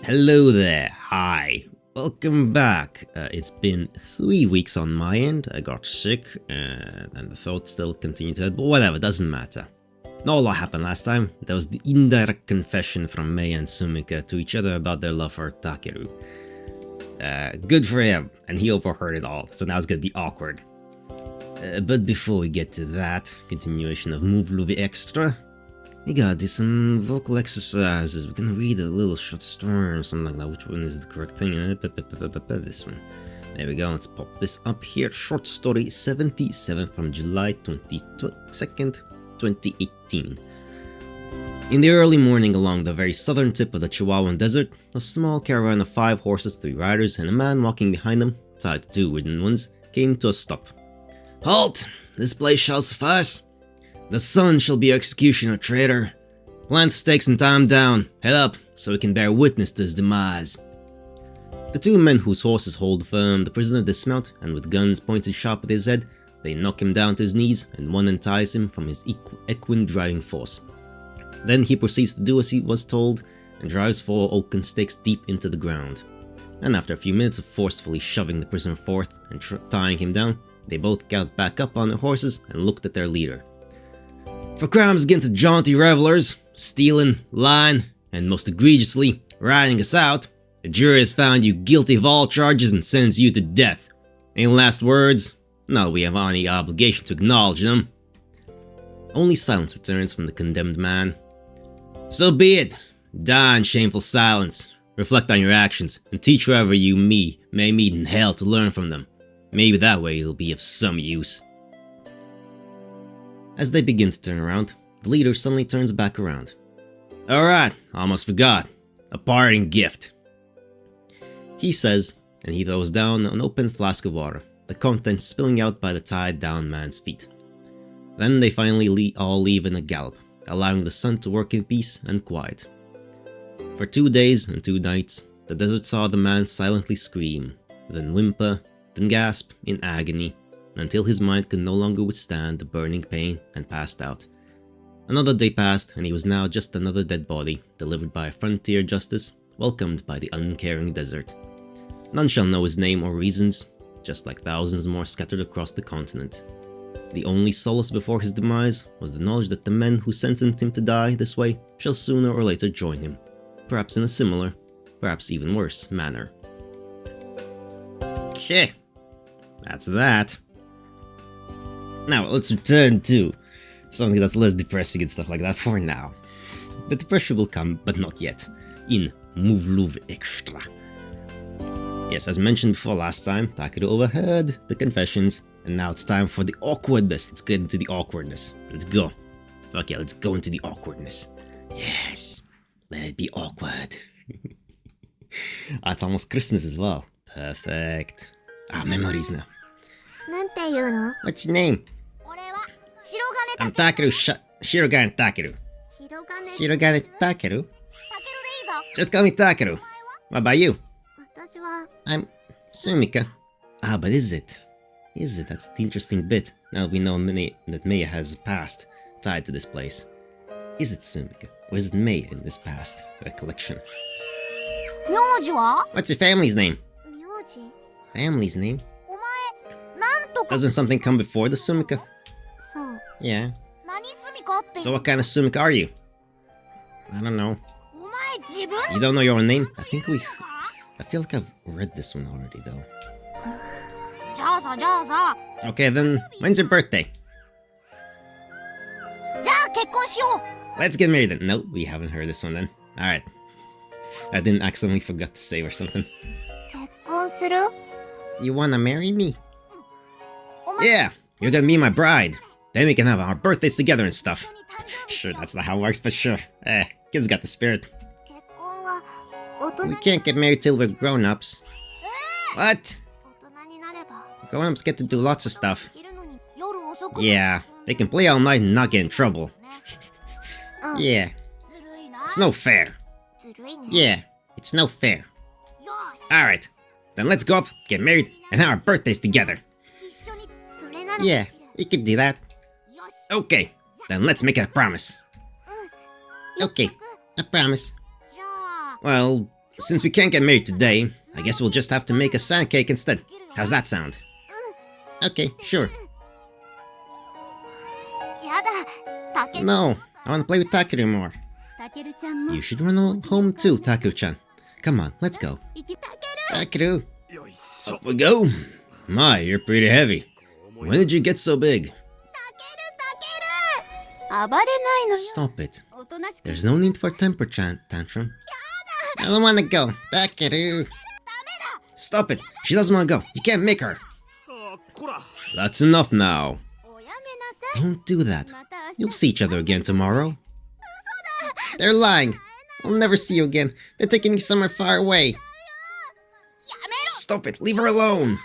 Hello there, hi, welcome back. It's been 3 weeks on my end. I got sick and the thought still continued to hurt, but whatever, doesn't matter. Not a lot happened last time. There was the indirect confession from Mei and Sumika to each other about their love for Takeru. Good for him, and he overheard it all, so now it's gonna be awkward. But before we get to that, continuation of Muv-Luv Extra, we gotta do some vocal exercises. We're gonna read a little short story or something like that. Which one is the correct thing? This one. There we go, let's pop this up here. Short story 77 from July 22nd, 2018. In the early morning along the very southern tip of the Chihuahuan Desert, a small caravan of 5 horses, 3 riders, and a man walking behind them, tied to 2 wooden ones, came to a stop. "Halt! This place shall suffice. The sun shall be your executioner, traitor. Plant stakes and tie him down. Head up, so we can bear witness to his demise." The 2 men whose horses hold firm the prisoner dismount, and with guns pointed sharp at his head, they knock him down to his knees, and one unties him from his equine driving force. Then he proceeds to do as he was told, and drives 4 oaken stakes deep into the ground. And after a few minutes of forcefully shoving the prisoner forth and tying him down, they both got back up on their horses and looked at their leader. "For crimes against the jaunty revelers, stealing, lying, and most egregiously, riding us out, the jury has found you guilty of all charges and sentenced you to death. Any last words? Not that we have any obligation to acknowledge them." Only silence returns from the condemned man. "So be it. Die in shameful silence. Reflect on your actions, and teach whoever you may meet in hell to learn from them. Maybe that way it'll be of some use." As they begin to turn around, the leader suddenly turns back around. "Alright, almost forgot. A parting gift," he says, and he throws down an open flask of water, the contents spilling out by the tied down man's feet. Then they finally all leave in a gallop, allowing the sun to work in peace and quiet. For 2 days and 2 nights, the desert saw the man silently scream, then whimper, then gasp in agony, until his mind could no longer withstand the burning pain and passed out. Another day passed, and he was now just another dead body, delivered by a frontier justice, welcomed by the uncaring desert. None shall know his name or reasons, just like thousands more scattered across the continent. The only solace before his demise was the knowledge that the men who sentenced him to die this way shall sooner or later join him, perhaps in a similar, perhaps even worse manner. Okay, that's that. Now let's return to something that's less depressing and stuff like that for now. The depression will come, but not yet, in Muv-Luv Extra. Yes, as mentioned before last time, Takeru overheard the confessions, and now it's time for the awkwardness. Let's get into the awkwardness. Let's go. Okay, let's go into the awkwardness. Yes, let it be awkward. It's almost Christmas as well. Perfect. Memories now. What's your name? I'm Takeru Shirogane Takeru. Shirogane Takeru? Just call me Takeru. What about you? I'm Sumika. But is it? Is it? That's the interesting bit. Now that we know that Mei has a past tied to this place. Is it Sumika? Or is it Mei in this past recollection? What's your family's name? Family's name? Doesn't something come before the Sumika? Yeah. So what kind of Sumika are you? I don't know. You don't know your own name? I feel like I've read this one already though. Okay then, when's your birthday? Let's get married then. Nope, we haven't heard this one then. Alright. I didn't accidentally forget to save or something. You wanna marry me? Yeah, you're gonna be my bride. Then we can have our birthdays together and stuff. Sure, that's not how it works, but sure. Kids got the spirit. We can't get married till we're grown-ups. What? Grown-ups get to do lots of stuff. Yeah, they can play all night and not get in trouble. Yeah. It's no fair. Yeah, it's no fair. Alright, then let's go up, get married, and have our birthdays together. Yeah, we can do that. Okay, then let's make a promise. Okay, a promise. Well, Since we can't get married today, I guess we'll just have to make a sand cake instead. How's that sound? Okay, sure. No, I want to play with Takeru more. You should run home too, Takeru-chan. Come on, let's go. Takeru! Up we go! My, you're pretty heavy. When did you get so big? Stop it. There's no need for temper tantrum. I don't want to go. Takeru! Stop it! She doesn't want to go. You can't make her. That's enough now. Don't do that. You'll see each other again tomorrow. They're lying. I'll never see you again. They're taking me somewhere far away. Stop it. Leave her alone.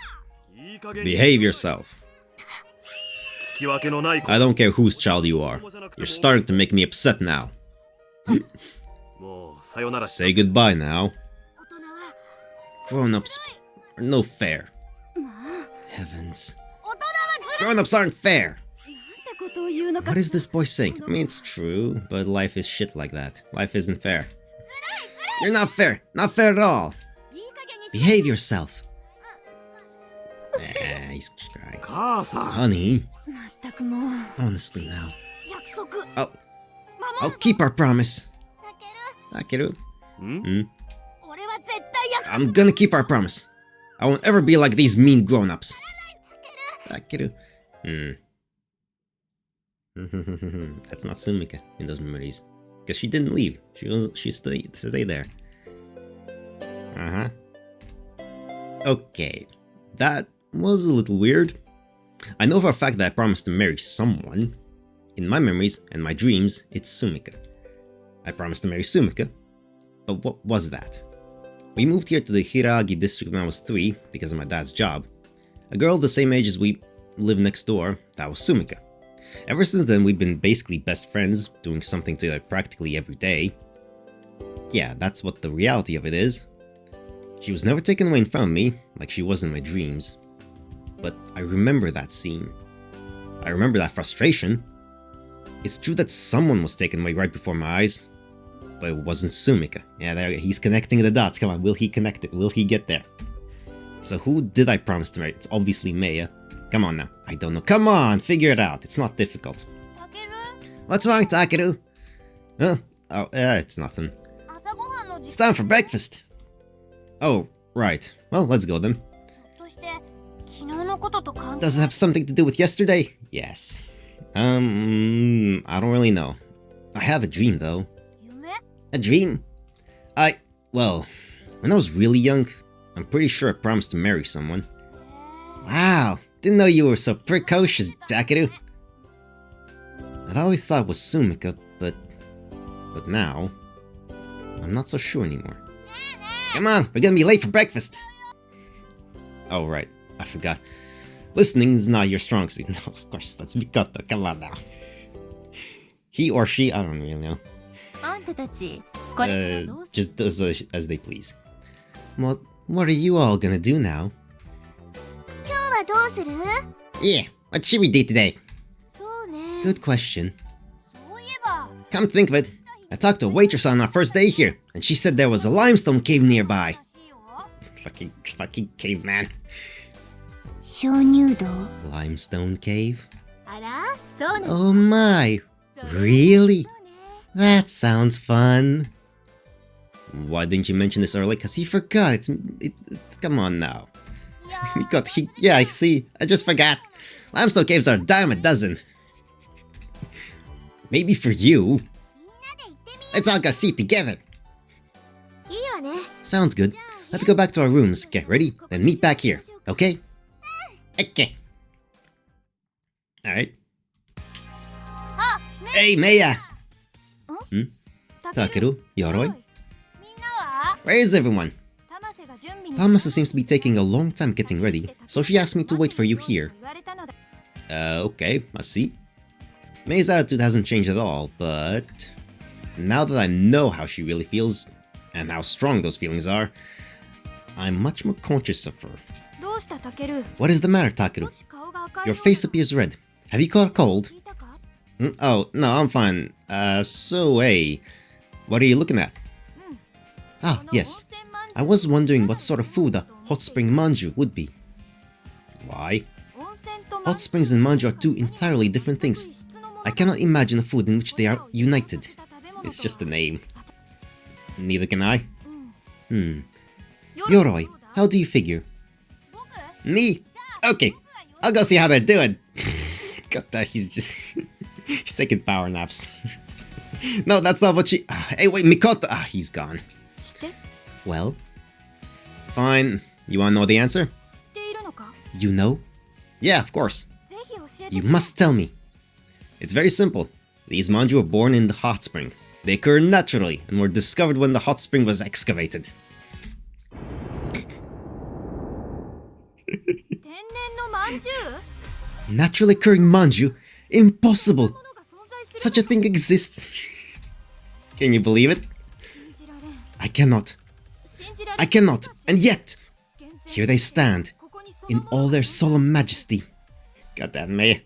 Behave yourself. I don't care whose child you are. You're starting to make me upset now. Say goodbye now. Grown-ups are no fair. Heavens. Grown-ups aren't fair! What is this boy saying? I mean, it's true, but life is shit like that. Life isn't fair. You're not fair! Not fair at all! Behave yourself! He's crying. Honey. Honestly now. I'll keep our promise. Takeru? I'm gonna keep our promise. I won't ever be like these mean grown-ups. Takeru. That's not Sumika in those memories. Because she didn't leave. She stayed there. Okay. That was a little weird. I know for a fact that I promised to marry someone. In my memories and my dreams, it's Sumika. I promised to marry Sumika. But what was that? We moved here to the Hiragi district when I was 3 because of my dad's job. A girl the same age as we lived next door, that was Sumika. Ever since then, we've been basically best friends, doing something together practically every day. Yeah, that's what the reality of it is. She was never taken away in front of me, like she was in my dreams. But I remember that scene. I remember that frustration. It's true that someone was taken away right before my eyes, but it wasn't Sumika. Yeah, there, he's connecting the dots. Come on, will he connect it? Will he get there? So who did I promise to marry? It's obviously Maya. Come on now. I don't know. Come on, figure it out. It's not difficult. Takeru? What's wrong, Takeru? Huh? Oh, it's nothing. It's time for breakfast. Oh, right. Well, let's go then. Does it have something to do with yesterday? Yes. I don't really know. I have a dream, though. A dream? Well, when I was really young, I'm pretty sure I promised to marry someone. Wow, didn't know you were so precocious, Takeru. I'd always thought it was Sumika, but now, I'm not so sure anymore. Come on, we're gonna be late for breakfast. Oh, right, I forgot. Listening is not your strong suit. No, of course, that's Mikoto, come on now. He or she, I don't really know. Just does as they please. Well, what are you all gonna do now? Yeah, what should we do today? Good question. Come think of it, I talked to a waitress on our first day here, and she said there was a limestone cave nearby. Fucking caveman. Limestone cave? Oh my, really? That sounds fun. Why didn't you mention this earlier? Cause he forgot. Come on now. Yeah, I see. I just forgot. Limestone caves are a dime a dozen. Maybe for you. Let's all go see it together. Sounds good. Let's go back to our rooms, get ready, then meet back here, okay? Okay. Alright. Hey, Maya! Takeru, Yoroi? Where is everyone? Tamasa seems to be taking a long time getting ready, so she asked me to wait for you here. Okay, I see. Maya's attitude hasn't changed at all, but now that I know how she really feels, and how strong those feelings are, I'm much more conscious of her. What is the matter, Takeru? Your face appears red. Have you caught a cold? Oh, no, I'm fine. Hey, what are you looking at? Ah, yes. I was wondering what sort of food a hot spring manju would be. Why? Hot springs and manju are two entirely different things. I cannot imagine a food in which they are united. It's just a name. Neither can I. Yoroi, how do you figure? Me? Okay, I'll go see how they're doing. God, he's just... he's taking power naps. No, that's not what she... Hey, wait, Mikoto... he's gone. Well? Fine. You wanna know the answer? You know? Yeah, of course. You must tell me. It's very simple. These manju were born in the hot spring. They occur naturally and were discovered when the hot spring was excavated. Naturally occurring manju? Impossible! Such a thing exists. Can you believe it? I cannot. I cannot, and yet, here they stand, in all their solemn majesty. Got that, Mei.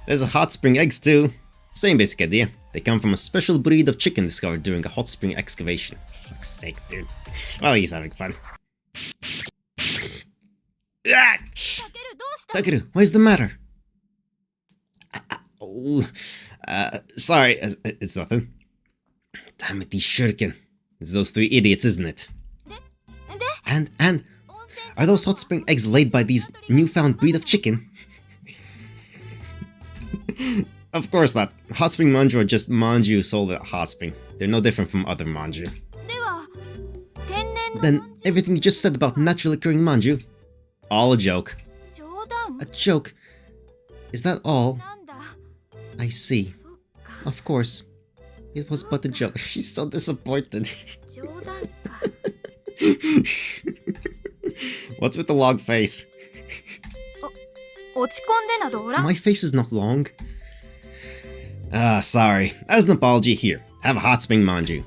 There's a hot spring eggs too. Same basic idea. They come from a special breed of chicken discovered during a hot spring excavation. For fuck's sake, dude. Well, he's having fun. Takeru, what is the matter? Sorry, it's nothing. Damn it, these shuriken. It's those three idiots, isn't it? And are those hot spring eggs laid by these newfound breed of chicken? Of course not. Hot spring manju are just manju sold at hot spring. They're no different from other manju. Then everything you just said about naturally occurring manju? All a joke. A joke? Is that all? I see. Of course. It was but a joke. She's so disappointed. What's with the long face? My face is not long. Sorry. As an apology, here. Have a hot spring manju.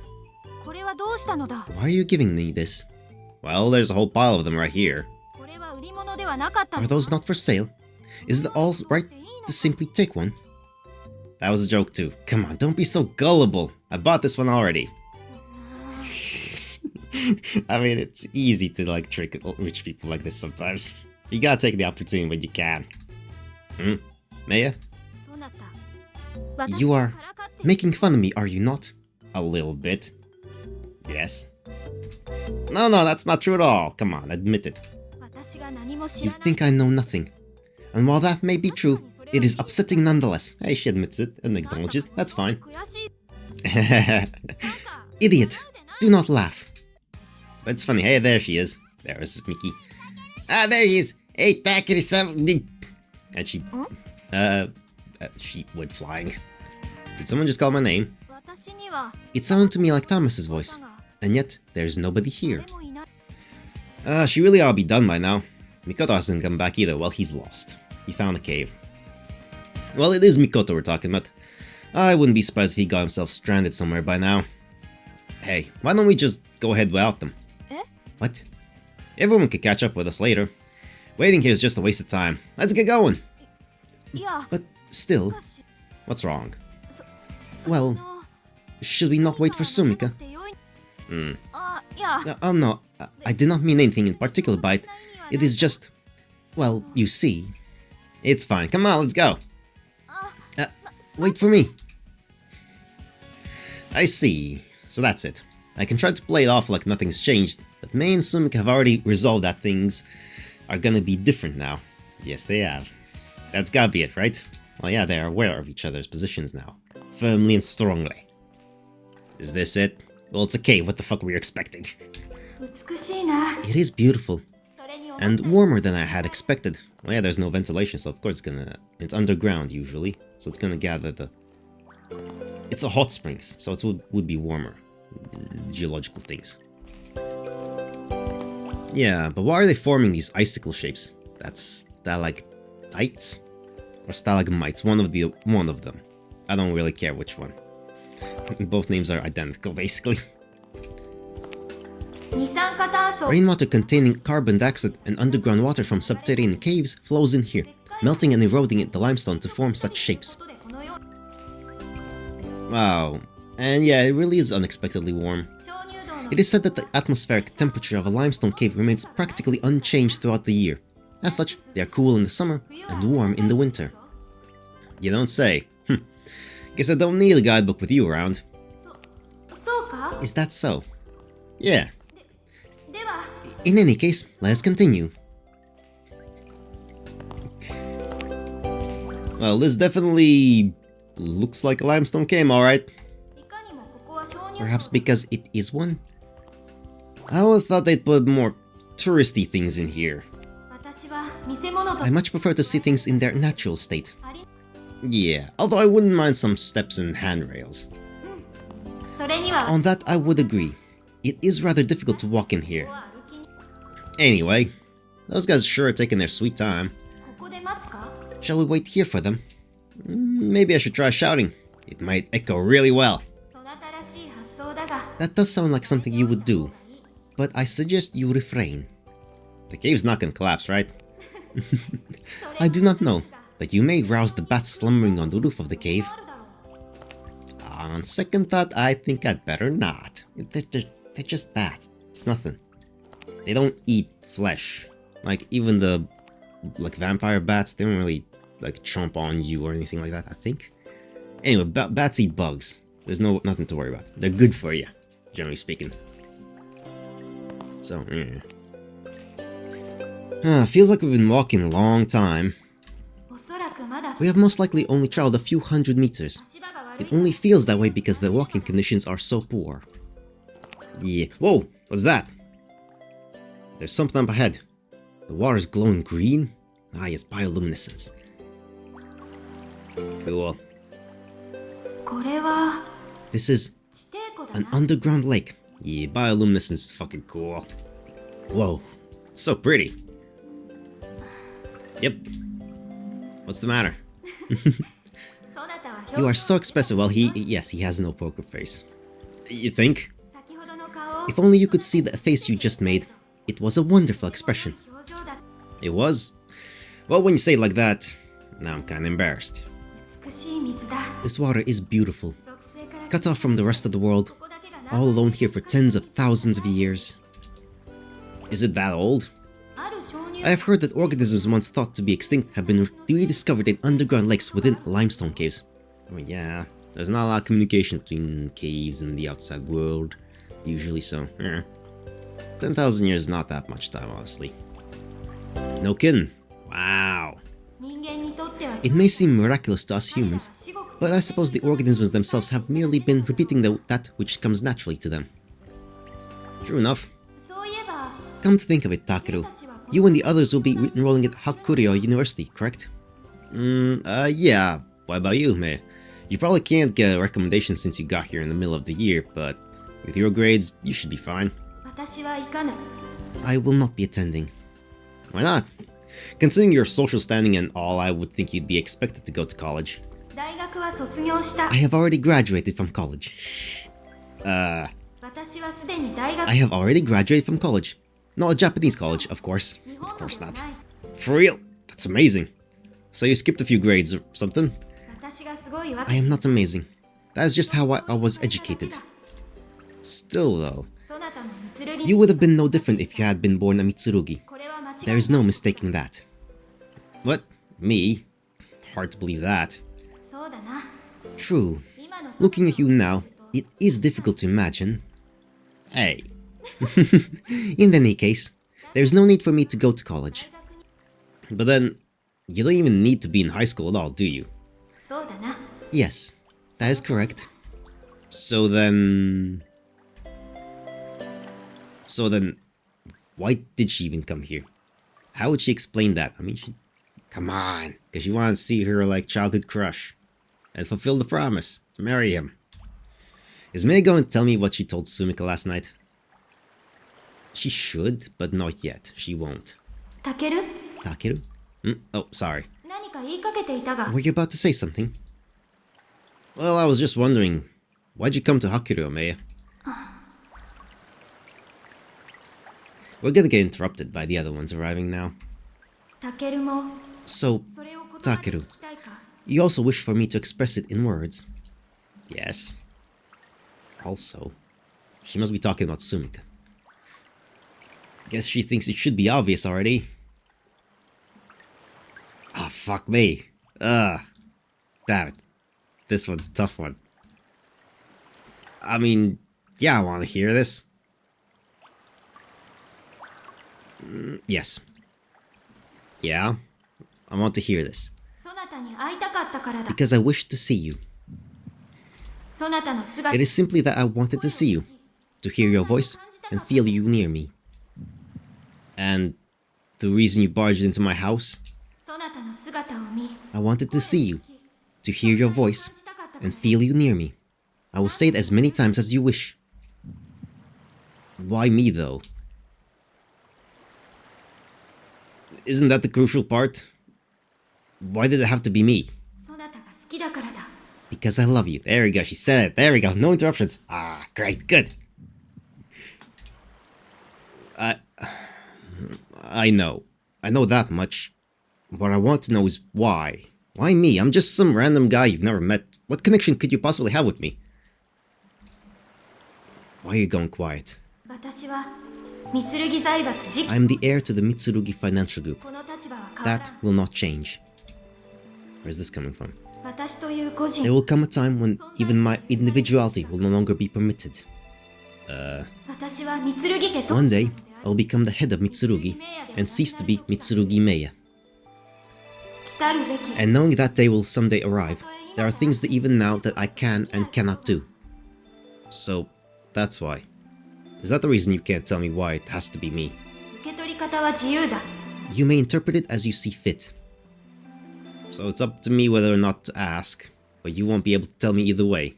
Why are you giving me this? Well, there's a whole pile of them right here. Are those not for sale? Is it all right to simply take one? That was a joke too. Come on, don't be so gullible. I bought this one already. I mean, it's easy to like trick rich people like this sometimes. You gotta take the opportunity when you can. Maya? You are making fun of me, are you not? A little bit. Yes. No, that's not true at all. Come on, admit it. You think I know nothing. And while that may be true, it is upsetting nonetheless. Hey, she admits it and acknowledges. That's fine. Idiot! Do not laugh. But it's funny. Hey, there she is. There is Miki. There he is! Hey, Takiri-san! And she went flying. Did someone just call my name? It sounded to me like Thomas's voice. And yet, there's nobody here. She really ought to be done by now. Mikoto hasn't come back either. Well, he's lost. He found a cave. Well, it is Mikoto we're talking about. I wouldn't be surprised if he got himself stranded somewhere by now. Hey, why don't we just go ahead without them? What? Everyone could catch up with us later. Waiting here is just a waste of time. Let's get going! But still, what's wrong? Well, should we not wait for Sumika? Oh no, I did not mean anything in particular by it. It is just... well, you see... It's fine, come on, let's go! Wait for me! I see. So that's it. I can try to play it off like nothing's changed, but Mei and Sumika have already resolved that things are gonna be different now. Yes, they have. That's gotta be it, right? Well, yeah, they are aware of each other's positions now. Firmly and strongly. Is this it? Well, it's a cave, what the fuck were you expecting? It is beautiful. And warmer than I had expected. Well, yeah, there's no ventilation, so of course it's underground usually. So it's gonna gather the... It's a hot springs, so it would be warmer. Geological things. Yeah, but why are they forming these icicle shapes? That's stalactites? Or stalagmites, one of them. I don't really care which one. Both names are identical, basically. Rainwater containing carbon dioxide and underground water from subterranean caves flows in here, melting and eroding the limestone to form such shapes. Wow. And yeah, it really is unexpectedly warm. It is said that the atmospheric temperature of a limestone cave remains practically unchanged throughout the year. As such, they are cool in the summer and warm in the winter. You don't say. Guess I don't need a guidebook with you around. Is that so? Yeah. In any case, let's continue. Well, this definitely looks like a limestone cave, alright. Perhaps because it is one? I would have thought they'd put more touristy things in here. I much prefer to see things in their natural state. Yeah, although I wouldn't mind some steps and handrails. On that I would agree. It is rather difficult to walk in here. Anyway, those guys sure are taking their sweet time. Shall we wait here for them? Maybe I should try shouting. It might echo really well. That does sound like something you would do, but I suggest you refrain. The cave's not gonna collapse, right? I do not know, but you may rouse the bats slumbering on the roof of the cave. On second thought, I think I'd better not. They're just bats. It's nothing. They don't eat flesh. Like, even the vampire bats, they don't really chomp on you or anything like that, I think. Anyway, bats eat bugs. There's nothing to worry about. They're good for you, generally speaking. So, feels like we've been walking a long time. We have most likely only traveled a few hundred meters. It only feels that way because the walking conditions are so poor. Yeah. Whoa! What's that? There's something up ahead. The water's glowing green? Ah, yes, bioluminescence. Cool. This is an underground lake. Yeah, bioluminescence is fucking cool. Whoa, it's so pretty. Yep. What's the matter? You are so expressive. Well, yes, he has no poker face. You think? If only you could see the face you just made. It was a wonderful expression. It was? Well, when you say it like that, now I'm kinda embarrassed. This water is beautiful. Cut off from the rest of the world, all alone here for tens of thousands of years. Is it that old? I have heard that organisms once thought to be extinct have been rediscovered in underground lakes within limestone caves. Oh yeah, there's not a lot of communication between caves and the outside world, usually, so 10,000 years is not that much time, honestly. No kidding. Wow. It may seem miraculous to us humans, but I suppose the organisms themselves have merely been repeating that which comes naturally to them. True enough. Come to think of it, Takeru, you and the others will be enrolling at Hakuryo University, correct? Yeah. What about you, Mei? You probably can't get a recommendation since you got here in the middle of the year, but with your grades, you should be fine. I will not be attending. Why not? Considering your social standing and all, I would think you'd be expected to go to college. I have already graduated from college. I have already graduated from college. Not a Japanese college, of course. Of course not. For real? That's amazing. So you skipped a few grades or something? I am not amazing. That is just how I was educated. Still though, you would have been no different if you had been born a Mitsurugi. There is no mistaking that. What? Me? Hard to believe that. True. Looking at you now, it is difficult to imagine. Hey. In any case, there's no need for me to go to college. But then, you don't even need to be in high school at all, do you? Yes, that is correct. So then, why did she even come here? How would she explain that? I mean, come on, because you want to see her childhood crush and fulfill the promise to marry him. Is Mei going to tell me what she told Sumika last night? She should, but not yet. She won't. Takeru? Takeru? Oh, sorry. Were you about to say something? Well, I was just wondering, why'd you come to Hakuryo, Mei? We're gonna get interrupted by the other ones arriving now. So, Takeru, you also wish for me to express it in words? Yes. Also, She must be talking about Sumika. Guess she thinks it should be obvious already. Ah, oh, fuck me. Damn it. This one's a tough one. I mean, yeah, I want to hear this. Yes. Yeah, I want to hear this. Because I wish to see you. It is simply that I wanted to see you, to hear your voice and feel you near me. And the reason you barged into my house? I wanted to see you, to hear your voice and feel you near me. I will say it as many times as you wish. Why me, though? Isn't that the crucial part? Why did it have to be me? Because I love you. There we go, she said it. There we go, no interruptions. Ah, great, good. I know. I know that much. What I want to know is why. Why me? I'm just some random guy you've never met. What connection could you possibly have with me? Why are you going quiet? I'm the heir to the Mitsurugi financial group. That will not change. Where's this coming from? There will come a time when even my individuality will no longer be permitted. One day, I'll become the head of Mitsurugi and cease to be Mitsurugi Meiya. And knowing that day will someday arrive, there are things that even now that I can and cannot do. So, that's why. Is that the reason you can't tell me why it has to be me? You may interpret it as you see fit. So it's up to me whether or not to ask, but you won't be able to tell me either way.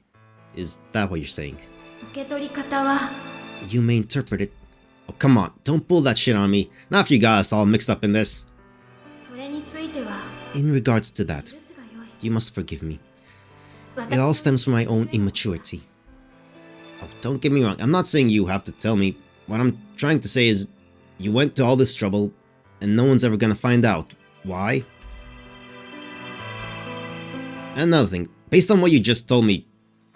Is that what you're saying? You may interpret it... Oh, come on, don't pull that shit on me. Not if you got us all mixed up in this. In regards to that, you must forgive me. It all stems from my own immaturity. Oh, don't get me wrong, I'm not saying you have to tell me. What I'm trying to say is, you went to all this trouble, and no one's ever gonna find out. Why? Another thing, based on what you just told me,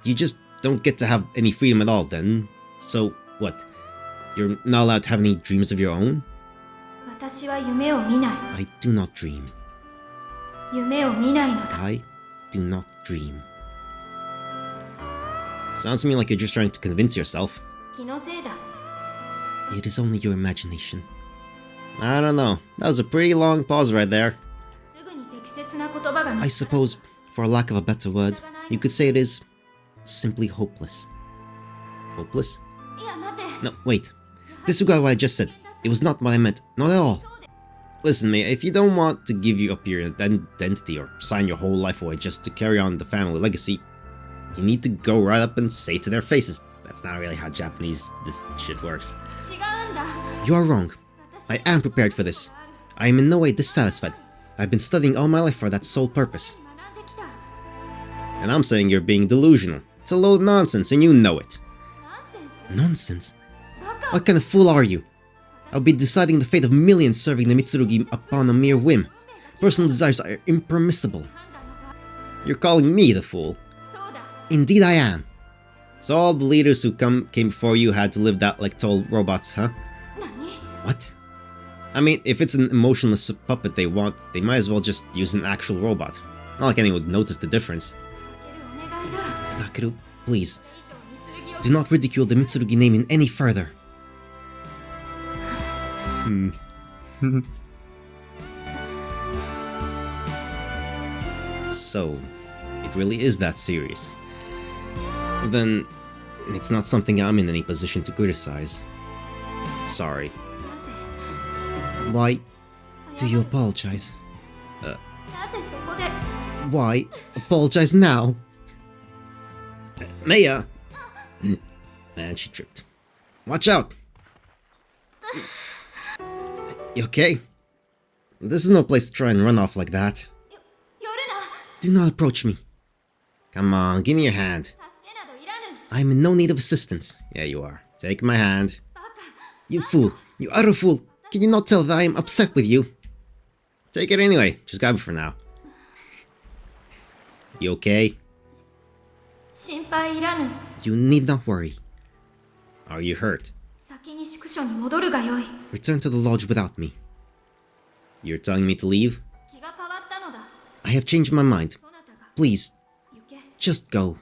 you just don't get to have any freedom at all then. So, what? You're not allowed to have any dreams of your own? I do not dream. I do not dream. Sounds to me like you're just trying to convince yourself. It is only your imagination. I don't know. That was a pretty long pause right there. I suppose, for lack of a better word, you could say it is simply hopeless. Hopeless? No, wait. Disregard what I just said. It was not what I meant. Not at all. Listen, mate, if you don't want to give you up your identity or sign your whole life away just to carry on the family legacy, you need to go right up and say to their faces. That's not really how Japanese this shit works. You are wrong. I am prepared for this. I am in no way dissatisfied. I've been studying all my life for that sole purpose. And I'm saying you're being delusional. It's a load of nonsense and you know it. Nonsense? What kind of fool are you? I'll be deciding the fate of millions serving the Mitsurugi upon a mere whim. Personal desires are impermissible. You're calling me the fool. Indeed I am. So all the leaders who came before you had to live that like total robots, huh? What? I mean, if it's an emotionless puppet they want, they might as well just use an actual robot. Not like anyone would notice the difference. Takeru, please. Do not ridicule the Mitsurugi name in any further. So, it really is that serious. Then, it's not something I'm in any position to criticize. Sorry. Why do you apologize? Why apologize now? Meiya! And she tripped. Watch out! You okay? This is no place to try and run off like that. Do not approach me. Come on, give me your hand. I am in no need of assistance. Yeah, you are. Take my hand. You fool. You utter fool. Can you not tell that I am upset with you? Take it anyway. Just grab it for now. You okay? You need not worry. Are you hurt? 先に宿所に戻るがよい。 Return to the lodge without me. You're telling me to leave? 気が変わったのだ。 I have changed my mind. そなたが Please, 行け。 just go.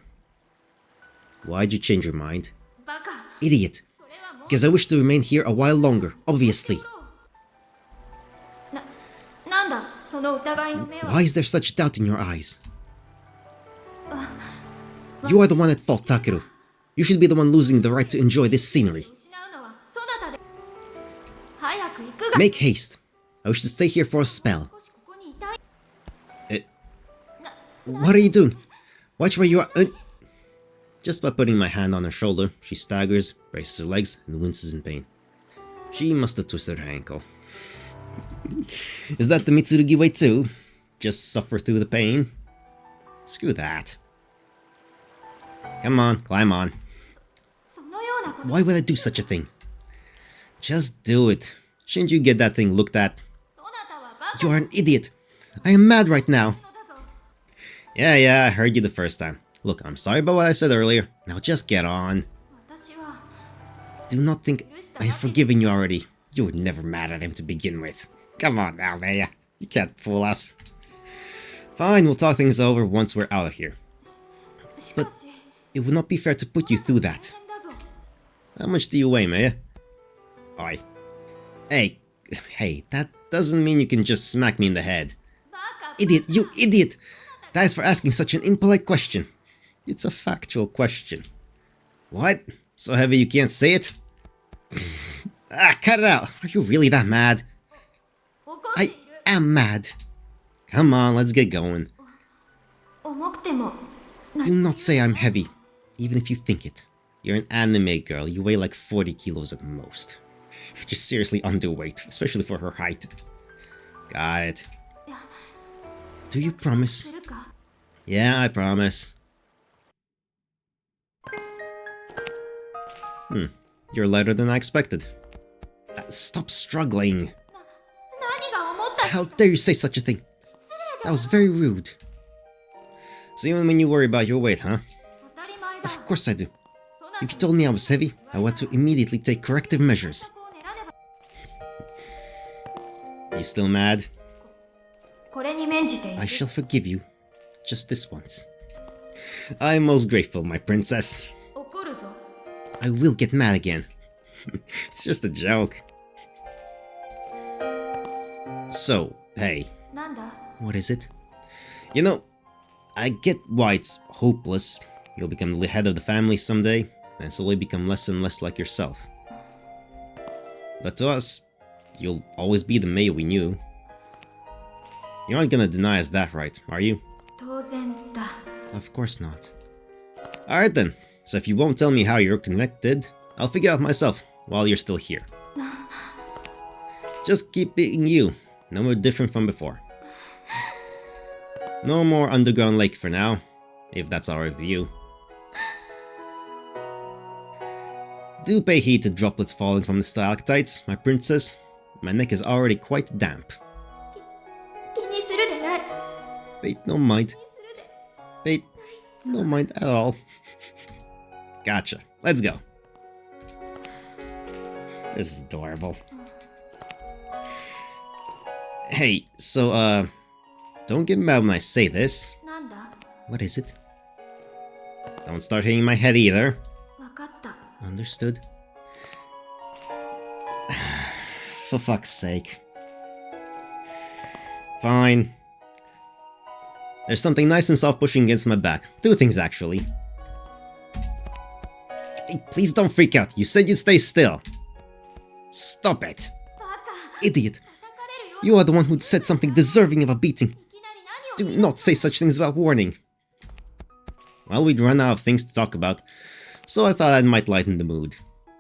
Why'd you change your mind? バカ。 Idiot. それはもう Because I wish to remain here a while longer, obviously. なんだその疑いの目は。 Why is there such doubt in your eyes? You are the one at fault, Takeru. You should be the one losing the right to enjoy this scenery. 失うのはそなたで。早く行くが。 Make haste. I wish to stay here for a spell. 少しここにいたい。 What are you doing? Watch where you are. Just by putting my hand on her shoulder, she staggers, braces her legs, and winces in pain. She must have twisted her ankle. Is that the Mitsurugi way too? Just suffer through the pain? Screw that. Come on, climb on. そのようなこと。 Why would I do such a thing? Just do it. Shouldn't you get that thing looked at? そなたはバカ You are an idiot. I am mad right now. のだぞ。 Yeah, I heard you the first time. Look, I'm sorry about what I said earlier. Now just get on. 私は Do not think I have forgiven you already. You were never mad at him to begin with. Come on now, Maya. You can't fool us. Fine, we'll talk things over once we're out of here. しかし It would not be fair to put you through that. 大変だぞ。 How much do you weigh, Maya? Oi. Hey, that doesn't mean you can just smack me in the head. バカ。 Idiot, you idiot! That is for asking such an impolite question. It's a factual question. What? So heavy you can't say it? Cut it out! Are you really that mad? 怒ってい I る。 am mad. Come on, let's get going. 重くても。 Do not say I'm heavy, even if you think it. You're an anime girl, you weigh like 40 kilos at most. Just seriously underweight, especially for her height. Got it. いや Do you promise? するか。 Yeah, I promise. You're lighter than I expected. Stop struggling. 何が思った。 How dare you say such a thing? 失礼だ。 That was very rude. So even when you worry about your weight, huh? 当たり前だ。 Of course I do. そな If た you told me I was heavy, I want to immediately take corrective measures. こう狙えば You still mad? これに免じている。 I shall forgive you. Just this once. I'm most grateful, my princess. 怒るぞ。 I will get mad again. It's just a joke. So, hey, なんだ。 what is it? You know, I get why it's hopeless. You'll become the head of the family someday, and slowly become less and less like yourself. But to us, you'll always be the Mei we knew. You aren't gonna deny us that, right, are you? 当然だ。 Of course not. Alright then, so if you won't tell me how you're connected, I'll figure out myself while you're still here. Just keep being you, no more different from before. No more underground lake for now, if that's alright with you. Do pay heed to droplets falling from the stalactites, my princess. My neck is already quite damp. 気にするでない。 Wait, no mind. 気にするで。 Wait, no mind at all. Gotcha. Let's go. This is adorable. Hey, so, don't get mad when I say this. なんだ。 What is it? Don't start hitting my head either. わかった。 Understood? For fuck's sake. Fine. There's something nice and soft pushing against my back. Two things, actually. Hey, please don't freak out. You said you'd stay still. Stop it. バカ。 Idiot. 叩かれるよ。 You are the one who said something deserving of a beating. いきなり何を。 Do not say such things without warning. Well, we'd run out of things to talk about, so I thought I might lighten the mood.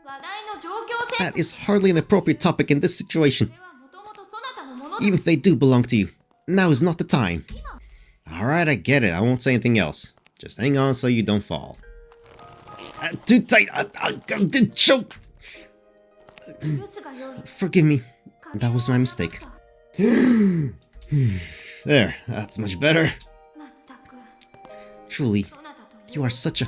話題の状況性。 That is hardly an appropriate topic in this situation, これはもともとそなたのものだ。 even if they do belong to you. Now is not the time. Alright, I get it. I won't say anything else. Just hang on so you don't fall. Too tight. Choke. 許すがよい。 Forgive me. That was my mistake. There, that's much better. まったく。 Truly, そなたと you are such a...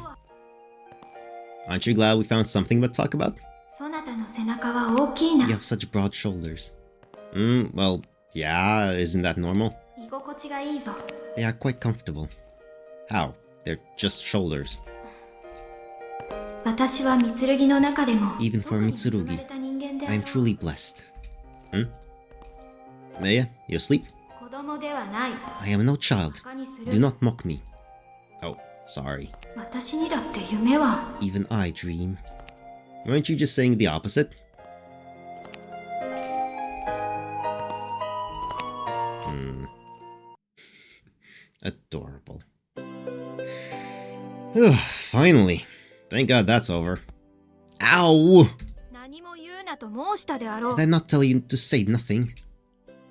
Aren't you glad we found something to talk about? そなたの背中は大きいな。 You have such broad shoulders. Well, yeah, isn't that normal? 居心地がいいぞ。 They are quite comfortable. How? They're just shoulders. 私は三剣の中でも Even for 特に恵まれ Mitsurugi, た人間であ I る am truly blessed. Maya, you asleep? 子供ではない。 I am no child. 馬鹿にす Do る。 not mock me. Oh, sorry. 私にだって夢は。 Even I dream. Weren't you just saying the opposite? Adorable. Finally. Thank God that's over. Ow! 何も言うなと申したであろう。 Did I not tell you to say nothing?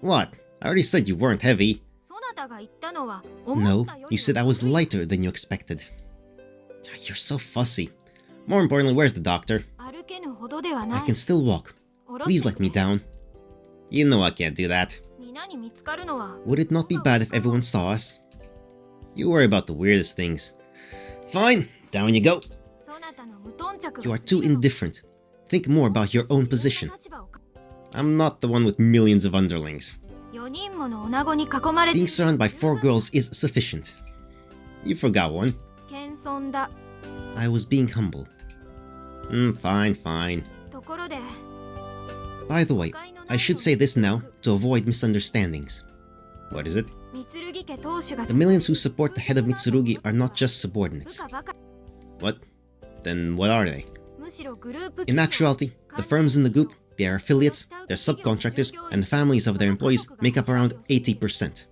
What? I already said you weren't heavy. そなたが言ったのは思 No, ったより you said I was lighter than you expected. You're so fussy. More importantly, where's the doctor? 歩けぬほどでは I ない。 can still walk. 下ろ Please して let me down. You know I can't do that. 皆に見つかるのは Would it not be bad if everyone saw us? You worry about the weirdest things. Fine, down you go. そなたの無頓着 You が are too 過ぎる indifferent. Think more about your own position. 立場を I'm not the one with millions of underlings. 4人もの女子に囲まれて Being surrounded by 4 girls is sufficient. You forgot one. 謙遜だ。 I was being humble. Fine, fine. ところで By the way, I should say this now to avoid misunderstandings. What is it? 三剣家当主が The millions who support the head of Mitsurugi are not just subordinates. 部下ばか What? Then what are they? むしろグループ In actuality, the firms in the group, their affiliates, their subcontractors, and the families of their employees make up around 80%.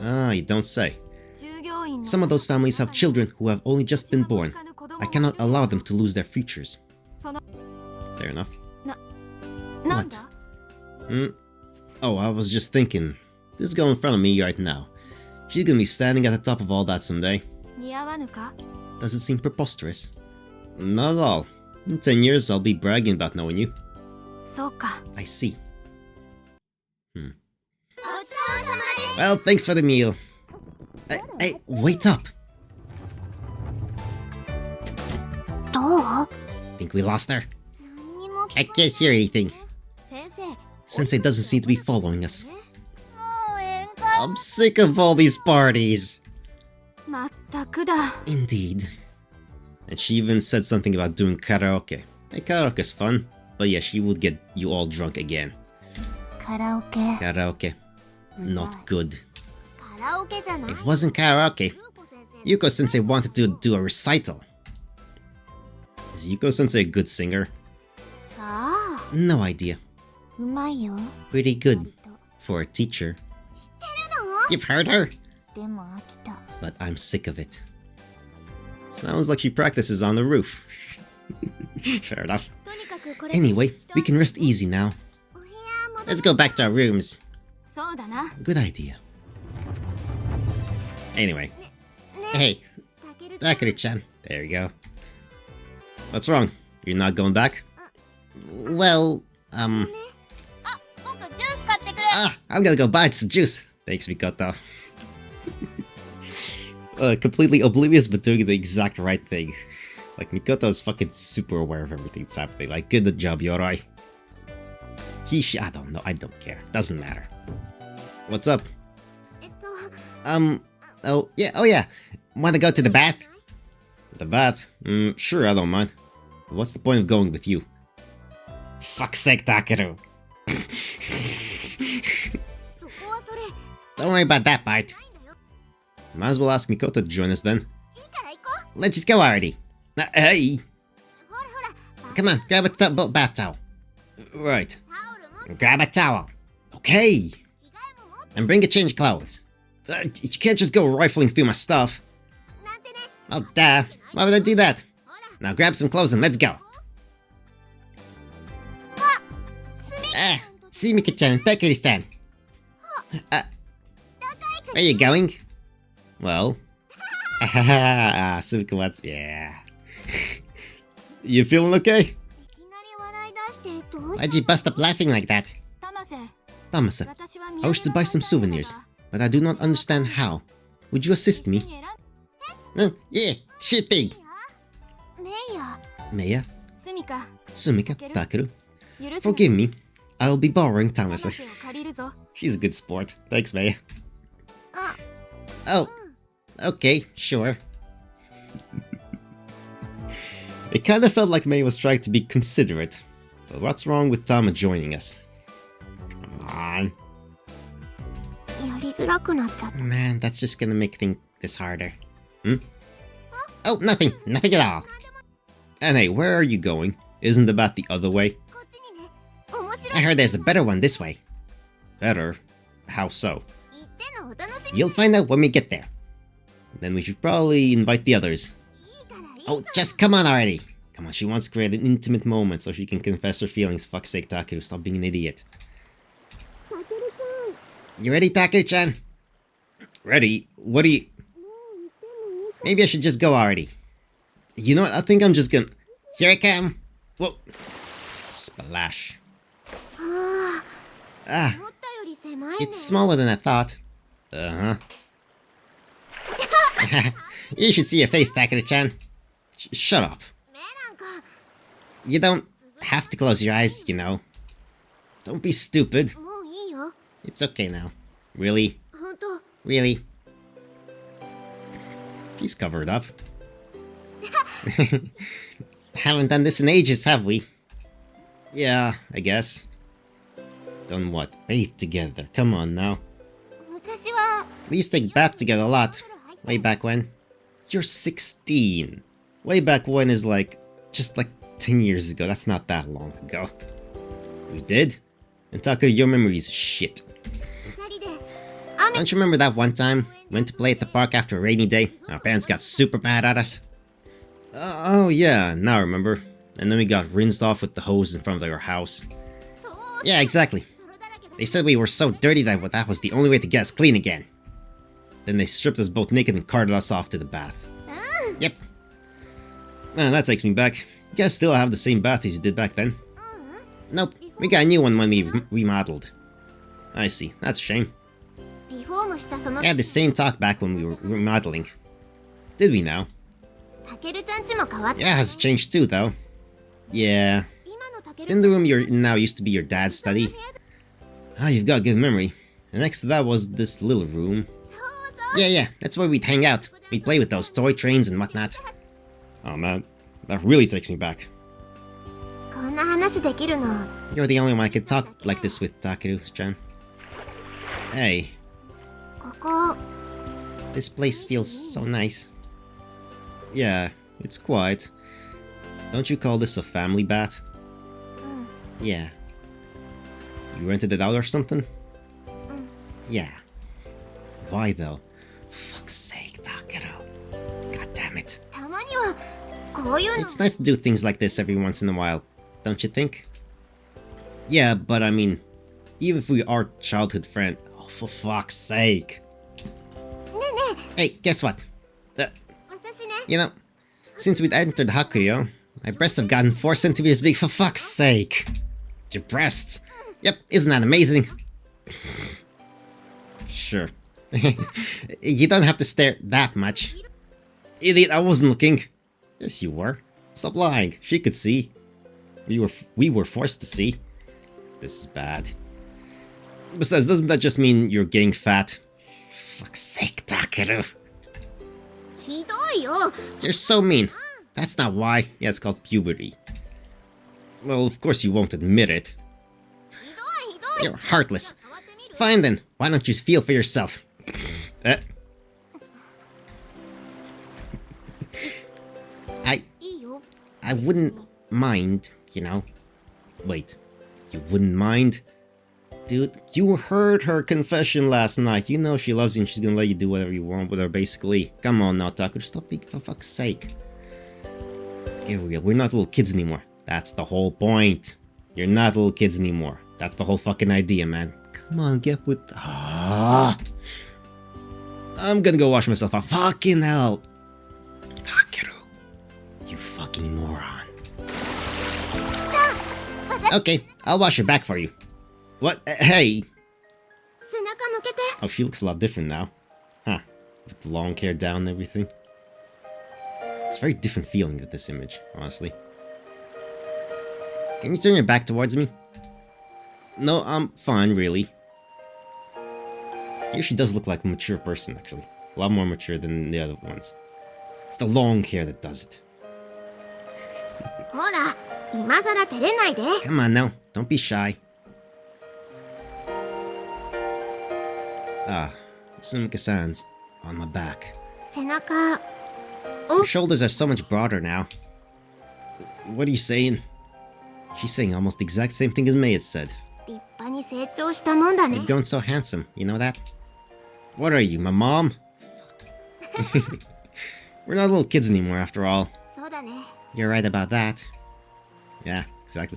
Ah, you don't say. 従業員の Some of those families have children who have only just been born. I cannot allow them to lose their futures. その Fair enough. なんだ Oh, I was just thinking. This girl in front of me right now. She's gonna be standing at the top of all that someday. 似合わぬか Does it seem preposterous? Not at all. In 10 years, I'll be bragging about knowing you. そうか I see. ごちそうさまです Well, thanks for the meal. Hey, wait up! どう Think we lost her? 何にも I can't hear anything. 先生 Sensei doesn't seem to be following us. もう宴会 I'm sick of all these parties. まったくだ Indeed. And she even said something about doing karaoke. Hey, karaoke's fun. But yeah, she would get you all drunk again. カラオケ Karaoke. Not good. カラオケじゃない It wasn't karaoke. Yuko sensei wanted to do a recital. Is Yuko sensei a good singer? さあ No idea. うまいよ Pretty good. For a teacher. 知ってる You've heard her? のでも飽きた But I'm sick of it. Sounds like she practices on the roof. Fair enough. とにかくこれ Anyway, we can rest easy now. お部屋戻 Let's go back to our rooms. そうだな Good idea. Anyway. ね Hey, たけるちゃん Takeru-chan. There you go. What's wrong? You're not going back? Well, あ僕ジュース買ってくれ I'm gonna go buy some juice. Thanks, Mikoto. Completely oblivious, but doing the exact right thing. Like, Mikoto is fucking super aware of everything that's happening. Like, good job, Yoroi. I don't know. I don't care. Doesn't matter. What's up? えっと Oh yeah. Wanna go to the bath? The bath? Sure, I don't mind. But what's the point of going with you? Fuck's sake, Takeru. そこはそれ Don't worry about that part. ないんだよ Might as well ask Mikoto to join us then. いいから行こ Let's just go already. Hey! うほらほら Come on, grab a bath towel. Right. タオル持って Grab a towel. Okay. 着替えも持って And bring a change clothes. You can't just go rifling through my stuff. なんてね Oh, duh. Why would I do that? ほら Now grab some clothes and let's go. すみ Ah, see Mika-chan, Takeri-san. Where are you going? Well. Sumika wants. Yeah. You feeling okay? いきなり笑い出してどうし Why'd you bust up laughing like that? たませ Tamasa, 私は I wish to buy some souvenirs, but I do not understand how. Would you assist me? Yeah, sure thing. ね Meiya, スミカ Sumika, Takeru, 許す forgive me. I'll be borrowing Tamasa. 話を借りるぞ She's a good sport. Thanks, Meiya. Oh, okay, sure. It kind of felt like Mei was trying to be considerate. But what's wrong with Tama joining us? Come on. やりづらくなっちゃった Man, that's just gonna make this harder. Hmm? Oh, nothing. Nothing at all. And hey, where are you going? Isn't the bat the other way? こっちにね面白 I い heard there's a better one this way. Better? How so? 言ってのお楽しみ You'll find out when we get there. Then we should probably invite the others. いいからいい Oh, just come on already! Come on, she wants to create an intimate moment so she can confess her feelings. Fuck's sake, Takeru, stop being an idiot. You ready, Takeru-chan? Ready? What do you... Maybe I should just go already. You know what? I think I'm just gonna... Here I come! Whoa! Splash. は Ah, あ思ったより狭いね it's smaller than I thought. Uh-huh. You should see your face, Takeru-chan. Shut up. 目なんか You don't have to close your eyes, you know. Don't be stupid. もういいよ It's okay now. Really? 本当 Really? She's covered up. Haven't done this in ages, have we? Yeah, I guess. Done what? Bathe together. Come on now. 昔は We used to take baths together a lot. Way back when. You're 16. Way back when is like... just like 10 years ago. That's not that long ago. We did? And Taku, your memory is shit. 二人で雨 Don't you remember that one time? Went to play at the park after a rainy day. Our parents got super mad at us. Oh yeah, now I remember. And then we got rinsed off with the hose in front of our house. そう Yeah, exactly. 泥だらけだ They said we were so dirty that was the only way to get us clean again. Then they stripped us both naked and carted us off to the bath. Yep. Man, that takes me back. You guys still have the same bath as you did back then? Nope. We got a new one when we remodeled. I see. That's a shame. リフォームしたその We had the same talk back when we were remodeling. Did we now? たけるちゃんちも変わった Yeah, it has changed too, though. Yeah. 今のたける Didn't the room you're in now used to be your dad's study? Ah, you've got a good memory. And next to that was this little room. そうそう Yeah, that's where we'd hang out. We'd play with those toy trains and whatnot. Oh man, that really takes me back. こんな話できるの You're the only one I could talk like this with, Takeru-chan. Hey, ここ this place feels so nice. Yeah, it's quiet. Don't you call this a family bath? うん Yeah. You rented it out or something? Yeah. Why though? For fuck's sake, Takeru. God damn it. たまにはこういうの It's nice to do things like this every once in a while, don't you think? Yeah, but I mean, even if we are childhood friends, oh, for fuck's sake. ねえね Hey, guess what? え私ね You know, since we'd entered Hakuyo, my breasts have gotten 4 centimeters big, for fuck's sake. Your breasts. Yep, isn't that amazing? Sure. You don't have to stare that much. Idiot, I wasn't looking. Yes, you were. Stop lying. She could see. We were forced to see. This is bad. Besides, doesn't that just mean you're getting fat? Fuck's sake, Takeru. ひどいよ You're so mean. That's not why. Yeah, it's called puberty. Well, of course you won't admit it. ひどいひどい You're heartless. 触ってみる Fine then. Why don't you feel for yourself?いいよ I wouldn't mind, you know. Wait, you wouldn't mind? Dude, you heard her confession last night. You know she loves you and she's gonna let you do whatever you want with her, basically. Come on now, Takeru. Stop being for fuck's sake. Get real. We're not little kids anymore. That's the whole point. You're not little kids anymore. That's the whole fucking idea, man. Come on, get with... Ah. I'm gonna go wash myself off. Fucking hell. Takeru. You fucking moron. Okay, I'll wash your back for you. What? Hey. 背中向けて Oh, she looks a lot different now. Huh. With the long hair down and everything. It's a very different feeling with this image, honestly. Can you turn your back towards me? No, I'm fine, really. Here she does look like a mature person, actually. A lot more mature than the other ones. It's the long hair that does it. Come on now, don't be shy. Ah, Sumika-san's on my back. Her shoulders are so much broader now. What are you saying? She's saying almost the exact same thing as May had said. You've grown so handsome, you know that? What are you, my mom? We're not little kids anymore, after all. You're right about that. Yeah, exactly.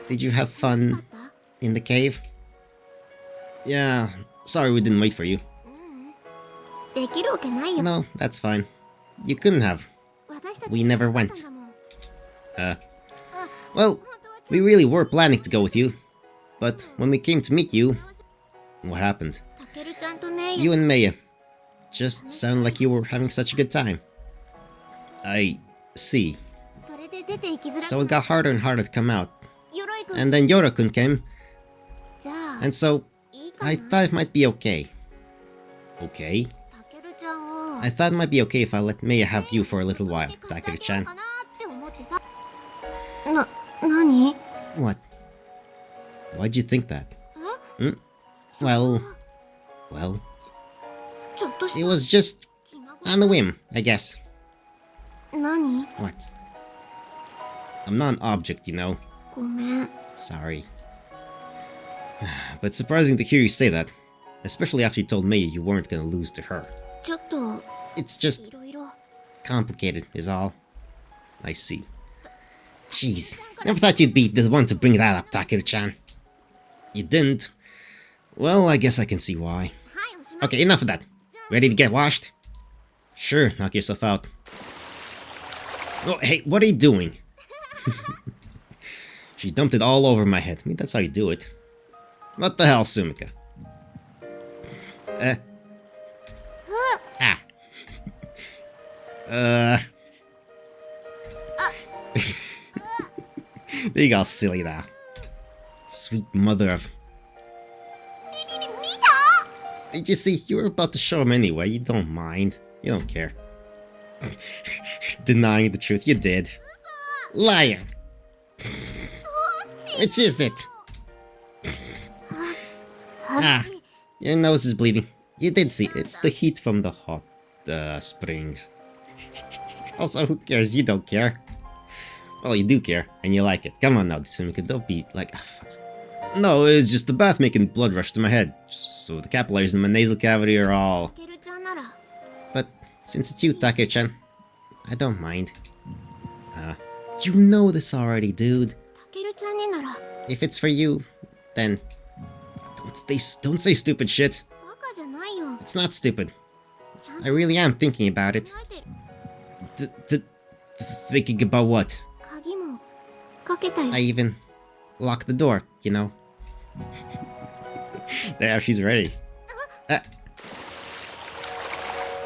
Did you have fun in the cave? Yeah, sorry we didn't wait for you. No, that's fine. You couldn't have. We never went. Well, we really were planning to go with you. But when we came to meet you, what happened? You and Maya just sound like you were having such a good time. I see. So it got harder and harder to come out. And then Yoro-kun came. And so, I thought it might be okay. Okay? I thought it might be okay if I let Maya have you for a little while, Takeru-chan. What? Why'd you think that? Hmm? Well... It was just... on a whim, I guess. What? I'm not an object, you know. Sorry. But surprising to hear you say that. Especially after you told Maya you weren't gonna lose to her. It's just... complicated, is all. I see. Jeez, never thought you'd be the one to bring that up, Takeru-chan. You didn't? Well, I guess I can see why. Okay, enough of that. Ready to get washed? Sure, knock yourself out. Oh, hey, what are you doing? She dumped it all over my head. I mean, that's how you do it. What the hell, Sumika? Being all silly now. Sweet mother of... Did you see? You were about to show him anyway. You don't mind. You don't care. Denying the truth. You did. Liar! Which is it? Ah, your nose is bleeding. You did see. It's the heat from the hot springs. Also, who cares? You don't care. Well, you do care, and you like it. Come on now, Sumika, don't be like... Oh, fuck. No, it's just the bath making blood rush to my head. So the capillaries in my nasal cavity are all... But since it's you, Take-chan, I don't mind. You know this already, dude. If it's for you, then... Don't say stupid shit. It's not stupid. I really am thinking about it. Thinking about what? I even locked the door, you know. There, she's ready.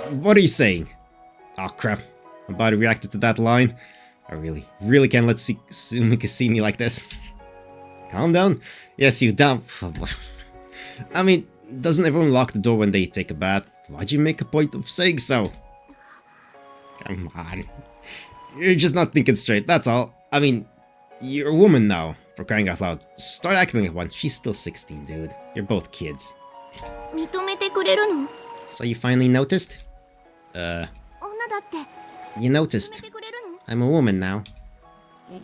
What are you saying? Oh crap, my body reacted to that line. I really can't let Sumika see me like this. Calm down. Yes, you dumb. I mean, doesn't everyone lock the door when they take a bath? Why'd you make a point of saying so? Come on. You're just not thinking straight, that's all. I mean, you're a woman now, for crying out loud. Start acting like one. She's still 16, dude. You're both kids. So you finally noticed? You noticed. I'm a woman now.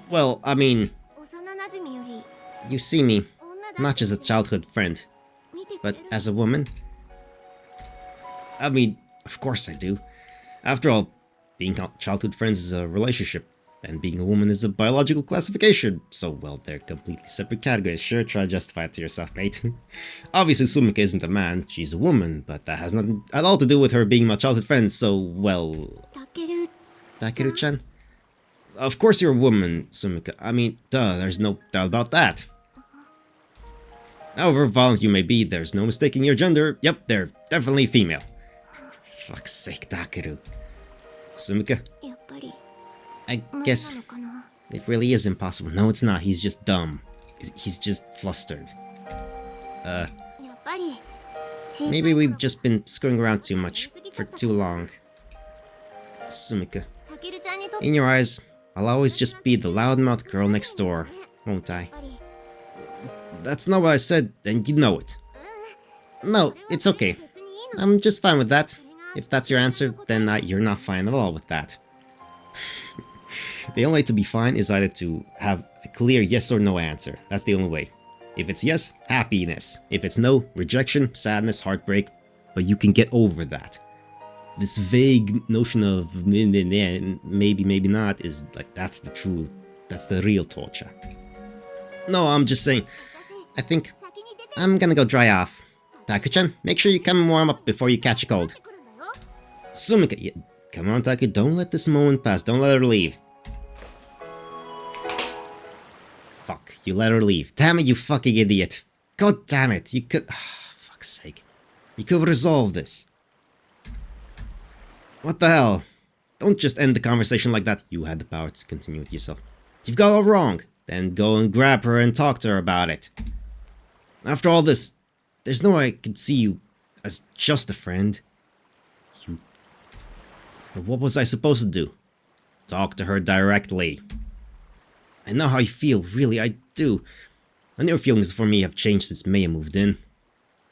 Well, I mean... You see me, not as a childhood friend, but as a woman. I mean, of course I do. After all, being childhood friends is a relationship, and being a woman is a biological classification. So, well, they're completely separate categories. Sure, try to justify it to yourself, mate. Obviously, Sumika isn't a man, she's a woman, but that has nothing at all to do with her being my childhood friend, so, well... Takeru-chan? Of course you're a woman, Sumika. I mean, duh, there's no doubt about that. However violent you may be, there's no mistaking your gender. Yep, they're definitely female. Fuck's sake, Takeru. Sumika, やっぱり I 無理な guess のかな。 it really is impossible. No, it's not. He's just dumb. He's just flustered. やっぱり小さい Maybe 頃 we've just been screwing around too much for too long. Sumika, たけるちゃんにとって in your eyes, I'll always just be the loudmouth girl next door, won't I? やっぱり That's not what I said, and you know it. No, it's okay. 別にいいの。 I'm just fine with that. If that's your answer, then you're not fine at all with that. The only way to be fine is either to have a clear yes or no answer. That's the only way. If it's yes, happiness. If it's no, rejection, sadness, heartbreak. But you can get over that. This vague notion of maybe, maybe not is like, that's the real torture. No, I'm just saying, 私 I think 先に出て I'm gonna go dry off. Taku-chan, make sure you come and warm up before you catch a cold. くるんだよ。 Sumika, yeah, come on, Taku, don't let this moment pass. Don't let her leave. Fuck, you let her leave. Damn it, you fucking idiot. God damn it, you could... fuck's sake. You could have resolved this. What the hell? Don't just end the conversation like that. You had the power to continue it yourself. You've got it all wrong. Then go and grab her and talk to her about it. After all this, there's no way I could see you as just a friend. You... What was I supposed to do? Talk to her directly. I know how you feel, really, I do. I know your feelings for me have changed since Maya moved in.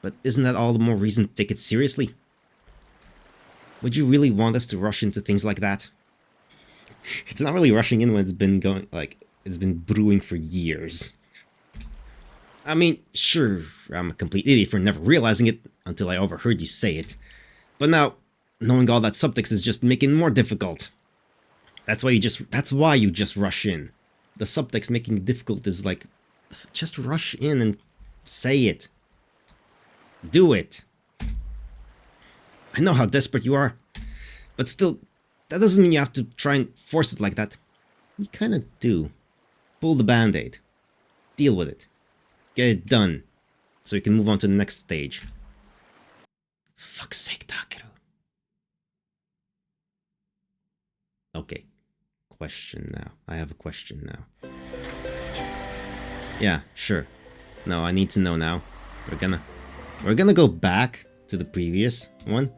But isn't that all the more reason to take it seriously? Would you really want us to rush into things like that? It's not really rushing in when it's been going, like, it's been brewing for years. I mean, sure, I'm a complete idiot for never realizing it until I overheard you say it. But now, knowing all that subtext is just making it more difficult. That's why you just rush in. The subtext making it difficult is like, just rush in and say it. Do it. I know how desperate you are, but still, that doesn't mean you have to try and force it like that. You kinda do. Pull the band-aid. Deal with it. Get it done, so you can move on to the next stage. For fuck's sake, Takeru. Okay. Question now. I have a question now. Yeah, sure. No, I need to know now. We're gonna go back to the previous one.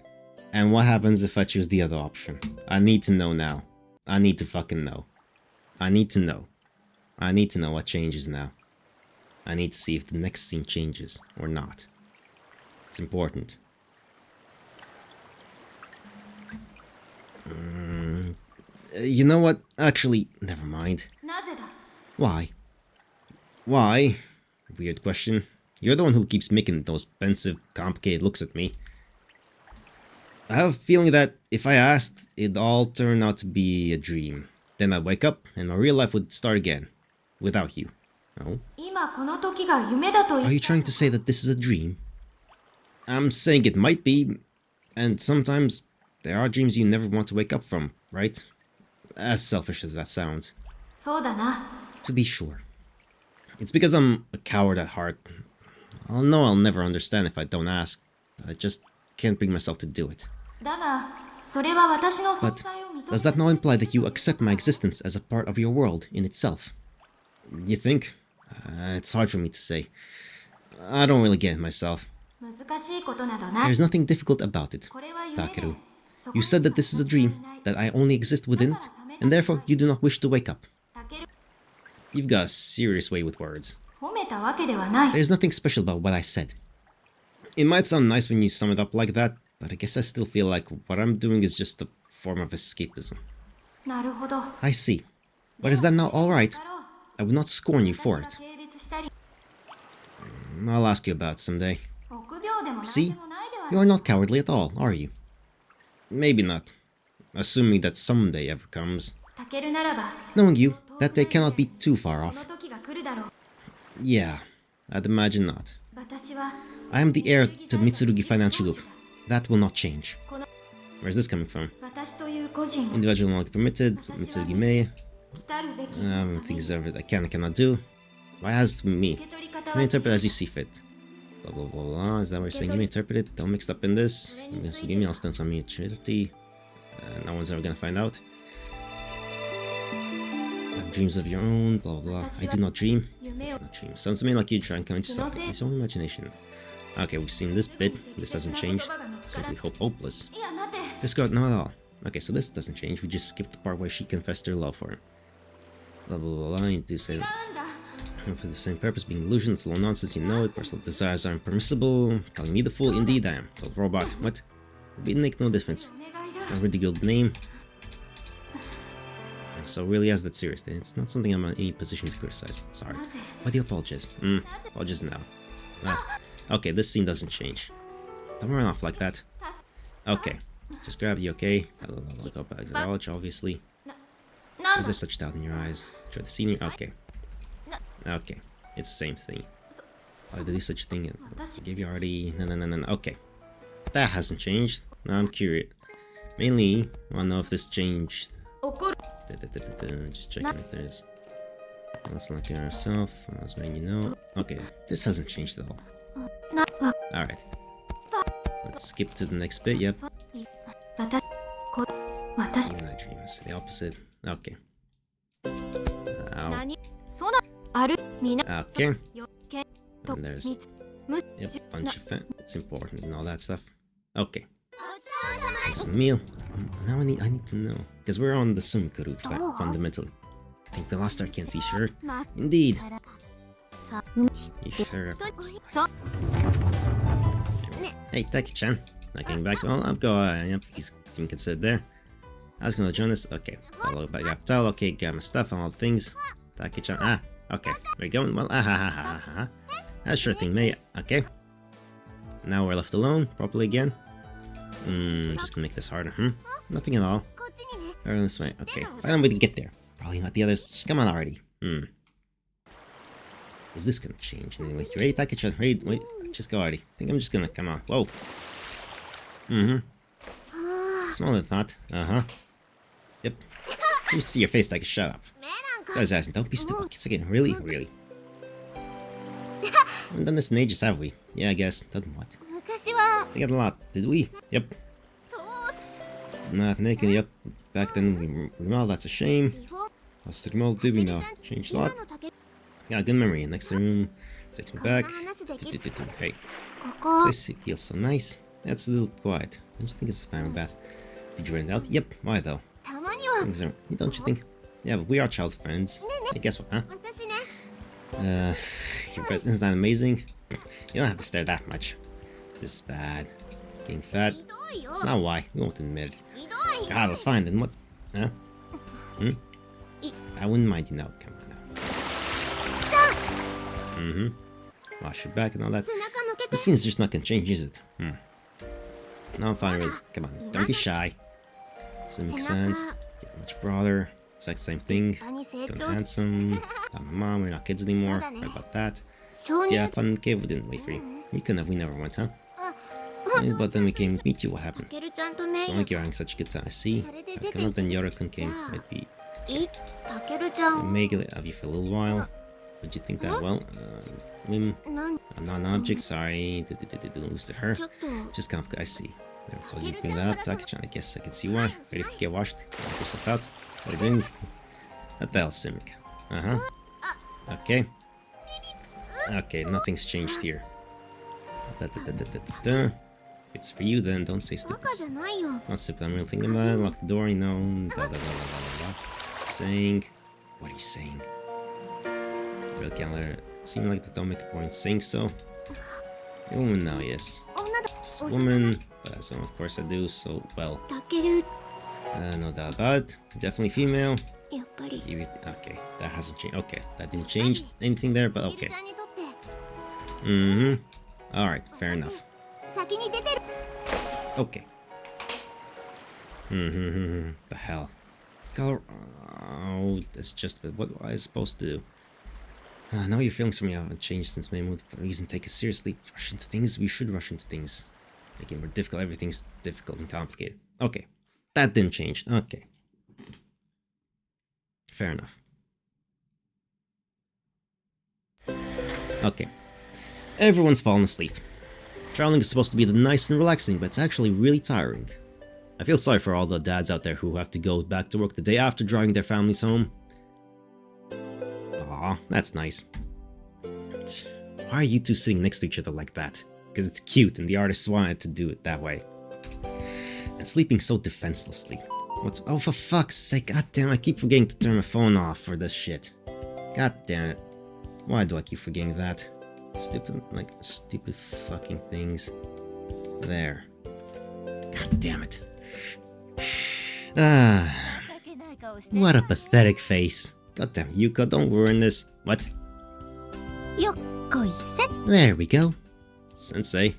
And what happens if I choose the other option? I need to know now. I need to fucking know. I need to know. I need to know what changes now. I need to see if the next scene changes or not. It's important. You know what? Actually, never mind. なぜだ。 Why? Why? Weird question. You're the one who keeps making those pensive, complicated looks at me. I have a feeling that if I asked, it'd all turn out to be a dream. Then I'd wake up and my real life would start again. Without you. No? 今この時が夢だと言 Are っ you trying to say that this is a dream? I'm saying it might be. And sometimes there are dreams you never want to wake up from, right? As selfish as that sounds. そうだな。 To be sure. It's because I'm a coward at heart. I'll know I'll never understand if I don't ask. I just can't bring myself to do it. だが、それは私の存 But 在を認め does that not imply that you accept my existence as a part of your world in itself? You think? It's hard for me to say. I don't really get it myself. 難しいことなどない。 There's nothing difficult about it, これは夢で Takeru. そこ You に said that this is a dream, that I only exist within it, and therefore you do not wish to wake up. たける You've got a serious way with words. 褒めたわけではない。 There's nothing special about what I said. It might sound nice when you sum it up like that, but I guess I still feel like what I'm doing is just a form of escapism. なるほど。 I see. But is that not alright? I would not scorn you for 私 it. が軽蔑したり I'll ask you about it someday. 臆病でもない See? でもないでは You are not cowardly at all, are you? Maybe not. Assuming that someday ever comes. たけるならば Knowing you, that day cannot be too far そ off. の時が来るだろう。 Yeah, I'd imagine not. 私は I am the heir to Mitsurugi Financial Group. That will not change. この Where's this coming from? 私という個人を Individual no longer permitted, Mitsurugi May. 来たるべき Things over that can and cannot do. Why has to be me? 受け取り方 You may は interpret as you see fit. Blah blah blah blah. Is that what you're saying? You may interpret it. Don't mix it up in this. Give me, I'll stand some mutuality. No one's ever gonna find out. Have dreams of your own, blah blah blah. I do not dream. I do not dream. Sounds to me like you try and convince yourself it's your own imagination. Okay, we've seen this bit. This hasn't changed. Simply hope hopeless. This got not at all. Okay, so this doesn't change. We just skipped the part where she confessed her love for him. Blah blah blah blah. You do say that. And for the same purpose, being delusional, it's all nonsense, you know it. Personal desires are impermissible. Calling me the fool, indeed I am. Told robot. What? It would make no difference. I ridiculed the name. So really, as that serious, then it's not something I'm in any position to criticize. Sorry. Why do you apologize? Apologize now. Okay, this scene doesn't change. Don't run off like that. Okay. Just grab you, okay? Look up, acknowledge, obviously. Is there such doubt in your eyes? Try the senior. Okay. Okay. It's the same thing. Why did I do such a thing? I gave you already. No. Okay. That hasn't changed. Now I'm curious. Mainly, I want to know if this changed. Just checking if there's. Let's look at ourselves. I was making you know. Okay, this hasn't changed at all. Alright. Let's skip to the next bit. Yep. Even my dreams. The opposite. Okay. Okay. And there's yep, bunch of it's important and all that stuff. Okay. Thanks for the meal. Now I need to know. Because we're on the Sumika route fundamentally. I think we lost our Kenzie shirt. Indeed. You sure? Hey, Taki-chan. Not getting back. Well, I'm going. Yep, he's being considered there. I was gonna join us. Okay. Follow back up. Tell. Okay, got my stuff and all the things. Taki-chan. Ah, okay. We're going. Well, That's sure thing, mate. Okay. Now we're left alone, properly again. Just gonna make this harder. Nothing at all. Or this way. Okay. Find a way to get there. Probably not the others. Just come on already. Is this gonna change anyway? You ready, Taki-chan? Wait. Just go already. I think I'm just gonna come on. Whoa. Smaller than thought. Yep. You see your face, Taki. Shut up. Guys, asking, don't be stupid. Kids again. Really? Haven't done this in ages, have we? Yeah, I guess. Done what? Together a lot, did we? Yep. Not naked, yep. Back then, well, that's a shame. How's the remote? Did we know? Changed a lot? Yeah, good memory. Next room takes me back. Hey. This feels so nice. That's a little quiet. Don't you think it's a family bath? Did you rent out? Yep. Why though? Things are, don't you think? Yeah, but we are child friends. Hey, guess what, huh? Your presence is not amazing. You don't have to stare that much. This is bad. Getting fat. It's not why. We won't admit it. Ah, that's fine. Then what? Huh? I wouldn't mind, you know. Come on now. Wash your back and all that. This scene's just not gonna change, is it? No, I'm fine with it. Come on, don't be shy. Does it make sense? You're much broader. It's like the same thing. You're handsome. I'm a mom. We're not kids anymore. Right about that. Yeah, fun kid. We didn't wait for you. You couldn't have. We never went, huh? But then we came to meet you. What happened? It's not like you're having such a good time. I see. Come on, then Yora-kun came. Might be. Make it of you for a little while. Would you think that? Well, I'm not an object. Sorry. Didn't lose to her. Just come. I see. Never told you to bring that up, Taki-chan. I guess I can see why. Ready to get washed? Knock yourself out. What are you doing? What the hell, Simic? Okay. Okay, nothing's changed here. It's for you then, don't say stupid stuff. It's not stupid, I'm really thinking about it. Lock the door, you know. Saying. What are you saying? Real calendar. Seem like they don't make a point saying so. You're a woman now, yes. She's a woman, but so of course I do, so well. No doubt about it. Definitely female. Okay, that hasn't changed. Okay, that didn't change anything there, but okay. Alright, fair enough. Okay. The hell. Color. Oh, that's just what was I supposed to do? Now your feelings for me haven't changed since my mood. For a reason, take it seriously. Rush into things. We should rush into things. Making it more difficult. Everything's difficult and complicated. Okay. That didn't change. Okay. Fair enough. Okay. Everyone's fallen asleep. Traveling is supposed to be nice and relaxing, but it's actually really tiring. I feel sorry for all the dads out there who have to go back to work the day after driving their families home. Aw, that's nice. Why are you two sitting next to each other like that? Because it's cute and the artists wanted to do it that way. And sleeping so defenselessly. Oh, for fuck's sake, god damn, I keep forgetting to turn my phone off for this shit. God damn it. Why do I keep forgetting that? Stupid fucking things. There. God damn it. Ah. What a pathetic face. God damn it, Yuko, don't ruin this. What? There we go. Sensei.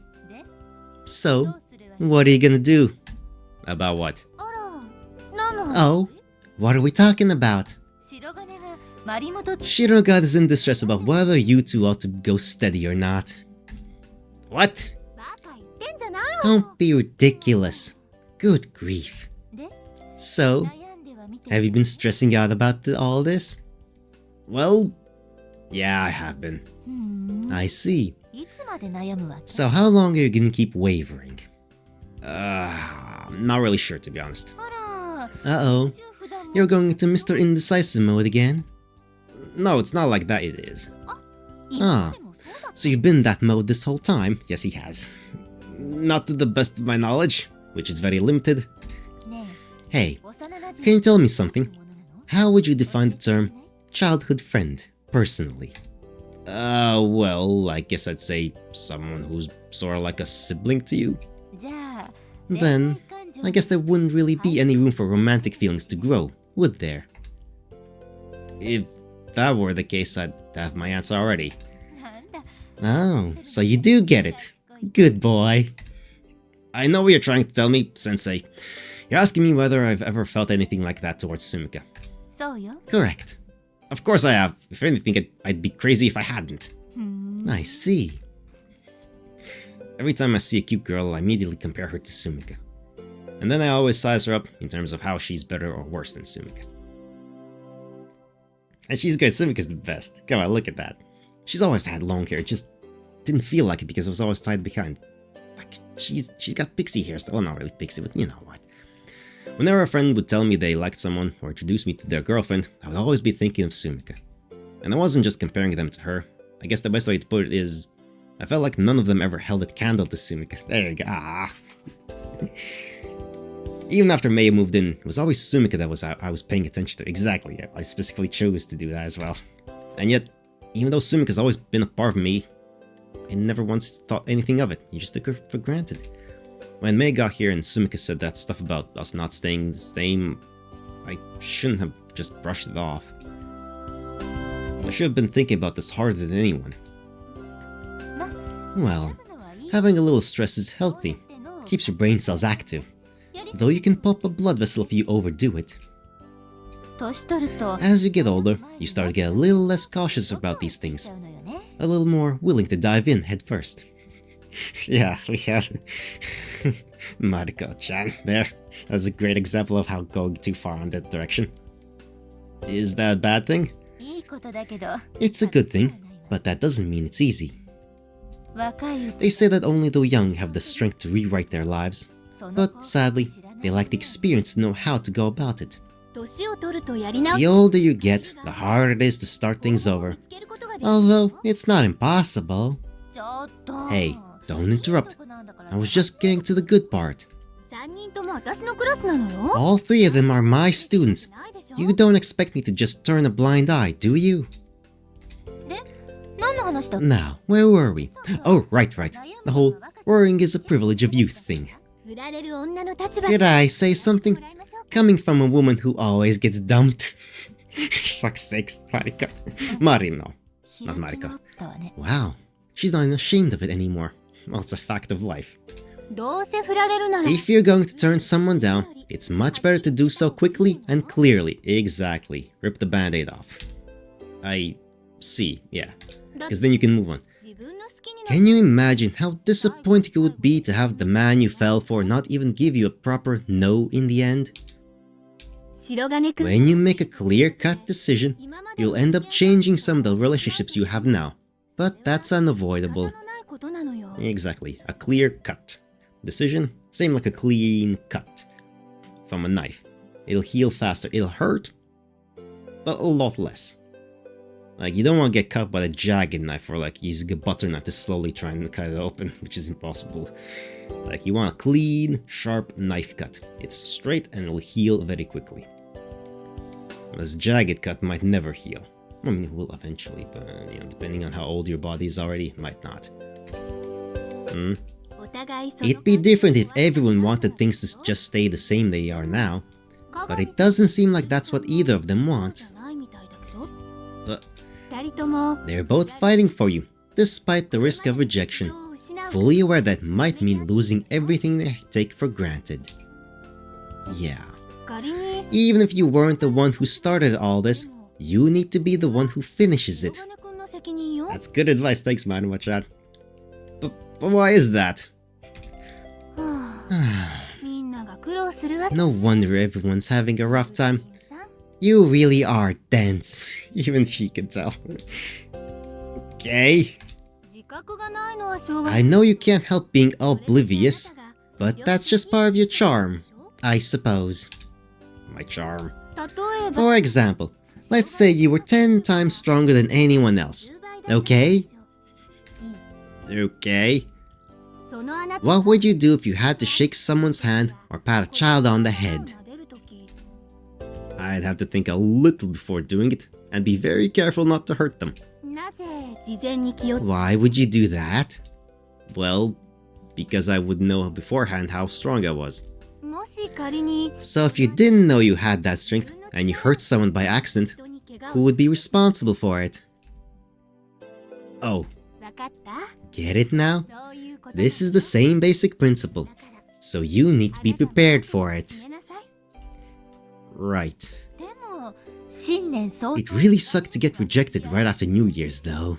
So, what are you gonna do? About what? Oh, what are we talking about? Shirogane is in distress about whether you two ought to go steady or not. What? Don't be ridiculous. Good grief. So, have you been stressing out about all this? Well, yeah, I have been. I see. So how long are you gonna keep wavering? I'm not really sure, to be honest. Uh-oh. You're going into Mr. Indecisive mode again? No, it's not like that, it is. Ah, so you've been in that mode this whole time? Yes, he has. Not to the best of my knowledge, which is very limited. Hey, can you tell me something? How would you define the term childhood friend, personally? Well, I guess I'd say someone who's sort of like a sibling to you. Then, I guess there wouldn't really be any room for romantic feelings to grow, would there? If that were the case, I'd have my answer already. Oh, so you do get it. Good boy. I know what you're trying to tell me, Sensei. You're asking me whether I've ever felt anything like that towards Sumika. Correct. Of course I have. If anything, I'd be crazy if I hadn't. I see. Every time I see a cute girl, I immediately compare her to Sumika. And then I always size her up in terms of how she's better or worse than Sumika. And she's good, Sumika's the best. Come on, look at that. She's always had long hair, it just didn't feel like it because it was always tied behind. Like, she's got pixie hair still. Well, not really pixie, but you know what. Whenever a friend would tell me they liked someone or introduce me to their girlfriend, I would always be thinking of Sumika. And I wasn't just comparing them to her. I guess the best way to put it is, I felt like none of them ever held a candle to Sumika. There you go. Ah. Even after Mei moved in, it was always Sumika that I was paying attention to. Exactly, I specifically chose to do that as well. And yet, even though Sumika's always been a part of me, I never once thought anything of it. You just took her for granted. When Mei got here and Sumika said that stuff about us not staying the same, I shouldn't have just brushed it off. I should have been thinking about this harder than anyone. Well, having a little stress is healthy. Keeps your brain cells active. Though you can pop a blood vessel if you overdo it. As you get older, you start to get a little less cautious about these things. A little more willing to dive in head first. Yeah, we have Mariko-chan there. That's a great example of how going too far in that direction. Is that a bad thing? It's a good thing, but that doesn't mean it's easy. They say that only the young have the strength to rewrite their lives, but sadly, they lack the experience to know how to go about it. The older you get, the harder it is to start things over. Although, it's not impossible. Hey, don't interrupt. I was just getting to the good part. All three of them are my students. You don't expect me to just turn a blind eye, do you? Now, where were we? Oh, right. The whole worrying is a privilege of youth thing. Did I say something? Coming from a woman who always gets dumped. Fuck's sakes, Mariko. Marino, not Mariko. Wow, she's not even ashamed of it anymore. Well, it's a fact of life. If you're going to turn someone down, it's much better to do so quickly and clearly. Exactly. Rip the band-aid off. I see, yeah. Because then you can move on. Can you imagine how disappointing it would be to have the man you fell for not even give you a proper no in the end? When you make a clear-cut decision, you'll end up changing some of the relationships you have now. But that's unavoidable. Exactly, a clear-cut decision, same like a clean cut. from a knife. It'll heal faster. It'll hurt, but a lot less. Like, you don't want to get cut by a jagged knife or like using a butter knife to slowly try and cut it open, which is impossible. Like, you want a clean, sharp knife cut. It's straight and it'll heal very quickly. This jagged cut might never heal. I mean, it will eventually, but you know, depending on how old your body is already, it might not. It'd be different if everyone wanted things to just stay the same they are now, but it doesn't seem like that's what either of them want. They're both fighting for you, despite the risk of rejection, fully aware that might mean losing everything they take for granted. Yeah. Even if you weren't the one who started all this, you need to be the one who finishes it. That's good advice, thanks Manuma-chan. But why is that? No wonder everyone's having a rough time. You really are dense. Even she can tell. Okay. I know you can't help being oblivious, but that's just part of your charm, I suppose. My charm. For example, let's say you were 10 times stronger than anyone else. Okay? Okay. What would you do if you had to shake someone's hand or pat a child on the head? I'd have to think a little before doing it, and be very careful not to hurt them. Why would you do that? Well, because I would know beforehand how strong I was. So if you didn't know you had that strength, and you hurt someone by accident, who would be responsible for it? Oh. Get it now? This is the same basic principle, so you need to be prepared for it. Right. It really sucked to get rejected right after New Year's, though.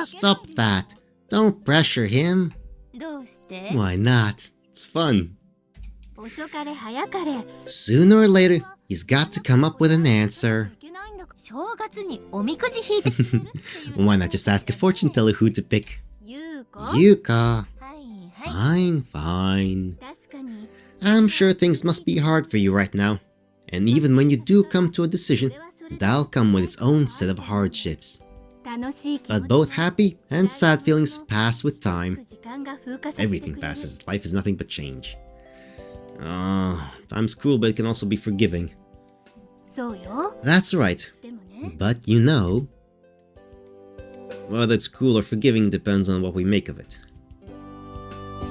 Stop that! Don't pressure him! Why not? It's fun. Sooner or later, he's got to come up with an answer. Why not just ask a fortune teller who to pick? Yuka. Fine, fine. I'm sure things must be hard for you right now. And even when you do come to a decision, that'll come with its own set of hardships. But both happy and sad feelings pass with time. Everything passes. Life is nothing but change. Time's cruel, but it can also be forgiving. That's right. But you know, whether it's cruel or forgiving depends on what we make of it.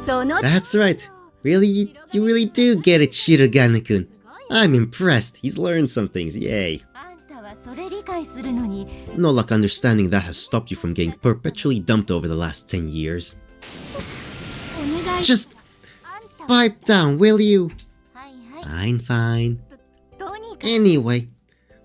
That's right. Really, you really do get it, Shirogane-kun. I'm impressed. He's learned some things. Yay. No luck understanding that has stopped you from getting perpetually dumped over the last 10 years. Just pipe down, will you? Fine, fine. Anyway,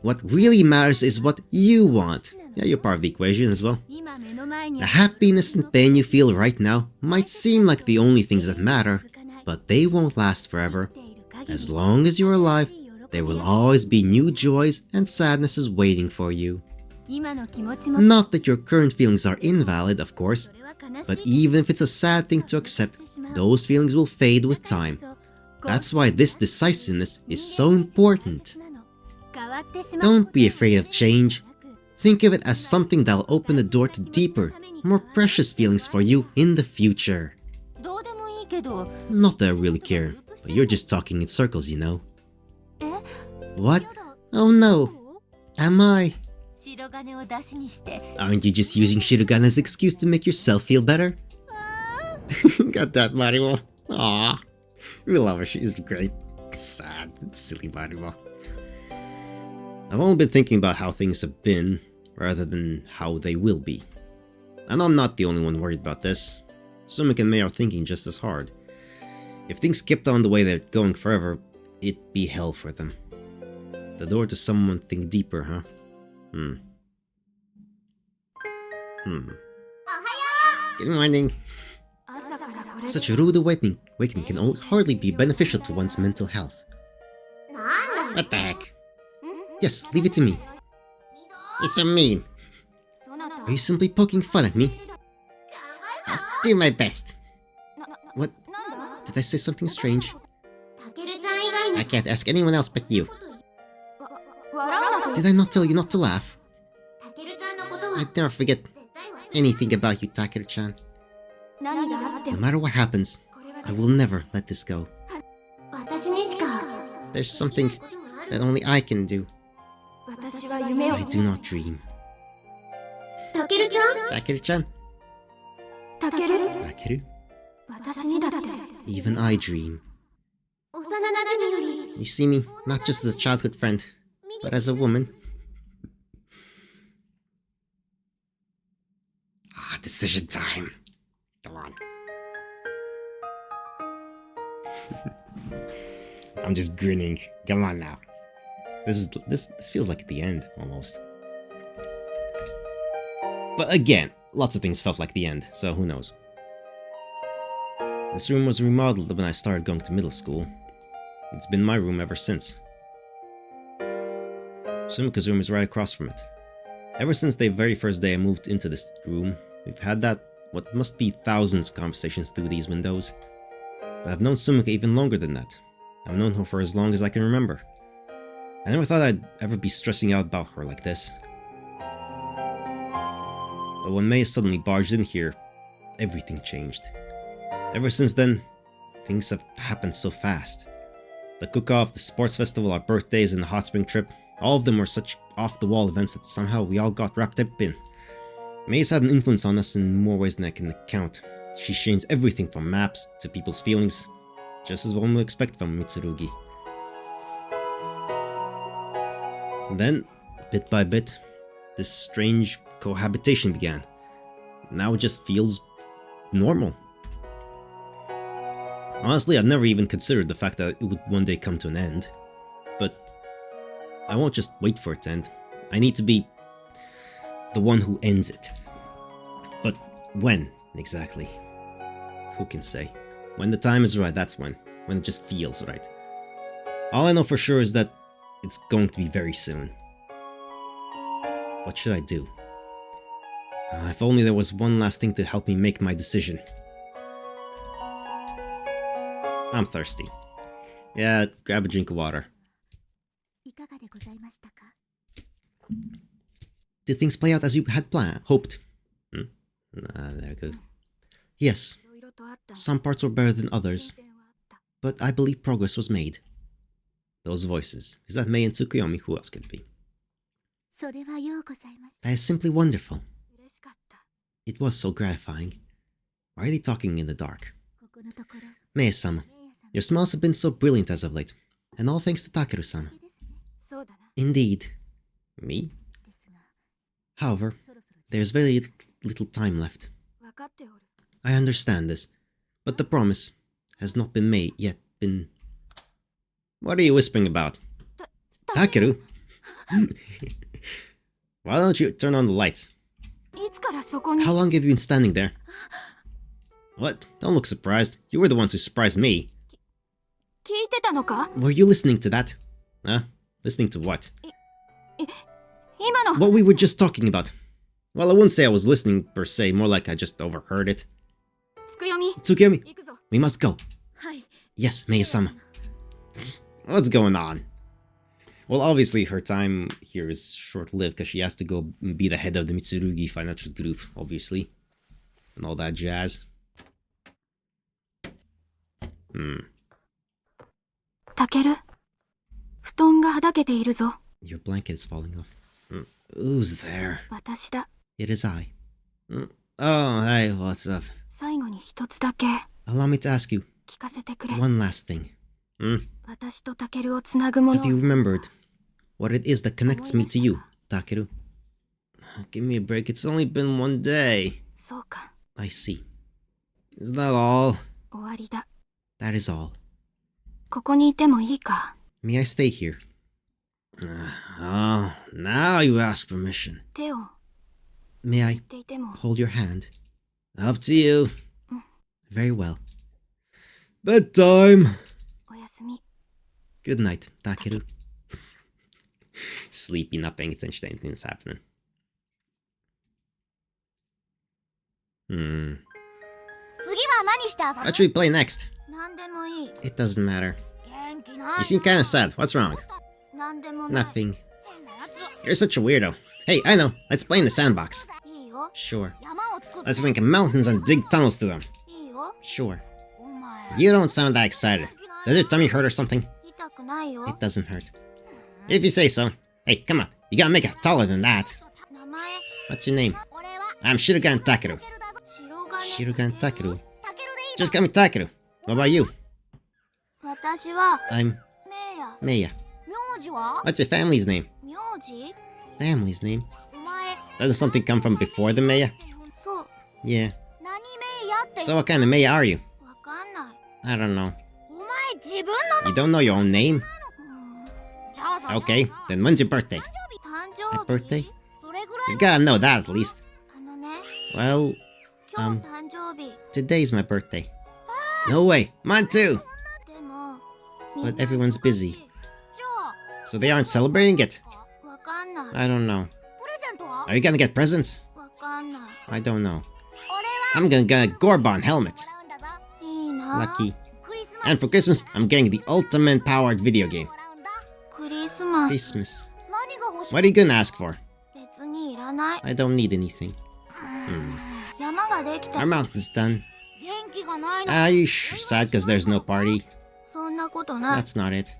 what really matters is what you want. Yeah, you're part of the equation as well. The happiness and pain you feel right now might seem like the only things that matter, but they won't last forever. As long as you're alive, there will always be new joys and sadnesses waiting for you. Not that your current feelings are invalid, of course, but even if it's a sad thing to accept, those feelings will fade with time. That's why this decisiveness is so important. Don't be afraid of change. Think of it as something that'll open the door to deeper, more precious feelings for you in the future. Not that I really care, but you're just talking in circles, you know. What? Oh no! Am I? Aren't you just using Shirogane as an excuse to make yourself feel better? Got that, Marimo. Aww. We love her, she's great. Sad, silly Marimo. I've only been thinking about how things have been, rather than how they will be. I know I'm not the only one worried about this. Sumik and Mei are thinking just as hard. If things kept on the way they're going forever, it'd be hell for them. The door to someone think deeper, huh? Good morning. Such a rude awakening can hardly be beneficial to one's mental health. What the heck? Yes, leave it to me. You're so mean. Are you simply poking fun at me? I'll do my best. What? Did I say something strange? I can't ask anyone else but you. 笑うなと Did I not tell you not to laugh? タケルちゃんのことは I'd never forget 絶対忘れ anything about you, Takeru-chan. 何があって No も matter what happens, これは I will never let this go. 私にしか There's something that only I can do. 私は夢を I do not dream. タケルちゃん Takeru-chan? タケル Takeru? 私にだって Even I dream. 幼馴染より You see me, not just as a childhood friend, but as a woman. Decision time. Come on. I'm just grinning. Come on now. This feels like the end, almost. But again, lots of things felt like the end, so who knows. This room was remodeled when I started going to middle school. It's been my room ever since. Sumika's room is right across from it. Ever since the very first day I moved into this room, we've had what must be thousands of conversations through these windows. But I've known Sumika even longer than that. I've known her for as long as I can remember. I never thought I'd ever be stressing out about her like this. But when May suddenly barged in here, everything changed. Ever since then, things have happened so fast. The cook-off, the sports festival, our birthdays, and the hot spring trip, all of them were such off-the-wall events that somehow we all got wrapped up in. May's had an influence on us in more ways than I can count. She's changed everything from maps to people's feelings, just as one would expect from Mitsurugi. And then, bit by bit, this strange cohabitation began. Now it just feels normal. Honestly, I've never even considered the fact that it would one day come to an end. But I won't just wait for it to end. I need to be the one who ends it. But when, exactly? Who can say? When the time is right, that's when. When it just feels right. All I know for sure is that it's going to be very soon. What should I do? If only there was one last thing to help me make my decision. I'm thirsty. Yeah, grab a drink of water. いかがでございましたか Did things play out as you had hoped? There we go. Yes, いろいろとあった some parts were better than others, 進展はあった but I believe progress was made. Those voices. Is that Mei and Tsukuyomi? Who else could it be? それはようございます That is simply wonderful. 嬉しかった It was so gratifying. Why are they talking in the dark? ここのところ Mei-sama, your smiles have been so brilliant as of late, and all thanks to Takeru-sama. ですねそうだな Indeed. Me? ですが However, そろそろ there's very little time left. 分かっておる I understand this, but the promise has not been made yet. What are you whispering about? Takeru? Why don't you turn on the lights? いつからそこに How long have you been standing there? What? Don't look surprised. You were the ones who surprised me. 聞いてたのか Were you listening to that? Huh? Listening to what? 今の What we were just talking about. Well, I wouldn't say I was listening per se, more like I just overheard it. つくよみ Tsukiomi, 行くぞ we must go. はい Yes, Mei-sama. What's going on? Well, obviously her time here is short-lived because she has to go be the head of the Mitsurugi financial group, obviously. And all that jazz. たける布団がはだけているぞ Your blanket is falling off. Who's there? 私だ It is I. Oh, hey, what's up? 最後に一つだけ Allow me to ask you 聞かせてくれ one last thing. 私とたけるをつなぐもの Have you remembered what it is that connects me to you, Takeru? Give me a break. It's only been one day. そうか I see. Is that all? 終わりだ That is all. ここにいてもいいか May I stay here? Oh, now you ask permission. 手を May 言 I っていても hold your hand? Up to you. Very well. Bedtime. おやすみ Good night, Takeru. Sleepy, not paying attention to anything that's happening. 次は何して遊 What should we play next? 何でもいい It doesn't matter. 元気な You seem kinda sad. What's wrong? なんでもない Nothing. 変なやつ You're such a weirdo. Hey, I know. Let's play in the sandbox. いいよ Sure. 山を作って Let's make mountains and dig tunnels through them. いいよ Sure. お前 You don't sound that excited. Does your tummy hurt or something? 痛くないよ It doesn't hurt. If you say so. Hey, come on. You gotta make it taller than that. 名前 What's your name? 俺は I'm Shirugan Takeru. 白金 Shirugan Takeru. タケルでいい Just call me Takeru. What about you? 私は I'm メイヤ Meiya. 名字は What's your family's name? 名字 Family's name? お前 Doesn't something come from before the Meiya? そう Yeah. 何メイヤって So what kind of Meiya are you? わかんない I don't know. お前自分の You don't know your own name? じゃあさ Okay, then when's your birthday? 誕生 My 日 birthday? それぐらい You gotta know that at least. あのね Well, 今日誕生日 today's my birthday. No way, mine too! でも But everyone's busy. じゃ So they aren't celebrating it? あわかんない I don't know. プレゼントは Are you gonna get presents? わかんない I don't know. 俺は I'm gonna get a Gorbon helmet. もらうんだぞいいな Lucky. クリスマ And for Christmas, I'm getting the ultimate powered video game. もらうんだクリスマス Christmas. 何が欲しい What are you gonna ask for? 別にいらない I don't need anything. 山ができた Our mountain's done. 元気がないの Are you sad because there's no party? そんなことない That's not it.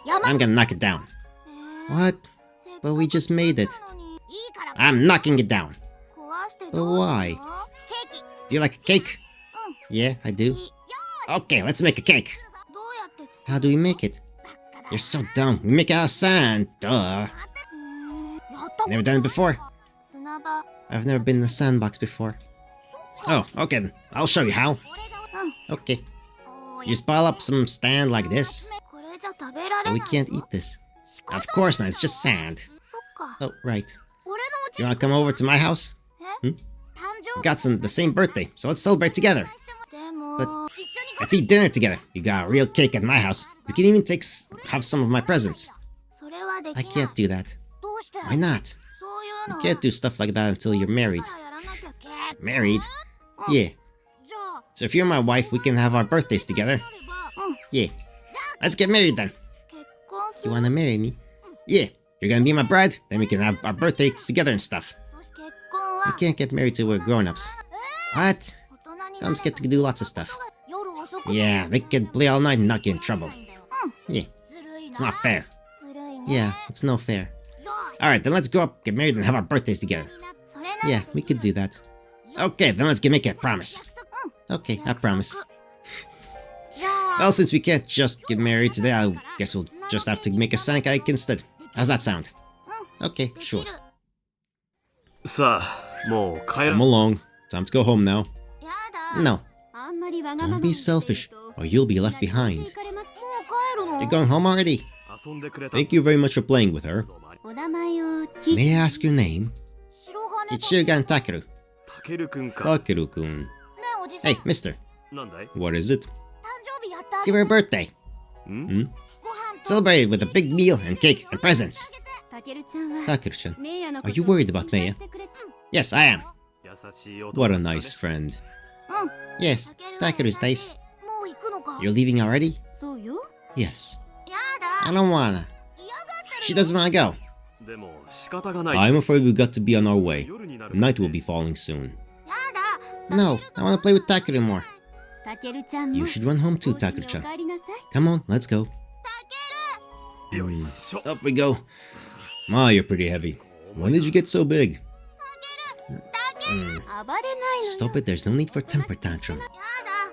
山 I'm gonna knock it down. What? せっか But く we just made it. なのにいいから I'm knocking it down. 壊して But どうするの why? ケーキ Do you like a cake? Yeah, I 好 do. きよ Okay, let's make a cake. どうやって作 How do we make it? You're so dumb. We make it out of sand. Duh. やった Never done it before? 砂場 I've never been in a sandbox before. Oh, okay then. I'll show you how. うん Okay. こう You just pile up some stand like this. これじゃ食べら But れ we ない can't eat this. Of course not, it's just sand. そっか Oh, right. 俺のうち You wanna come over to my house? え Hmm? 誕 We 生 got the same birthday, so let's celebrate together. でも But- 一緒に Let's eat dinner together. You got a real cake at my house. You can even have some of my presents. それはでき I ない can't do that. どうして Why not? そういうの You can't do stuff like that until you're married. だからやらなきゃ結構 Married? うん Yeah. じゃあ So if you're my wife, we can have our birthdays together. なればうん Yeah. Let's get married then. 結婚す You る wanna marry me? Yeah. You're gonna be my bride, then we can have our birthdays together and stuff. そして結婚 We は can't get married till we're grown-ups. What? 大人に Comes get to do lots of stuff. 夜遅く Yeah, they can play all night and not get in trouble. うん Yeah, ずるい it's な not fair. ずるいね Yeah, it's no fair. よし Alright, then let's grow up, get married, and have our birthdays together. それなら Yeah, we could do that. Okay, then let's make a promise. 約束うん Okay, I promise. じゃあ Well, since we can't just get married today, I guess we'll just have to make a Sankike instead. How's that sound? うん Okay, でき sure. るさあ、もう帰 Come ら along. Time to go home now. やだ No, あんまりわがま don't ま be selfish, or you'll be left behind. もう帰るの You're going home already? 遊んでくれた。 Thank you very much for playing with her. お名前を聞 May I ask your name? 白金 It's Shirugan Takeru. たけるくんか。 Takeru-kun. ねえおじさん Hey, mister. なんだい What is it? 誕生日やったあ Give her a birthday. ん Hmm? ご飯と Celebrate it with a big meal and cake and presents. たけるちゃんは Takeru-chan. メイヤの Are you worried about 心配 Meiya? してくれ Yes, I am. 優しい男 What a nice friend. うん Yes, たける Takeru's は優 nice. しいもう行くのか You're leaving already? そうよ Yes. や I だ don't wanna. 嫌がって She る doesn't wanna go. でも仕方がない。 I'm afraid we've got to be on our way. 夜になる。 Night will be falling soon. やだ No, I wanna play with Takeru more. たけるちゃんも You should run home お too, 家に Takeru-chan. お帰りなさい Come on, let's go. よいしょ。 Up we go. Ma, you're pretty heavy. When did you get so big? 暴れないの Stop it, there's no need for temper tantrum. や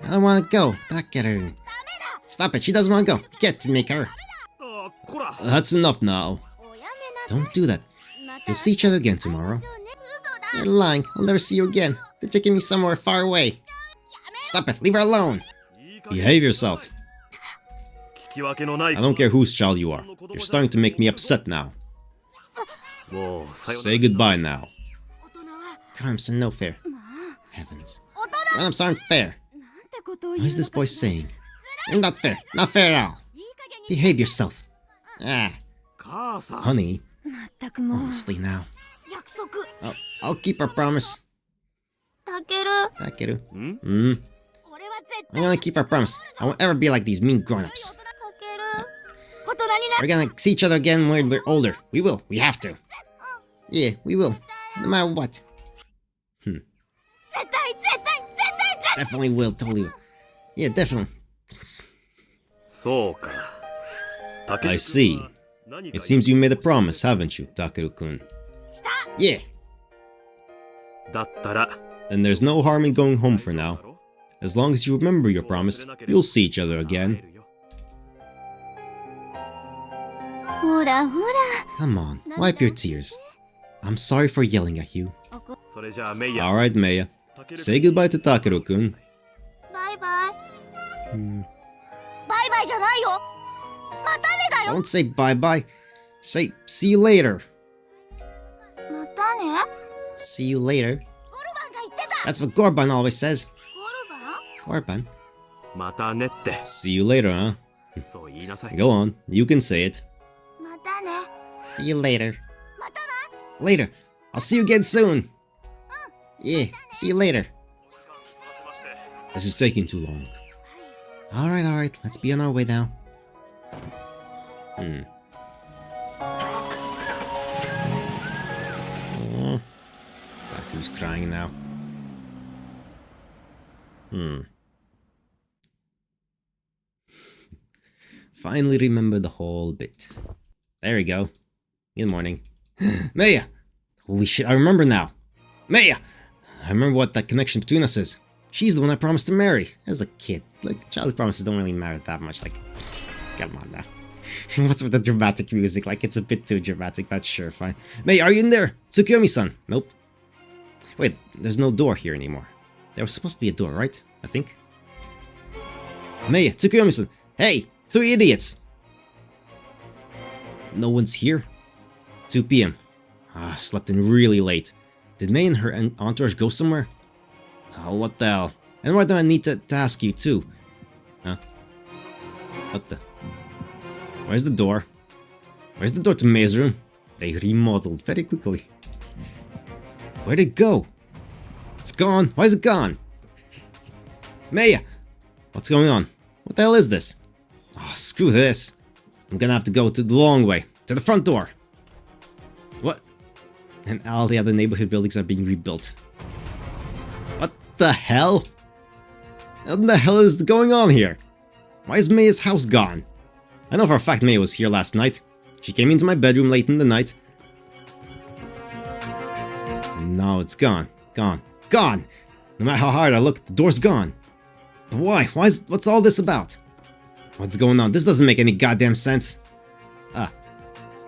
I だ don't wanna go. Takeru. Stop it, she doesn't wanna go. You can't make her. あ、こら。 That's enough now. おやめな Don't do that. また You'll see each other again tomorrow. 会いましょうね 嘘だ You're lying. I'll never see you again. They're taking me somewhere far away. Stop it, leave her alone. いい加減 Behave yourself. 聞き分けのない。 I don't care whose child you are. You're starting to make me upset now. もうさよな Say goodbye now. 大人は Crimes are no fair. まあ Heavens. 大人 Grown-ups aren't fair. なんてことを言 What う is の this か boy しら saying? You're not fair. Not fair at all. いい加減に Behave yourself. Ah, 母さん。 honey. まったくもう Honestly now. 約束 I'll keep our promise. たける Takeru. ん Hmm. 俺は絶 I'm gonna keep our promise. I won't ever be like these mean grown-ups. 対た We're gonna see each other again when we're older. We will. We have to. Yeah, we will. No matter what. Definitely will. Totally will. Yeah, definitely. そうか。 I see. It seems you made a promise, haven't you, Takeru-kun? Yeah. だったら Then there's no harm in going home for now. As long as you remember your promise, you'll see each other again. ほらほら Come on, wipe your tears. I'm sorry for yelling at you. それじゃあメイヤ Alright, Meiya. Say goodbye to Takeru-kun. バイバイバイバイじゃないよまたねだよ Don't say bye-bye. Say see you later. またね See you later. ゴルバンが言ってた That's what Gorban always says. ゴルバン Gorban. またねって See you later, huh? そう言いなさい Go on. You can say it. またね See you later. またな Later. I'll see you again soon. Yeah, see you later. This is taking too long. Alright, let's be on our way now. Oh, Baku's crying now. Finally remember the whole bit. There we go. Good morning. Meiya! Holy shit, I remember now. Meiya! I remember what that connection between us is. She's the one I promised to marry as a kid. Like, childhood promises don't really matter that much. Like, come on now. What's with the dramatic music? Like, it's a bit too dramatic, but sure, fine. Mei, are you in there? Tsukuyomi-san. Nope. Wait, there's no door here anymore. There was supposed to be a door, right? I think. Mei, Tsukuyomi-san. Hey, 3 idiots. No one's here. 2 p.m. Slept in really late. Did Mei and her entourage go somewhere? Oh, what the hell? And why do I need to ask you too? Huh? What the? Where's the door? Where's the door to Mei's room? They remodeled very quickly. Where'd it go? It's gone. Why is it gone? Meiya! What's going on? What the hell is this? Oh, screw this. I'm gonna have to go to the long way. To the front door. What? And all the other neighborhood buildings are being rebuilt. What the hell? What the hell is going on here? Why is Meia's house gone? I know for a fact Meia was here last night. She came into my bedroom late in the night. Now it's gone. Gone. Gone! No matter how hard I look, the door's gone. But why? What's all this about? What's going on? This doesn't make any goddamn sense.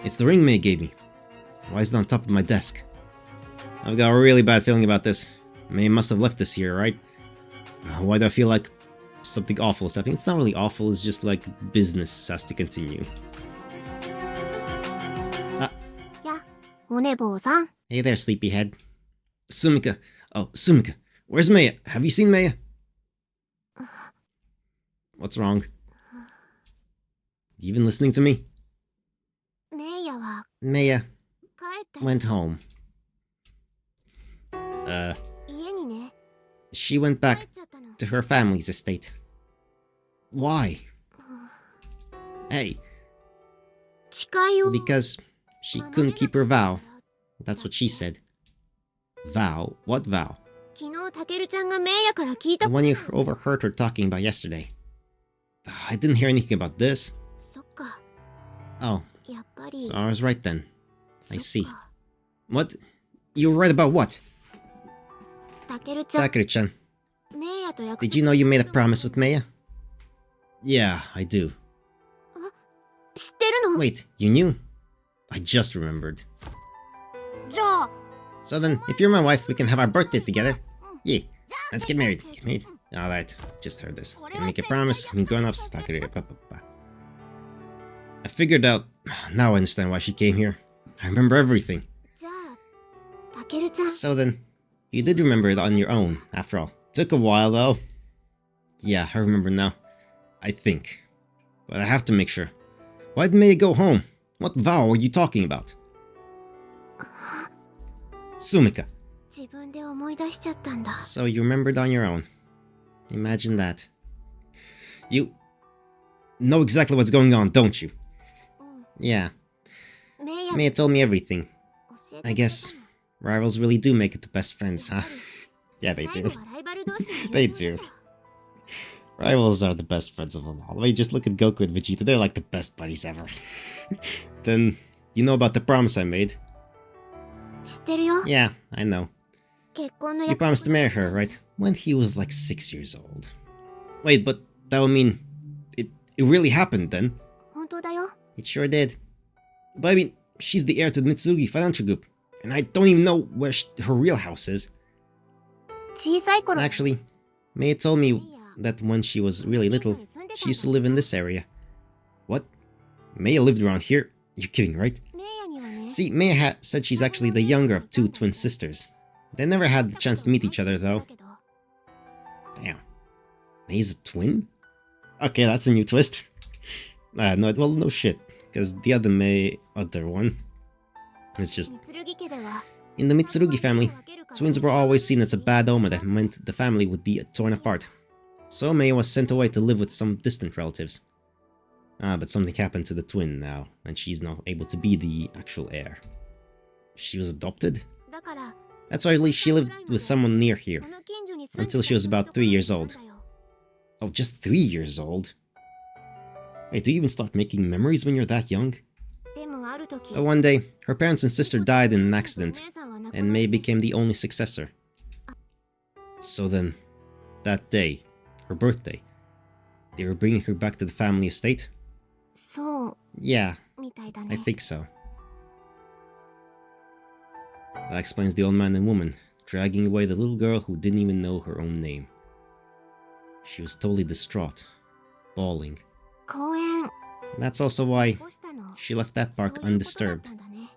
It's the ring Mei gave me. Why is it on top of my desk? I've got a really bad feeling about this. Mei must have left this here, right? Why do I feel like something awful is happening? It's not really awful, it's just like business has to continue. Yeah, おねぼうさん Hey there, sleepyhead. Sumika. Oh, Sumika. Where's Meiya? Have you seen Meiya? What's wrong? You even listening to me? メイヤは Meiya 帰って went home. 家にね She went 帰 back っちゃったの to her family's estate. Why? Hey, 誓いを because she couldn't keep her vow. That's what she said. Vow? What vow? 昨日タケルちゃんがメイヤから聞いた The one you overheard her talking about yesterday. I didn't hear anything about this. そっか Oh, やっぱり so I was right then. I そっ see. か What? You were right about what? タケルちゃん Takeru-chan, メイヤと約 did you know you made a promise with Meiya? Yeah, I do. 知ってるの Wait, you knew? I just remembered. じゃあ So then, if you're my wife, we can have our birthdays together. Yeah, let's get married. Get married. Alright, just heard this. Gonna make a promise. I mean, grown-ups. I figured out. Now I understand why she came here. I remember everything. じゃあタケルちゃん So then, you did remember it on your own, after all. Took a while, though. Yeah, I remember now. I think. But I have to make sure. Why did Mei go home? What vow are you talking about? Sumika. 自分で思い出しちゃったんだ So you remembered on your own. Imagine that. You know exactly what's going on, don't you? Yeah, メイヤ Maya told me everything. 教えて I くれた guess の rivals really do make it the best friends, huh? Yeah, they 最 do. 後はライバル同士の They 友情で do. しょ Rivals are the best friends of them all. I mean, just look at Goku and Vegeta, they're like the best buddies ever. Then, you know about the promise I made? 知ってるよ Yeah, I know. 結婚の You 約 promised to 束 marry her, right? When he was like 6 years old. Wait, but that would mean it really happened then? 本当だよ It sure did. But I mean, she's the heir to the Mitsurugi financial group, and I don't even know where her real house is. 小さい頃 Actually, Maya told me that when she was really little, she used to live in this area. What? Maya lived around here? You're kidding, right? メイヤにはね See, Maya said she's actually the younger of 2 twin sisters. They never had the chance to meet each other, though. Damn. Maya's a twin? Okay, that's a new twist. No, well, no shit. Because the other other one, is just... 三剣家では In the Mitsurugi family, twins were always seen as a bad omen that meant the family would be torn apart. So Maya was sent away to live with some distant relatives. But something happened to the twin now, and she's not able to be the actual heir. She was adopted? だから That's why she lived with someone near here, この近所に住んで until she was about 3 years た人 old. なんだよ Oh, just 3 years old? Wait, do you even start making memories when you're that young? でもある時 But one day, her parents and sister died in an accident, お姉さんは亡くな and り May became the only successor. So then, that day, her birthday, they were bringing her back to the family estate? そう Yeah, みたいだ I ね think so. That explains the old man and woman dragging away the little girl who didn't even know her own name. She was totally distraught, bawling. 公園 That's also why 起こしたの she left that そういう park ことだった undisturbed. んだね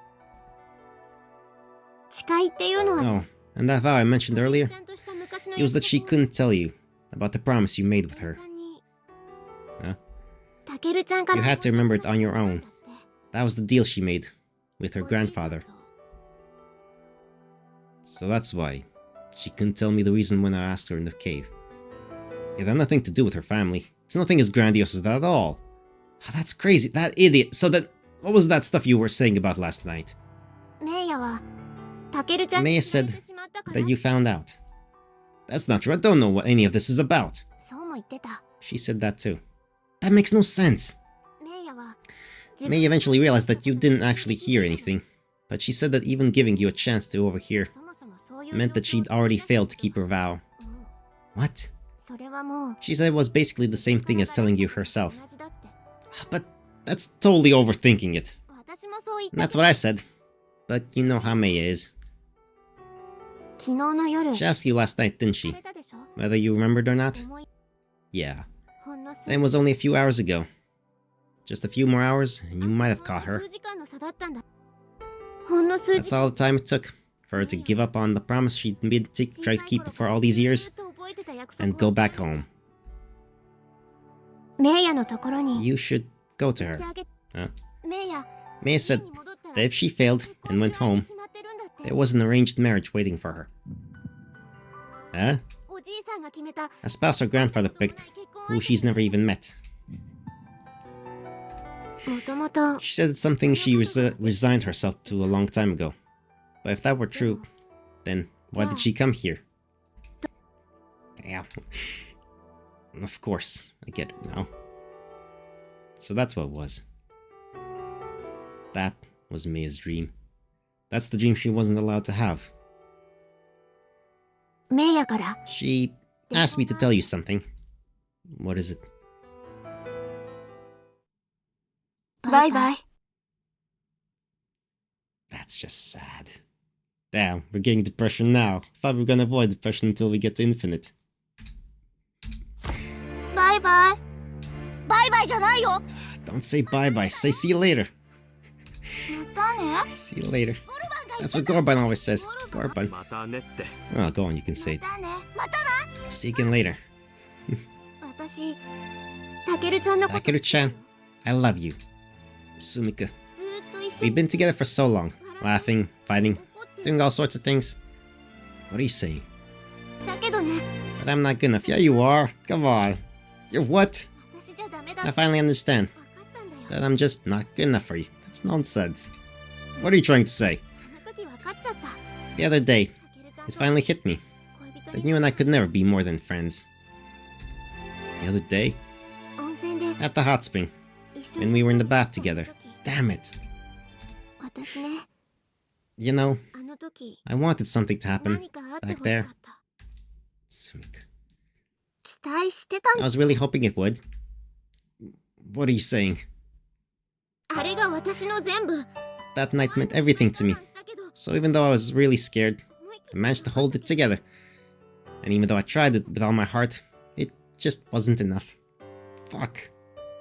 誓いっていうのは Oh, and that vow I mentioned earlier? ちゃんとした昔の It was that she 約束を couldn't tell you about the promise you made with her. ちゃんに Huh? たけるちゃんから You had to remember it on your own. だって That was the deal she made with her おじいさんと grandfather. So that's why she couldn't tell me the reason when I asked her in the cave. It had nothing to do with her family. It's nothing as grandiose as that at all. Ah, that's crazy. That idiot. So then, what was that stuff you were saying about last night? メイヤはたけるちゃんに Maya 嫌わ said れてしまったから that you found out. That's not true. I don't know what any of this is about. そうも言ってた She said that too. That makes no sense. メイヤは May eventually realized that you didn't actually hear anything, but she said that even giving you a chance to overhear そもそもそういう meant that she'd already failed to keep her vow. うん What? それはもう She said it was basically the same thing as telling you herself. 同じだって But that's totally overthinking it. 私もそう言っ And た that's what I said. But you know how Maya is. 昨日の夜 She asked you last night, didn't さ she? れたでしょ Whether you remembered or not? 思い Yeah. ほんの数 That was only a few hours ago. Just a few more hours, and you might have caught her. 数時間の差だったんだほんの数 That's 時間 all the time it took for her to give up on the promise she'd made to try to keep for all these years ずっと覚えてた約束 and を go back home. メイヤのところに You should go to 行っ her. てあげ Huh? メイヤ Maya 家 said に戻ったら that if she failed 結 and 婚 went する相手 home, 決まってるんだって there was an arranged marriage waiting for her. Huh? おじいさんが決めた A spouse her grandfather picked, who she's never even met. もともと She said it's something she resigned herself to a long time ago. But if that were true, then why did she come here? Yeah. Of course, I get it now. So that's what it was. That was Maya's dream. That's the dream she wasn't allowed to have. メイヤから She asked me to tell you something. What is it? バイバイ That's just sad. Damn, we're getting depression now. Thought we were gonna avoid depression until we get to infinite. バイバイバイバイじゃないよ Don't say bye-bye, say see you later. またね See you later. ゴルバンが That's 言っ what てた Gorban always says. Gorban. またねって Oh, go on, you can say it. またねまたな See you again later. 私たけるちゃんのこと Takeru-chan, I love you. Sumika. ずーっと一緒 We've に been together for so long. Laughing, fighting, 怒って doing all sorts of things. What are you saying? だけどね But I'm not good enough. Yeah, you are. Come on. You're what? 私じゃダメだ I って finally understand. 分かったんだよ that I'm just not good enough for you. That's nonsense. What are you trying to say? あの時分かっちゃった。 The other day, タケルちゃん it と finally hit me 恋人 that に you and I could never be more than friends. The other day, 温泉で at the hot spring, 一緒 when に we were in the bath together. 時 Damn it. 私ね、 You know, あの時 I wanted something to happen. 何かあってほ back しか there. った。 Sumika. 期待してた I ん was really hoping it would. What are you saying? あれが私の全部。 That night meant everything to me. 我慢したけど So even though I was really scared, 思い切 I managed to hold it together. And even though I tried it with all my heart, it just wasn't enough. Fuck.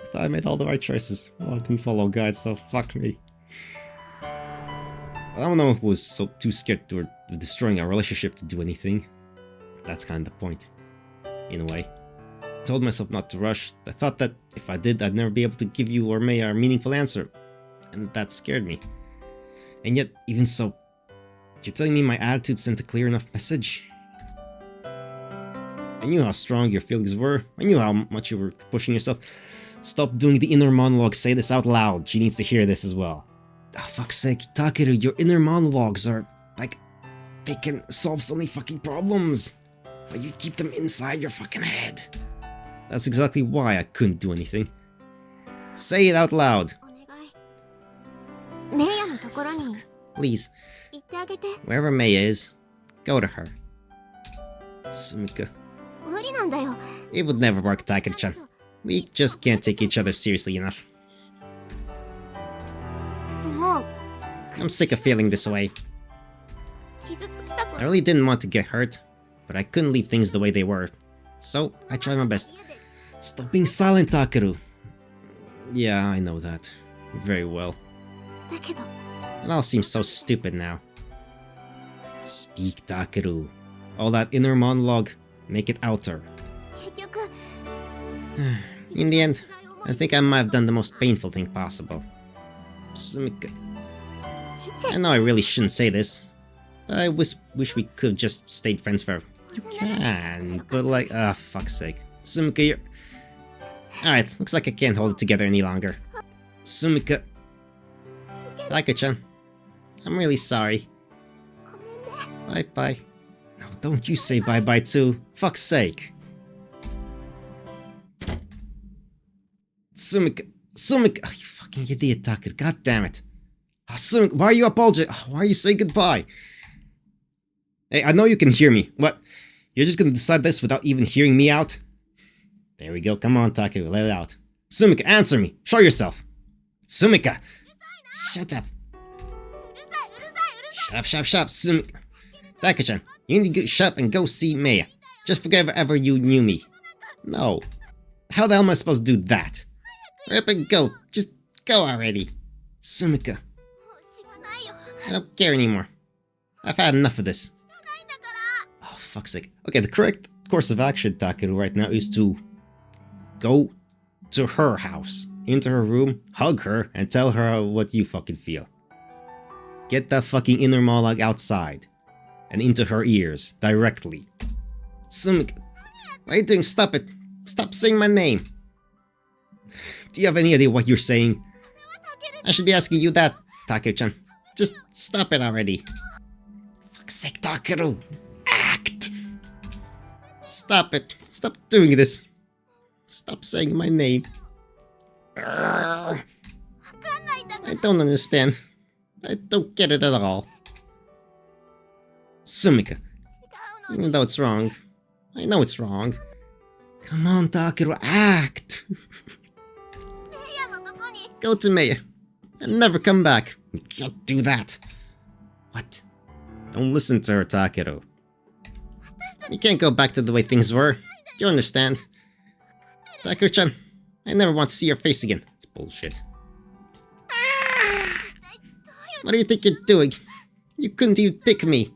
I thought I made all the right choices. Well, I didn't follow guides, so fuck me. I don't know if I was so too scared of destroying our relationship to do anything. That's kind of the point, in a way. I told myself not to rush. I thought that if I did, I'd never be able to give you or Maya a meaningful answer. And that scared me. And yet, even so, you're telling me my attitude sent a clear enough message? I knew how strong your feelings were. I knew how much you were pushing yourself. Stop doing the inner monologue. Say this out loud. She needs to hear this as well. Oh, fuck's sake, Takeru, your inner monologues are, like, they can solve so many fucking problems. But you keep them inside your fucking head. That's exactly why I couldn't do anything. Say it out loud. お願い。メイヤのところに Please. 行ってあげて。 Wherever Maya is, go to her. Sumika. 無理なんだよ。 It would never work, Takeru-chan. We just can't take each other seriously enough. もう I'm sick of feeling this way. 傷つきたく I really didn't want to get hurt, but I couldn't leave things the way they were. So, I tried my best. Stop being silent, Takeru. Yeah, I know that. Very well. だけど It all seems so stupid now. Speak, Takeru. All that inner monologue, make it outer. 結局 In the end, I think I might have done the most painful thing possible. Sumika. I know I really shouldn't say this, but I wish we could have just stayed friends forever. You can, but like, fuck's sake. Sumika, you're... Alright, looks like I can't hold it together any longer. Sumika. Taika-chan, I'm really sorry. ごめんね。 Bye-bye. No, don't you say bye-bye too. Fuck's sake. Sumika. Sumika. Oh, you fucking idiot, Takeru. God damn it. Oh, Sumika, why are you apologizing? Oh, why are you saying goodbye? Hey, I know you can hear me. What? You're just gonna decide this without even hearing me out? There we go. Come on, Takeru. Let it out. Sumika, answer me. Show yourself. Sumika. Shut up. うるさいうるさいうるさい。 Shut up, shut up, Sumika. Taika-chan, you need to shut up and go see Maya. Just forget ever you knew me. No. How the hell am I supposed to do that? Hurry up and go. Just go already. Sumika, もう知らないよ。 I don't care anymore. I've had enough of this. 知らないんだから。 Oh, fuck's sake. Okay, the correct course of action, Takeru, right now is to go to her house, into her room, hug her, and tell her what you fucking feel. Get that fucking inner monologue outside, and into her ears, directly. Sumika, what are you doing? Stop it. Stop saying my name. Do you have any idea what you're saying? I should be asking you that, Takeru-chan. Just stop it already. Fuck's sake, Takeru. Act! Stop it. Stop doing this. Stop saying my name. Urgh. わかんないんだから I don't understand. I don't get it at all. Sumika, 違うの even though it's wrong, I know it's wrong. Come on, Takeru, act! メイヤのとこに Go to Maya and never come back. You can't do that. What? Don't listen to her, Takeru. You can't go back to the way things were. Do you understand? Takeru-chan, I never want to see your face again. It's bullshit. What do you think you're doing? You couldn't even pick me.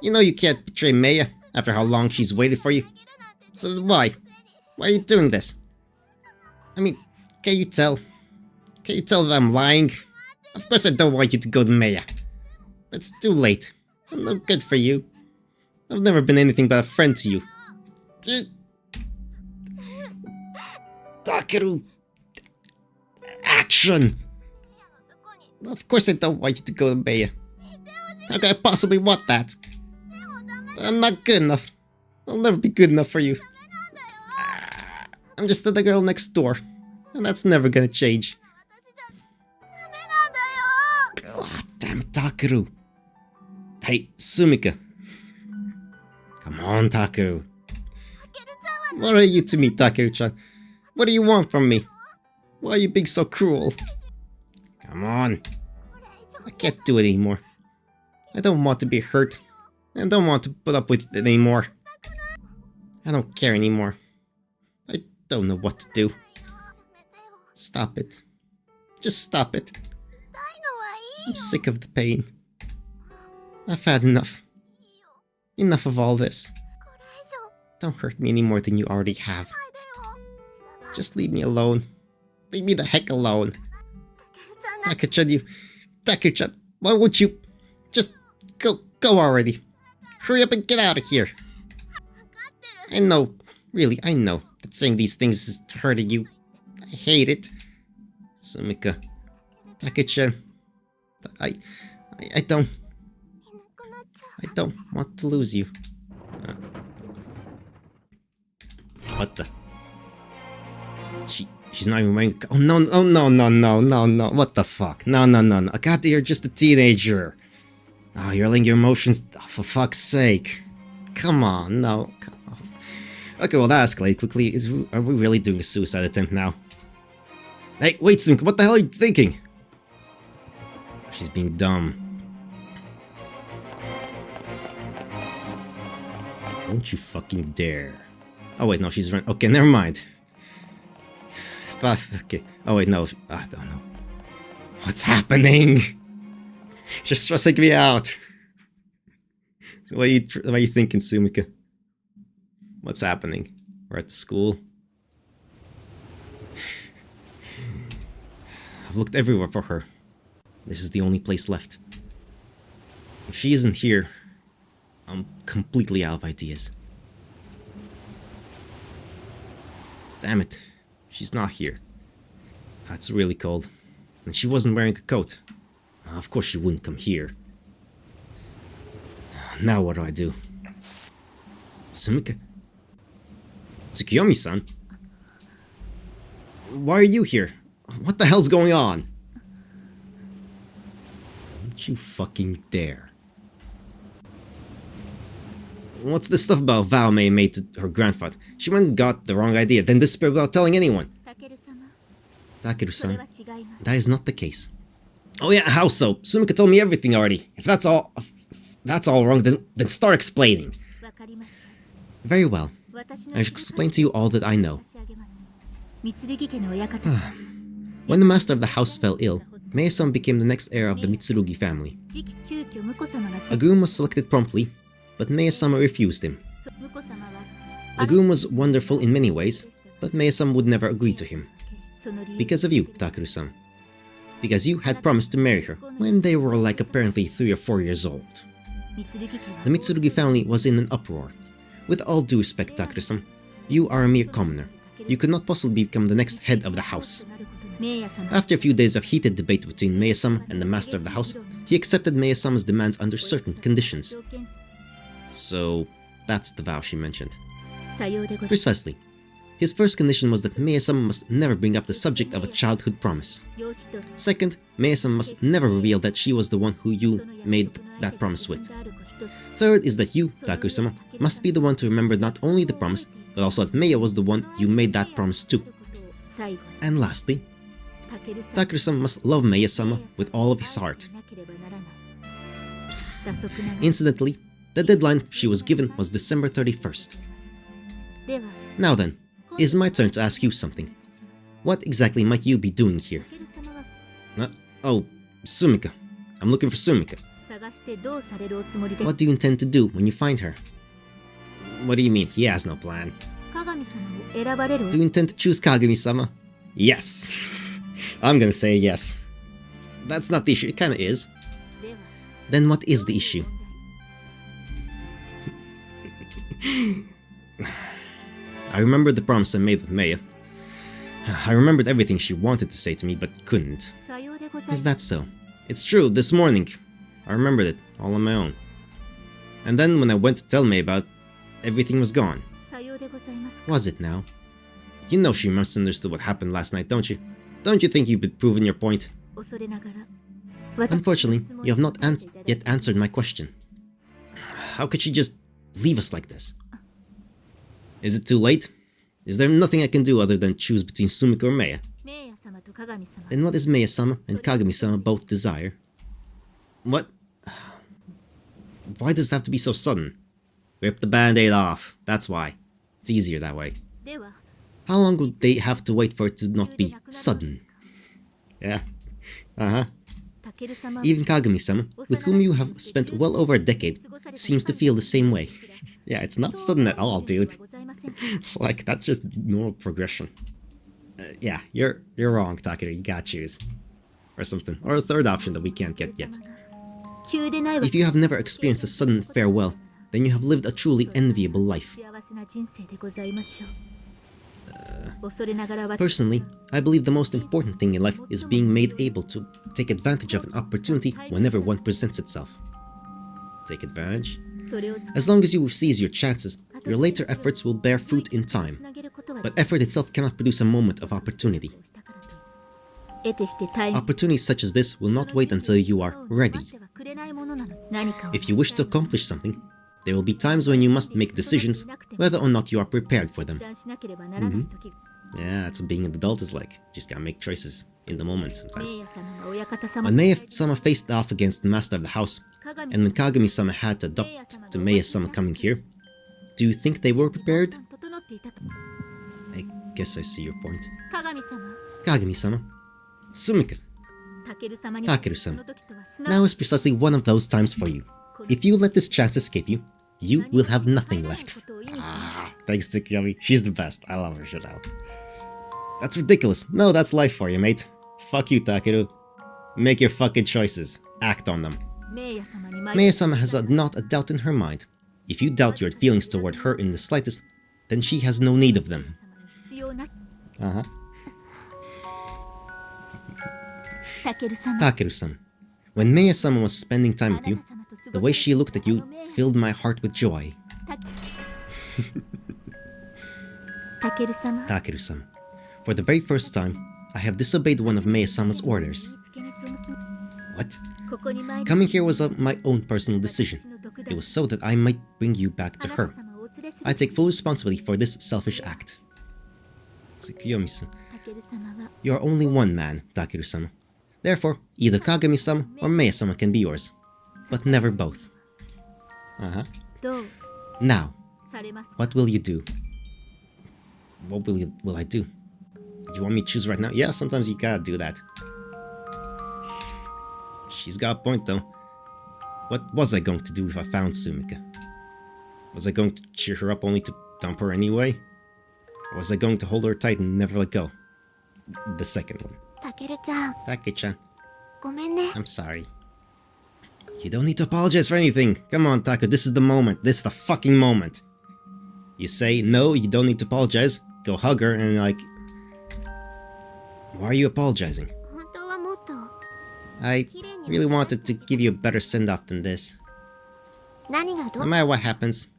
You know you can't betray Maya after how long she's waited for you. So why? Why are you doing this? I mean, can you tell? Can you tell that I'm lying? Of course I don't want you to go to Maya. It's too late. I'm no good for you. I've never been anything but a friend to you. Takeru! action! Of course I don't want you to go to Maya. How could I possibly want that? I'm not good enough. I'll never be good enough for you. I'm just the girl next door. And that's never gonna change. Oh, damn it, Takeru. Hey, Sumika. Come on, Takeru. What are you to me, Takeru-chan? What do you want from me? Why are you being so cruel? Come on. I can't do it anymore. I don't want to be hurt. I don't want to put up with it anymore. I don't care anymore. I don't know what to do. Stop it. Just stop it. I'm sick of the pain. I've had enough. Enough of all this. Don't hurt me any more than you already have. Just leave me alone. Leave me the heck alone. Takeru-chan, why won't you just go already? Hurry up and get out of here. I know, really, I know that saying these things is hurting you. I hate it. Sumika, Takeru-chan, I don't want to lose you. What the? She's not even wearing. Oh no! Oh no! What the fuck? No! Akata, you're just a teenager. Oh, you're letting your emotions. Oh, for fuck's sake! Come on, no. Okay, well that escalated quickly. Are we really doing a suicide attempt now? Hey, wait, Simka, what the hell are you thinking? She's being dumb. Don't you fucking dare. Oh wait, no, she's running. Okay, never mind. But, okay. Oh wait, no. I don't know. What's happening? Just stressing me out. So what are you thinking, Sumika? What's happening? We're at the school. I've looked everywhere for her. This is the only place left. If she isn't here, I'm completely out of ideas. Damn it. She's not here. It's really cold. And she wasn't wearing a coat. Of course she wouldn't come here. Now what do I do? Sumika? Tsukiyomi-san? Why are you here? What the hell's going on? Don't you fucking dare. What's this stuff about vow May made to her grandfather? She went and got the wrong idea, then disappeared without telling anyone. Takeru-san, that is not the case. Oh yeah, how so? Sumika told me everything already. If that's all wrong, then start explaining. Very well. I shall explain to you all that I know. When the master of the house fell ill, Mei-san became the next heir of the Mitsurugi family. A groom was selected promptly, but Mei-sama refused him. The groom was wonderful in many ways, but Mei-sama would never agree to him. Because of you, Takeru-san. Because you had promised to marry her when they were like apparently 3 or 4 years old. The Mitsurugi family was in an uproar. With all due respect, Takeru-san, you are a mere commoner. You could not possibly become the next head of the house. After a few days of heated debate between Mei-sama and the master of the house, he accepted Mei-sama's demands under certain conditions. So, that's the vow she mentioned. Precisely. His first condition was that Mei-sama must never bring up the subject of a childhood promise. Second, Mei-sama must never reveal that she was the one who you made that promise with. Third is that you, Takeru-sama, must be the one to remember not only the promise, but also that Meiya was the one you made that promise to. And lastly, Takeru-sama must love Meiya-sama with all of his heart. Incidentally, the deadline she was given was December 31st. Now then, it is my turn to ask you something. What exactly might you be doing here? Oh, Sumika. I'm looking for Sumika. What do you intend to do when you find her? What do you mean? He has no plan. Do you intend to choose Kagami-sama? Yes. I'm gonna say yes. That's not the issue. It kinda is. Then what is the issue? I remember the promise I made with Meiya. I remembered everything she wanted to say to me but couldn't. さようでござい Is ま that so? It's true, this morning. I remembered it, all on my own. And then when I went to tell May about it, everything was gone. す。さようでございますか。 Was it now? You know she misunderstood what happened last night, don't you? Don't you think you've been proving your point? 恐れながら。私 Unfortunately, you have not yet answered my question. How could she just leave us like this? Is it too late? Is there nothing I can do other than choose between Sumika or Maya? メイヤ様と鏡様。 Then what does Maya-sama and Kagami-sama both desire? What? Why does it have to be so sudden? Rip the band-aid off. That's why. It's easier that way. では、 How long would they have to wait for it to not be sudden? Yeah. Uh-huh. タケル様は Even Kagami-sama, with whom you have spent well over a decade, seems to feel the same way. Yeah, it's not sudden at all, dude. ございません。 Like, that's just normal progression. Yeah, you're wrong, Takeru. You gotta choose. Or something. Or a third option that we can't get yet. 急でないわ If you have never experienced a sudden farewell, then you have lived a truly enviable life. 幸せな人生でございましょう。恐れながら私 Personally, I believe the most important thing in life is being made able to take advantage of an opportunity whenever one presents itself. Take advantage? それを使 As long as you seize your chances, your later efforts will bear fruit in つ time. なげることは But effort itself cannot produce a moment of opportunity. したからと得てしてタイム Opportunities such as this will not wait until you are ready. 待ってはくれないものなの。何かを If you wish to accomplish something, there will be times when you must make decisions whether or not you are prepared for them. 決断しなければならない時、 Yeah, that's what being an adult is like. You just gotta make choices in the moment メ sometimes. イヤ様が親方様 When Maya-sama faced off against the master of the house, 鏡 and when Kagami-sama had to adapt to Maya-sama coming here, do you think they were prepared? 整っていたと I guess I see your point. 鏡様 Kagami-sama. Sumika. タケル様に Takeru-sama. その時とはすなわ Now ち is precisely one of those times for you. If you let this chance escape you, you will have nothing 入らない left. ことを意味しない Thanks to Kiyomi. She's the best. I love her shit out. That's ridiculous. No, that's life for you, mate. Fuck you, Takeru. Make your fucking choices. Act on them. メイヤ様に迷い Maya-sama has not a doubt in her mind. If you doubt your feelings toward her in the slightest, then she has no need of them. 必要な Uh-huh. タケル様 Takeru-san. When Maya-sama was spending time あ with な you, た様と過 the ご way せ she looked at you filled my heart with joy. タケル様 Takeru-san. For the very first time, I have disobeyed one of Maya-sama's orders. 言いつけに背き What? ここに参り Coming here was my own personal decision. 私の独 It 断 was so that I might bring you back あ to なた her. 様をお連れする I take full responsibility for this selfish act. Tsukuyomi-san, タケル様は you are only one man, Takeru-sama. Therefore, either Kagami-sama or Maya-sama can be yours. But never both. Uh-huh. どう Now, されますか what will you do? What will I do? You want me to choose right now? Yeah, sometimes you gotta do that. She's got a point though. What was I going to do if I found Sumika? Was I going to cheer her up only to dump her anyway? Or was I going to hold her tight and never let go? The second one. タケルちゃん Take-chan, ごめんね I'm sorry. You don't need to apologize for anything. Come on, Taku, this is the moment. This is the fucking moment. You say, no, you don't need to apologize. Go hug her and like... Why are you apologizing? 本当はもっと I really wanted to give you a better send-off than this. 何がど No う matter what happens,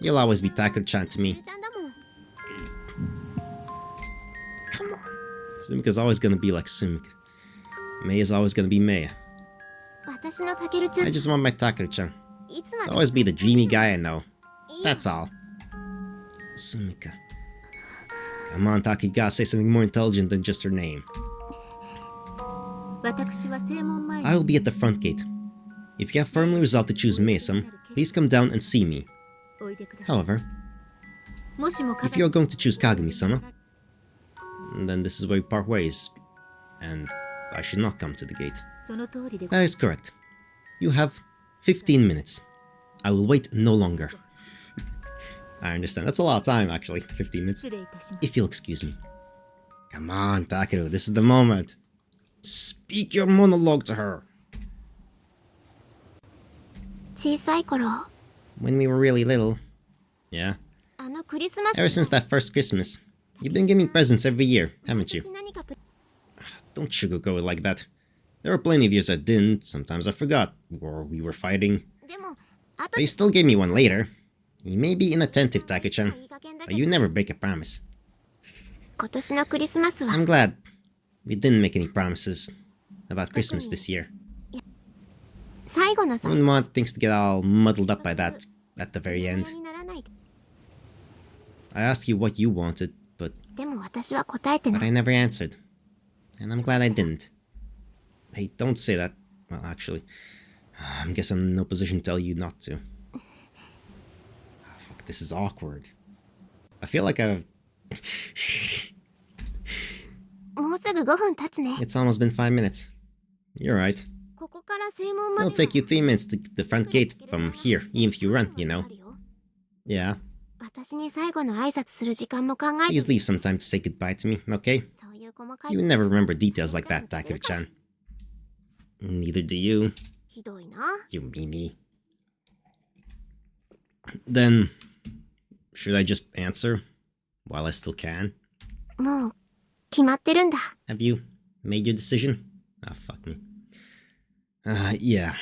you'll always be Taku-chan to タケ me. ルちゃんだもん Come on. Sumika's always gonna be like Sumika. Mei's always gonna be Mei. 私のタケルちゃん I just want my Takeru-chan いつま to で always be the dreamy guy I know. That's all. Sumika. Come on, Taku, you gotta say something more intelligent than just her name. 私は正門前に I will be at the front gate. If you have firmly resolved to choose Mei-san, please come down and see me. おいでください However, もしも if you are going to choose Kagami-sama, then this is where we part ways, and I should not come to the gate. その通りで That is correct. You have 15 minutes. I will wait no longer. I understand. That's a lot of time, actually. 15 minutes. 失礼いたします If you'll excuse me. Come on, Takeru. This is the moment. Speak your monologue to her. 小さい頃 When we were really little. Yeah. あのクリスマス Ever since that first Christmas. You've been giving presents every year, haven't you? 私何か Don't sugarcoat it like that. There were plenty of years I didn't, sometimes I forgot, or we were fighting. でも後 But you still gave me one later. You may be inattentive, Take-chan, いい加減だ but け you ど never break a promise. 今年のクリスマスは I'm glad we didn't make any promises about Christmas this year. 最後の I さ wouldn't want things to get all muddled up by that at the very end. にならないで I asked you what you wanted, but でも私は答えてな I い never answered. And I'm glad I didn't. Hey, don't say that. Well, actually, I guess I'm in no position to tell you not to. Fuck, this is awkward. I feel like I've... もうすぐ5分経つね It's almost been 5 minutes. You're right. ここから正門まで It'll take you 3 minutes to the front gate from here, even if you run, you know. Yeah, 私に最後の挨拶する時間も考えて please leave some time to say goodbye to me, okay? そういう細かい You never remember details like that, Takeru-chan. Neither do you, ひどいな you meanie. Then, should I just answer while I still can? もう決まってるんだ Have you made your decision? Ah, fuck me. Yeah.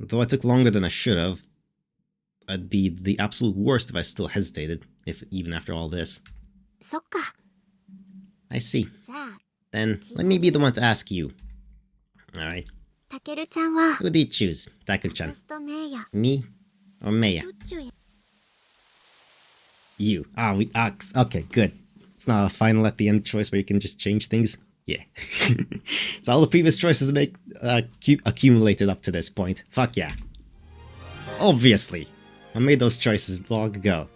Though I took longer than I should have, I'd be the absolute worst if I still hesitated, if even after all this. そっか I see. じゃあ Then, let me be the one to ask you. Alright. たけるちゃんは Who do you choose, Takeru-chan? 私とメイヤ Me or Meiya? どっちをや You. Okay, good. It's not a final at the end choice where you can just change things. Yeah. So all the previous choices make accumulated up to this point. Fuck yeah. Obviously. I made those choices long ago.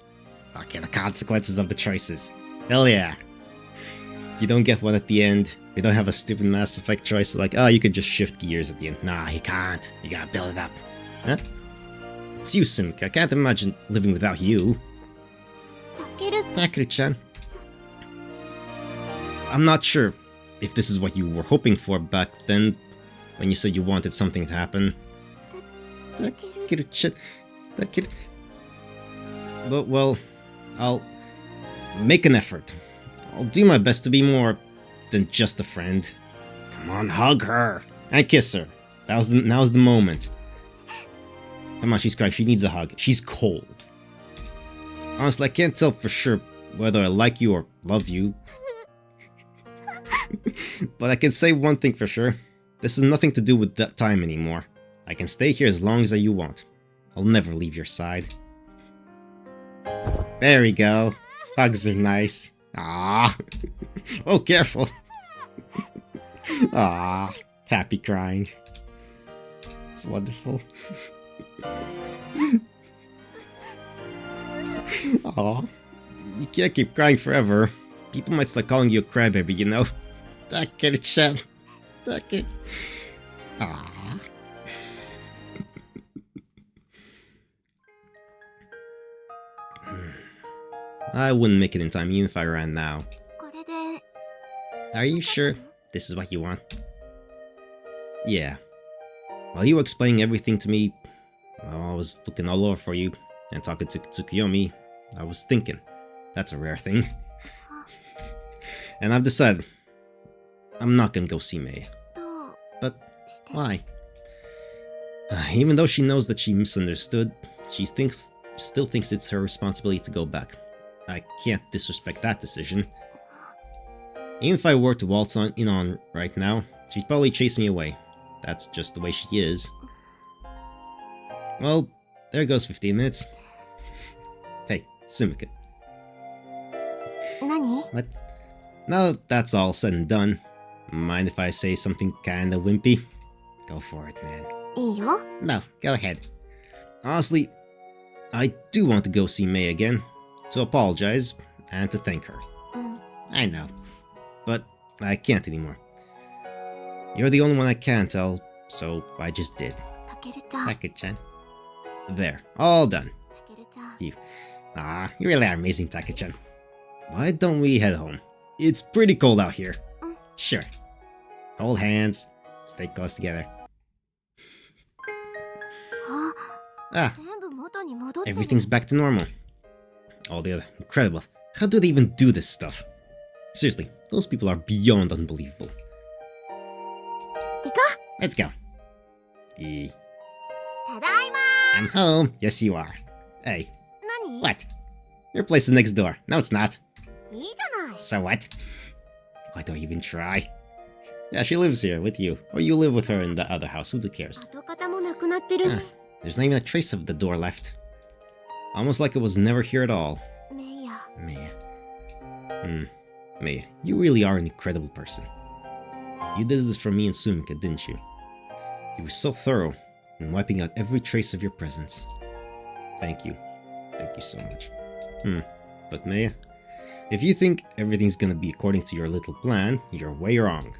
Okay, the consequences of the choices. Hell yeah. You don't get one at the end. We don't have a stupid Mass Effect choice like, oh, you could just shift gears at the end. Nah, you can't. You gotta build it up. Huh? It's you, Sumika. I can't imagine living without you. たける Takeru-chan. I'm not sure if this is what you were hoping for back then, when you said you wanted something to happen. Takeru-chan. Takeru... But, well, I'll make an effort. I'll do my best to be more than just a friend. Come on, hug her and kiss her. Now's the moment. Come on, she's crying. She needs a hug. She's cold. Honestly, I can't tell for sure whether I like you or love you. But I can say one thing for sure. This has nothing to do with that time anymore. I can stay here as long as you want. I'll never leave your side. There we go. Hugs are nice. Ah. Oh, careful. Ah. Happy crying. It's wonderful. Aw. You can't keep crying forever. People might start calling you a crybaby, you know? Takeru-chan. Takeru. Aww. I wouldn't make it in time even if I ran now. これで Are you sure this is what you want? Yeah. While you were explaining everything to me, while I was looking all over for you and talking to Tsukuyomi, I was thinking. That's a rare thing. And I've decided I'm not gonna go see Mei. どう But して why? Even though she knows that she misunderstood, she still thinks it's her responsibility to go back. I can't disrespect that decision. Even if I were to waltz in on right now, she'd probably chase me away. That's just the way she is. Well, there goes 15 minutes. Hey, Sumika. 何 What? Now that that's all said and done, mind if I say something kinda wimpy? Go for it, man. いいよ No, go ahead. Honestly, I do want to go see Mei again, to apologize, and to thank her. うん I know. But I can't anymore. You're the only one I can tell, so I just did. たけるちゃん Takeru-chan. There, all done. たけるちゃん Ah, you really are amazing, Takeru-chan. Why don't we head home? It's pretty cold out here. Mm. Sure. Hold hands. Stay close together. あ Ah, 全部元に戻ってる everything's back to normal. Oh, they're incredible. How do they even do this stuff? Seriously, those people are beyond unbelievable. 行こ Let's go. う。ただいま I'm home. Yes, you are. Hey, 何 what? Your place is next door. No, it's not. いいじゃない。 So what? Why do I even try? Yeah, she lives here with you. Or you live with her in the other house. Who cares? 跡形もなくなってる。 Ah, there's not even a trace of the door left. Almost like it was never here at all. メイヤ。 Maya. Maya, you really are an incredible person. You did this for me and Sumika, didn't you? You were so thorough in wiping out every trace of your presence. Thank you. Thank you so much. But Maya, if you think everything's gonna be according to your little plan, you're way wrong.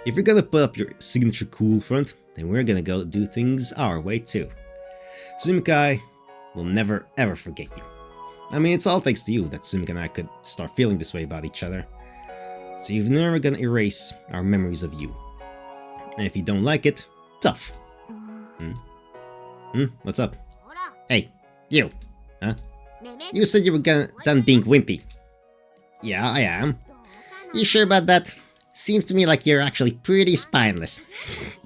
If you're gonna put up your signature cool front, then we're gonna go do things our way too. Sumika will never ever forget you. I mean, it's all thanks to you that Sumika and I could start feeling this way about each other. So you're never gonna erase our memories of you. And if you don't like it, tough. What's up? ほら、 Hey, you. Huh? めめ You said you were done being wimpy. Yeah, I am. どうかな You sure about that? Seems to me like you're actually pretty spineless.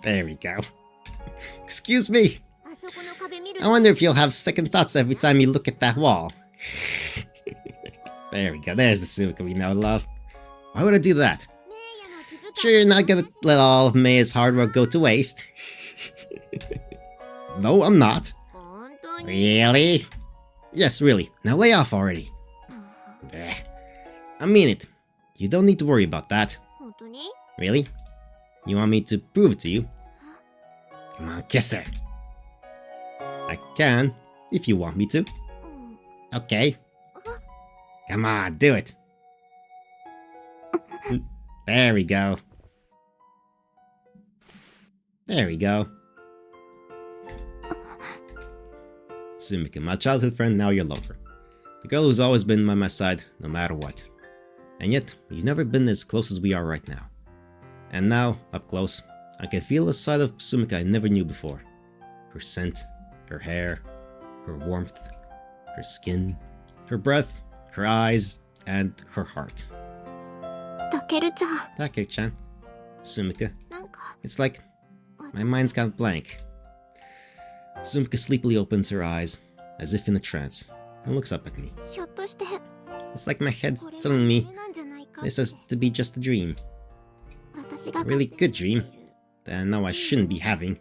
There we go. Excuse me. あそこの壁見る I wonder if you'll have second thoughts every time you look at that wall. There we go. There's the Sumika we know and love. Why would I do that? メイヤの気遣い Sure you're not gonna let all of Maya's hard work go to waste? No, I'm not. 本当に Really? Yes, really. Now lay off already. Bleh. I mean it. You don't need to worry about that. 本当に Really? You want me to prove it to you? Come on, kiss her. I can, if you want me to. うん Okay. Come on, do it. There we go. There we go. Sumika, my childhood friend, now your lover. The girl who's always been by my side, no matter what. And yet, we've never been as close as we are right now. And now, up close, I can feel a side of Sumika I never knew before. Her scent, her hair, her warmth, her skin, her breath, her eyes, and her heart. たけるちゃん Takeru-chan. Sumika. なんか It's like my mind's gone blank. Sumika sleepily opens her eyes, as if in a trance, and looks up at me. ひょっとして It's like my head's これは telling me 夢なんじゃないかっ this て has to be just a dream. 私が Really 勝手 good に dream that I know I shouldn't be having,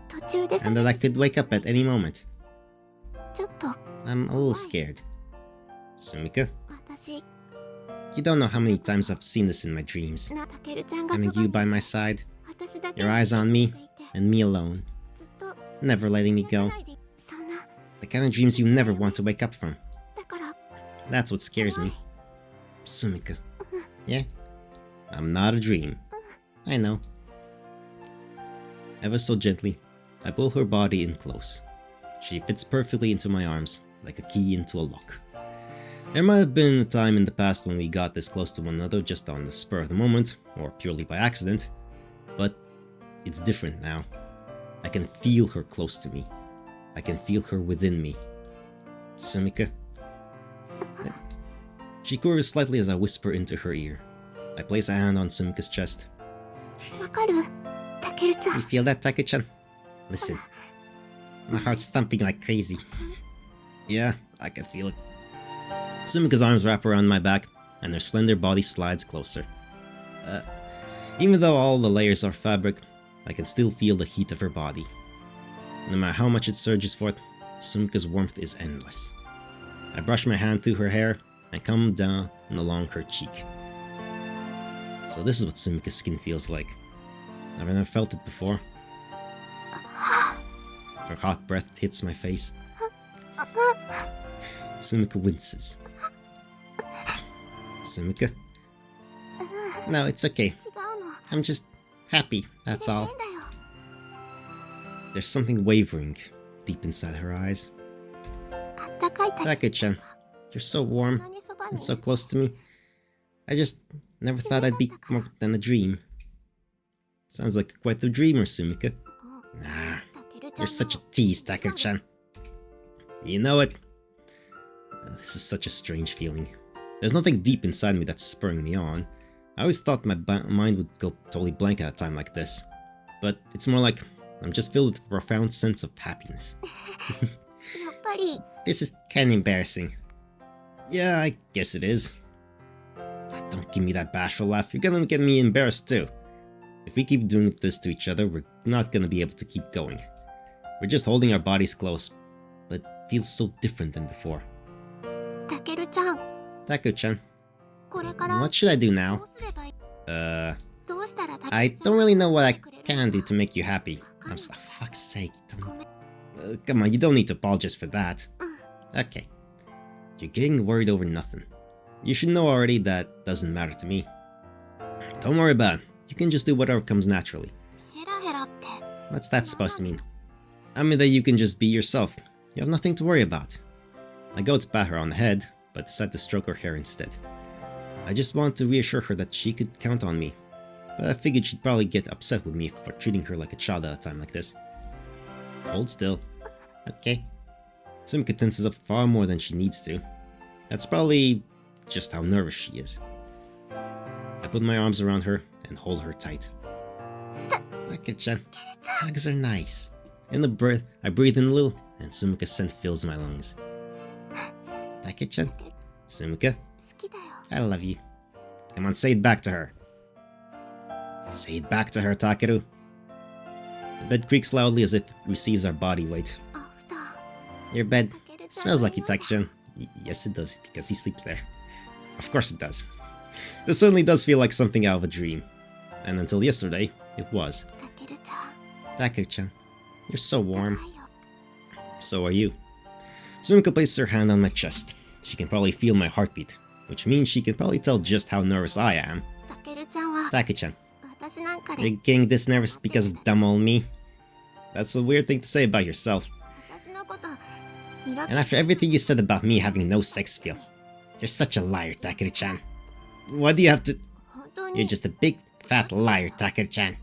途中で and that I could wake up at any moment. ちょっと I'm a little scared. Sumika, 私 you don't know how many times I've seen this in my dreams. なたけるちゃんがそ Having ば you に by my side, 私だけ your eyes on me, いて and me alone, ずっと never letting me 離さ go. ないでそんな The kind of dreams you never want to wake up from. だから That's what scares me. Sumika. Yeah? I'm not a dream. I know. Ever so gently, I pull her body in close. She fits perfectly into my arms, like a key into a lock. There might have been a time in the past when we got this close to one another just on the spur of the moment, or purely by accident, but it's different now. I can feel her close to me. I can feel her within me. Sumika. She quivers slightly as I whisper into her ear. I place a hand on Sumika's chest. わかるたけるちゃ You ん feel that, Take-chan? Listen. My heart's thumping like crazy. Yeah, I can feel it. Sumika's arms wrap around my back, and her slender body slides closer. Even though all the layers are fabric, I can still feel the heat of her body. No matter how much it surges forth, Sumika's warmth is endless. I brush my hand through her hair and come down and along her cheek. So this is what Sumika's skin feels like. I've never felt it before. Her hot breath hits my face. Sumika winces. Sumika? No, it's okay. 違うの I'm just happy, that's 変 all. だよ There's something wavering deep inside her eyes. あったかいたけ Take-chan, you're so warm こんなにそばに and so close to me. I just never thought I'd be more than a dream. Sounds like quite the dreamer, Sumika. うん Ah, たけるちゃん you're の such a tease, Take-chan. You know it. This is such a strange feeling. There's nothing deep inside me that's spurring me on. I always thought my mind would go totally blank at a time like this. But it's more like I'm just filled with a profound sense of happiness. やっぱり This is kinda embarrassing. Yeah, I guess it is. Don't give me that bashful laugh, you're gonna get me embarrassed too. If we keep doing this to each other, we're not gonna be able to keep going. We're just holding our bodies close, but it feels so different than before. たけるちゃん Taku-chan, これから what should I do ど now? うすればいい どうしたらたけ I るちゃん don't really know what I くれる can do to make you happy. I'm so, fuck's sake. ごめん Come on, you don't need to apologize for that. うん Okay. You're getting worried over nothing. You should know already that doesn't matter to me. Don't worry about it. You can just do whatever comes naturally. ヘラヘラって What's that supposed to mean? I mean that you can just be yourself. You have nothing to worry about. I go to pat her on the head, but decide to stroke her hair instead. I just want to reassure her that she could count on me. But I figured she'd probably get upset with me for treating her like a child at a time like this. Hold still. Okay. Sumika tenses up far more than she needs to. That's probably just how nervous she is. I put my arms around her and hold her tight. Take-chan. Hugs are nice. In the breath, I breathe in a little, and Sumika's scent fills my lungs. Take-chan. Sumika, 好きだよ I love you. Come on, say it back to her. Say it back to her, Takeru. The bed creaks loudly as if it receives our body weight. あふた Your bed たけるちゃん smells like you, Take-chan. Yes, it does, because he sleeps there. Of course it does. This certainly does feel like something out of a dream. And until yesterday, it was. たけるちゃん Takeru-chan, you're so 高 warm. いよ So are you. Sumika places her hand on my chest. She can probably feel my heartbeat, which means she can probably tell just how nervous I am. たけるちゃんは Take-chan, 私なんかで you're getting this nervous because of dumb old me? That's a weird thing to say about yourself. 私のこと色気 And after everything you said about me having no sex appeal, you're such a liar, Takeru-chan. Why do you have to... 本当 You're に just a big fat liar, Takeru-chan.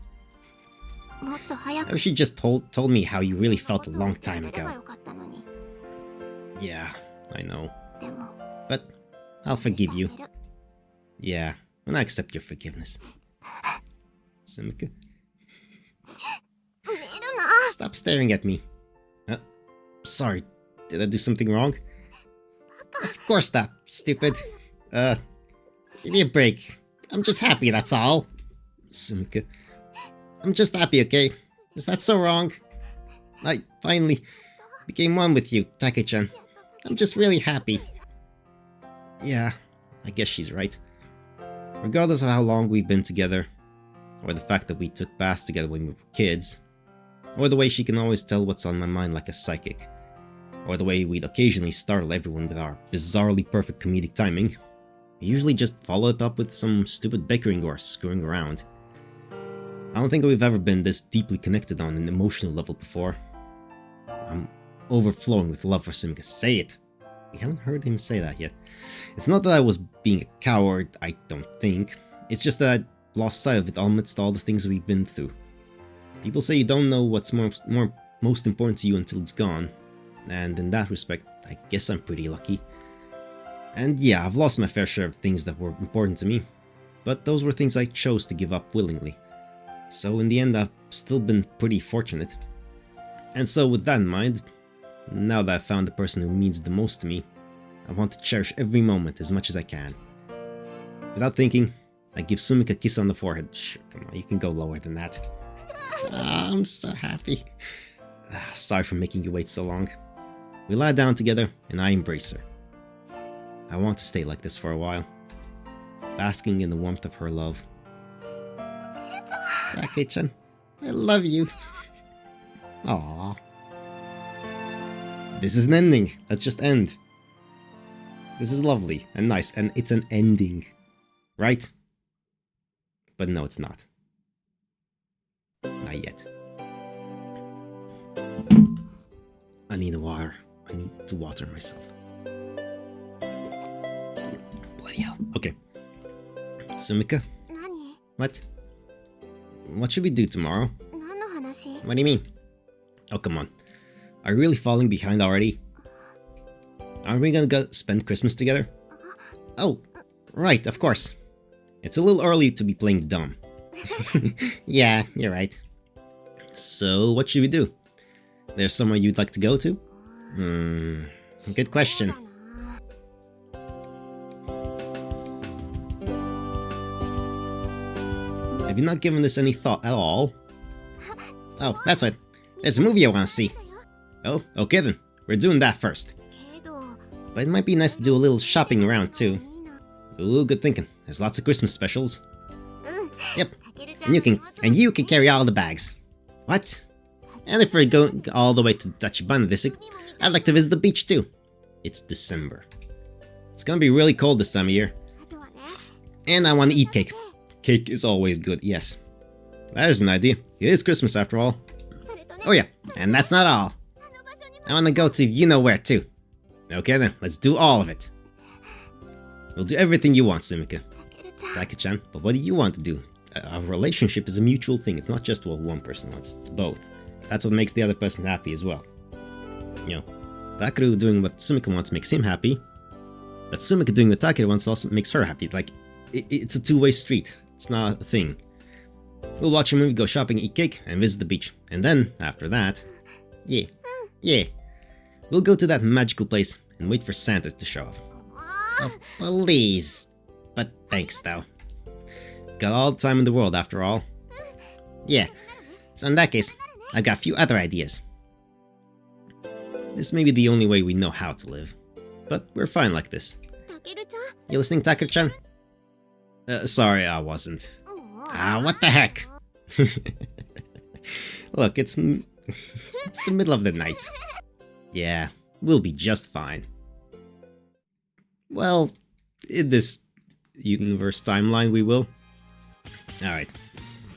もっと早 I く wish you just told me how you really felt a long ことを time 言ってくれれば ago. よかったのに Yeah, I know. でも But I'll forgive you. あげる Yeah, and I accept your forgiveness. Sumika, 見るな stop staring at me. Sorry, did I do something wrong? Of course not, stupid. Give me a break. I'm just happy, that's all. Sumika, I'm just happy, okay? Is that so wrong? I finally became one with you, Take-chan. I'm just really happy. Yeah, I guess she's right. Regardless of how long we've been together, or the fact that we took baths together when we were kids, or the way she can always tell what's on my mind like a psychic, or the way we'd occasionally startle everyone with our bizarrely perfect comedic timing, we usually just follow it up with some stupid bickering or screwing around. I don't think we've ever been this deeply connected on an emotional level before. I'm overflowing with love for Sumika. Say it! We haven't heard him say that yet. It's not that I was being a coward, I don't think. It's just that I lost sight of it amidst all the things we've been through. People say you don't know what's most important to you until it's gone. And in that respect, I guess I'm pretty lucky. And yeah, I've lost my fair share of things that were important to me. But those were things I chose to give up willingly. So in the end, I've still been pretty fortunate. And so with that in mind, now that I've found the person who means the most to me, I want to cherish every moment as much as I can. Without thinking, I give Sumika a kiss on the forehead. Sure, come on, you can go lower than that. I'm so happy. Sorry for making you wait so long. We lie down together, and I embrace her. I want to stay like this for a while, basking in the warmth of her love. Take-chan, I love you. Aww. This is an ending. Let's just end. This is lovely and nice, and it's an ending. Right? But no, it's not. Not yet. I need water. I need to water myself. Bloody hell. Okay. Sumika, 何 what? What should we do tomorrow? 何の話 What do you mean? Oh, come on. Are you really falling behind already? Aren't we gonna go spend Christmas together? Oh, Right, of course. It's a little early to be playing dumb. Yeah, you're right. So, what should we do? There's somewhere you'd like to go to? Good question. Have you not given this any thought at all? Oh, that's right. There's a movie I want to see. Oh, okay then. We're doing that first. But it might be nice to do a little shopping around too. Ooh, good thinking. There's lots of Christmas specials. Yep. And you can carry all the bags. What? And if we're going all the way to Tachibana district, I'd like to visit the beach too. It's December. It's gonna be really cold this time of year. And I want to eat cake. Cake is always good, yes. That is an idea. It is Christmas after all. Oh yeah, and that's not all. I want to go to you-know-where too. Okay then, let's do all of it. We'll do everything you want, Sumika. Take-chan, but what do you want to do? A relationship is a mutual thing. It's not just what one person wants, it's both. That's what makes the other person happy as well. You know, Takeru doing what Sumika wants makes him happy, but Sumika doing what Takeru wants also makes her happy. Like, it's a two-way street. It's not a thing. We'll watch a movie, go shopping, eat cake, and visit the beach. And then, after that... Yeah. We'll go to that magical place and wait for Santa to show up. Oh, please. But thanks, though. Got all the time in the world, after all. Yeah. So in that case, I've got a few other ideas. This may be the only way we know how to live. But we're fine like this. You listening, Takeru-chan? Sorry, I wasn't. What the heck? Look, it's the middle of the night. Yeah, we'll be just fine. Well, in this universe timeline we will. Alright.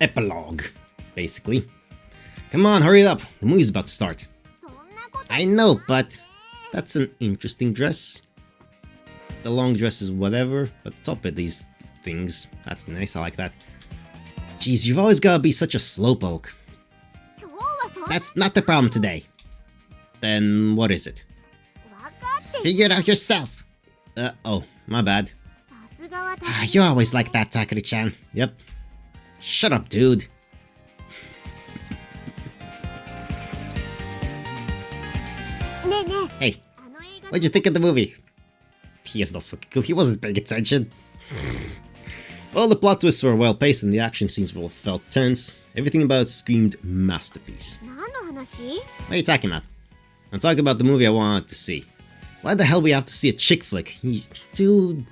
Epilogue, basically. Come on, hurry it up. The movie's about to start. I know, but that's an interesting dress. The long dress is whatever, but top of these things. That's nice, I like that. Jeez, you've always gotta be such a slowpoke. That's not the problem today. Then what is it? Figure it out yourself. Oh, my bad. You're always like that, Takeru-chan. Yep. Shut up, dude. Hey, what'd you think of the movie? He has no fucking clue. He wasn't paying attention. Well, the plot twists were well paced and the action scenes were felt tense. Everything about it screamed masterpiece. What are you talking about? I'm talking about the movie I wanted to see. Why the hell do we have to see a chick flick? Dude,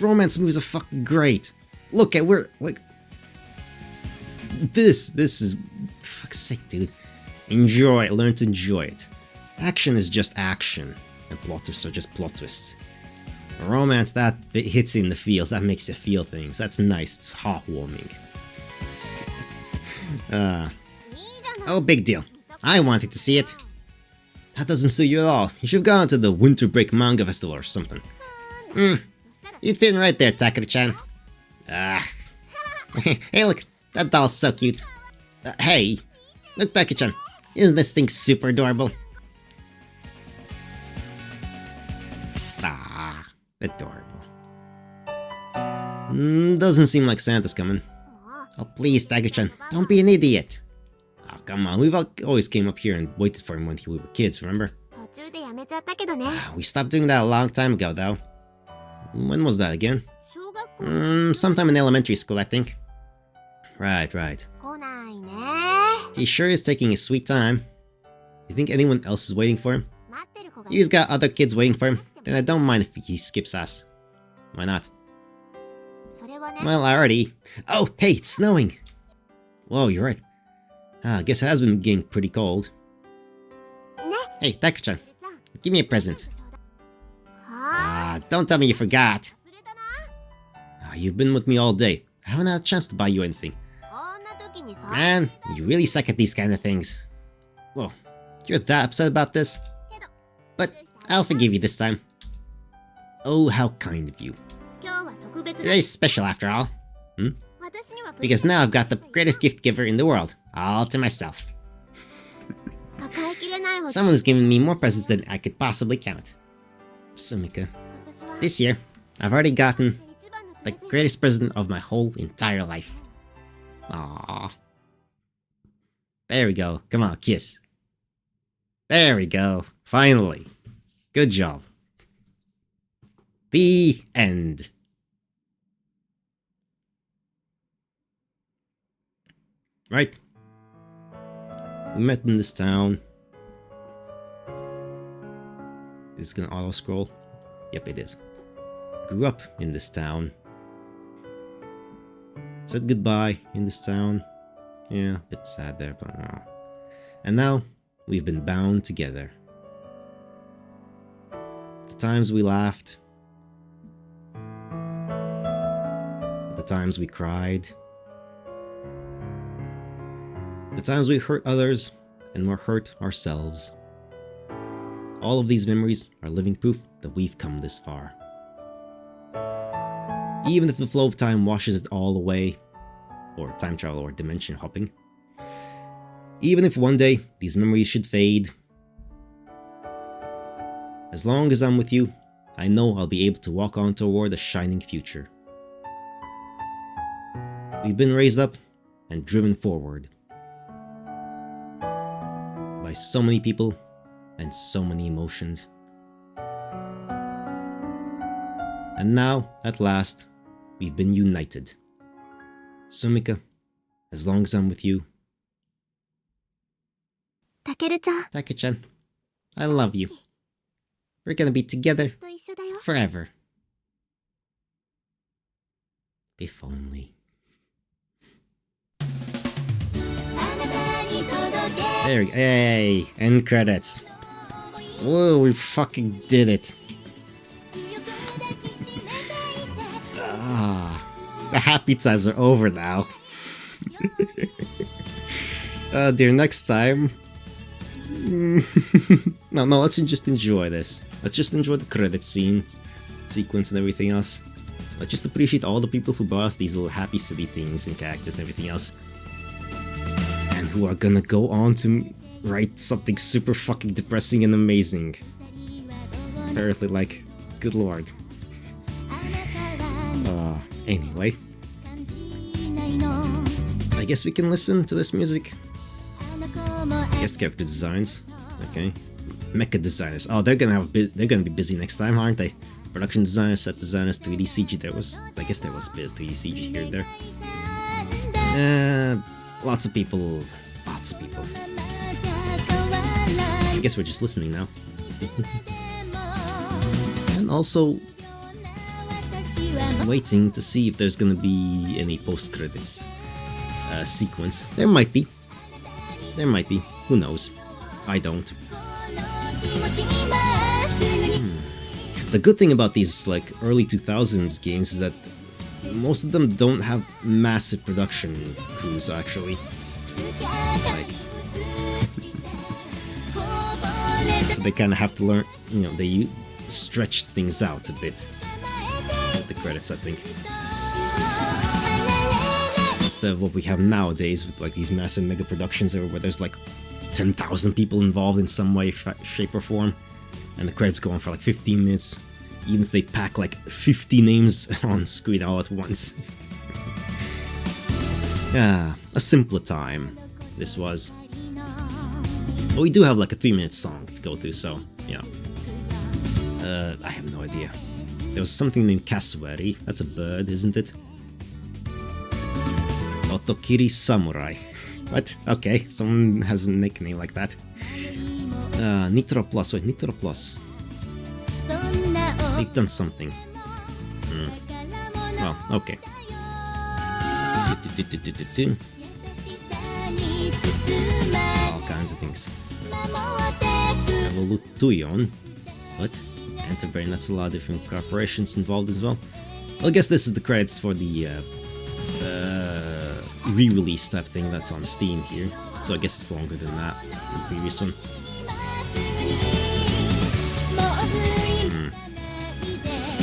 romance movies are fucking great. Look at this is fuck's sake, dude. Enjoy it, learn to enjoy it. Action is just action, and plot twists are just plot twists. Romance, that hits you in the feels, that makes you feel things. That's nice, it's heartwarming. Oh, big deal. I wanted to see it. That doesn't suit you at all. You should have gone to the Winter Break Manga Festival or something. You'd fit in right there, Takeru-chan. Hey look, that doll's so cute. Hey, look, Takeru-chan. Isn't this thing super adorable? Adorable. Doesn't seem like Santa's coming. Oh please, Takeru-chan, don't be an idiot. Oh come on, we've always came up here and waited for him when we were kids, remember? We stopped doing that a long time ago, though. When was that again? Sometime in elementary school, I think. Right. He sure is taking his sweet time. Do you think anyone else is waiting for him? He's got other kids waiting for him. Then I don't mind if he skips us. Why not? Well, I already... Oh, hey, it's snowing! Whoa, you're right. I guess it has been getting pretty cold. Hey, Takeru-chan, give me a present. Don't tell me you forgot. You've been with me all day. I haven't had a chance to buy you anything. Man, you really suck at these kind of things. Whoa, you're that upset about this? But I'll forgive you this time. Oh, how kind of you. Today's special after all. Because now I've got the greatest gift giver in the world, all to myself. Someone who's given me more presents than I could possibly count. Sumika. This year, I've already gotten the greatest present of my whole entire life. Aww. There we go. Come on, kiss. There we go. Finally. Good job. The end. Right. We met in this town. Is it gonna auto scroll? Yep, it is. Grew up in this town. Said goodbye in this town. Yeah, a bit sad there, but and now we've been bound together. The times we laughed. The times we cried. The times we hurt others and were hurt ourselves. All of these memories are living proof that we've come this far. Even if the flow of time washes it all away, or time travel or dimension hopping, even if one day these memories should fade, as long as I'm with you, I know I'll be able to walk on toward a shining future. We've been raised up and driven forward by so many people and so many emotions. And now, at last, we've been united. Sumika, as long as I'm with you. Takeru-chan. Take-chan, I love you. We're gonna be together forever. If only. There we go. Hey, end credits. Whoa, we fucking did it. The happy times are over now. Oh dear, next time. No, let's just enjoy this. Let's just enjoy the credit scene, sequence and everything else. Let's just appreciate all the people who brought us these little happy city things and characters and everything else. And who are gonna go on to write something super fucking depressing and amazing. Apparently, like, good lord. Anyway. I guess we can listen to this music. Guest character designs. Okay. Mecha designers. Oh, they're gonna be busy next time, aren't they? Production designers, set designers, 3D CG. I guess there was a bit of 3D CG here and there. Lots of people. Lots of people. I guess we're just listening now. And also waiting to see if there's gonna be any post-credits sequence. There might be. There might be. Who knows? I don't. The good thing about these like early 2000s games is that most of them don't have massive production crews actually. Like, so they kind of have to learn, you know, they stretch things out a bit. The credits, I think. Instead of what we have nowadays with like these massive mega productions where there's like 10,000 people involved in some way, shape or form, and the credits go on for like 15 minutes, even if they pack like 50 names on screen all at once. Yeah, a simpler time this was. But we do have like a 3-minute song to go through, so, yeah. I have no idea. There was something named Cassowary. That's a bird, isn't it? Otokiri Samurai. What? Okay, someone has a nickname like that. Nitro Plus. Wait, Nitro Plus. They've done something. Well, okay. All kinds of things. Evolution. What? Enterbrain, that's a lot of different corporations involved as well. Well, I guess this is the credits for the re-release type thing that's on Steam here. So I guess it's longer than that, the previous one.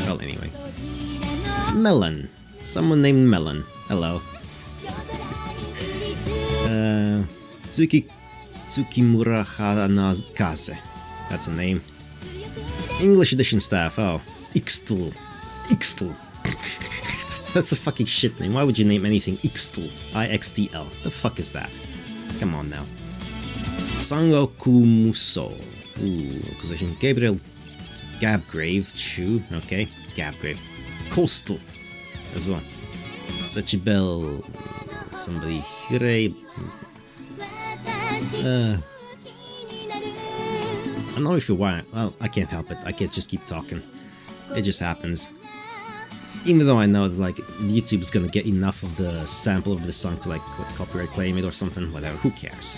Well, anyway. Melon. Someone named Melon. Hello. Tsukimura Hanakaze. That's a name. English edition staff. Oh. Ixtl. Ixtl. That's a fucking shit name. Why would you name anything Ixtl? I-X-T-L. The fuck is that? Come on now. Sangoku Muso. Ooh, acquisition. Gabriel Gabgrave. Chu. Okay. Gabgrave. Coastal. As well. Sachibel. Somebody. Hire. I'm not sure why. Well, I can't help it. I can't just keep talking. It just happens. Even though I know that, like, YouTube's gonna get enough of the sample of the song to, like, copyright claim it or something. Whatever. Who cares?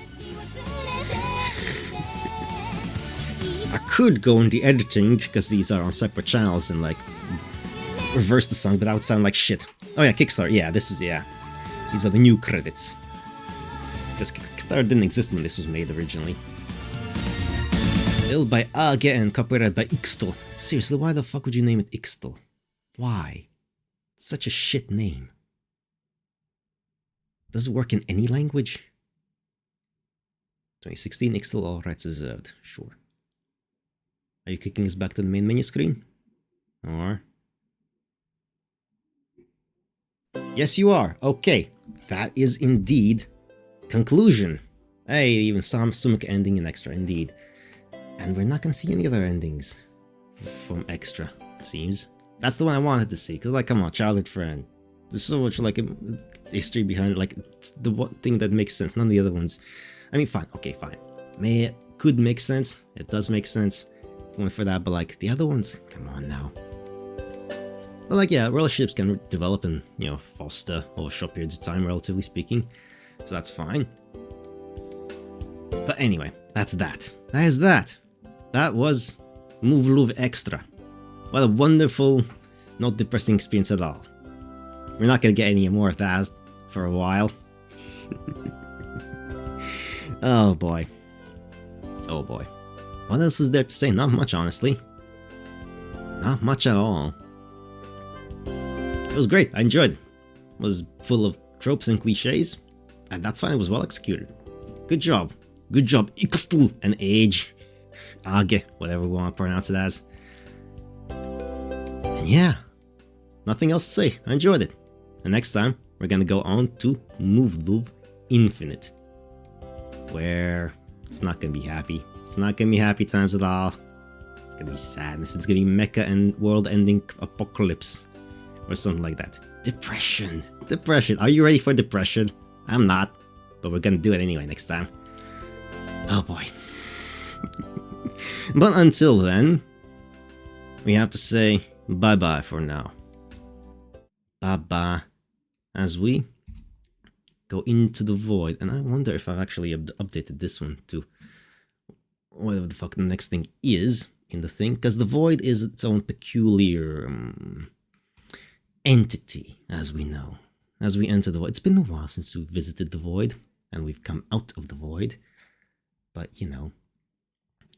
I could go into editing, because these are on separate channels, and, like, reverse the song, but that would sound like shit. Oh yeah, Kickstarter. Yeah, this is, yeah. These are the new credits. Because Kickstarter didn't exist when this was made originally. Built by Age and copyrighted by Ixtl. Seriously, why the fuck would you name it Ixtl? Why? It's such a shit name. Does it work in any language? 2016 Ixtl, all rights reserved. Sure. Are you kicking us back to the main menu screen? Or? Yes, you are. Okay. That is indeed conclusion. Hey, even Samsung ending in extra, indeed. And we're not gonna see any other endings from extra, it seems. That's the one I wanted to see, because, like, come on, childhood friend. There's so much, like, history behind it, like, it's the one thing that makes sense, none of the other ones. I mean, fine, okay, fine. It could make sense, it does make sense, went for that, but, like, the other ones, come on now. But, like, yeah, relationships can develop and, you know, foster over short periods of time, relatively speaking, so that's fine. But anyway, that's that. That is that. That was Muv-Luv Extra. What a wonderful, not depressing experience at all. We're not gonna get any more of that for a while. Oh boy. Oh boy. What else is there to say? Not much, honestly. Not much at all. It was great. I enjoyed it. It was full of tropes and cliches, and that's fine. It was well executed. Good job. Good job, Ixtl and Age. Age, whatever we want to pronounce it as. And yeah, nothing else to say. I enjoyed it. And next time, we're gonna go on to Muv-Luv Infinite, where it's not gonna be happy. It's not gonna be happy times at all. It's gonna be sadness. It's gonna be mecha and world-ending apocalypse, or something like that. Depression. Depression. Are you ready for depression? I'm not, but we're gonna do it anyway next time. Oh boy. But until then, we have to say bye-bye for now. Bye-bye. As we go into the void. And I wonder if I've actually updated this one to whatever the fuck the next thing is in the thing. Because the void is its own peculiar entity, as we know. As we enter the void. It's been a while since we visited the void. And we've come out of the void. But, you know,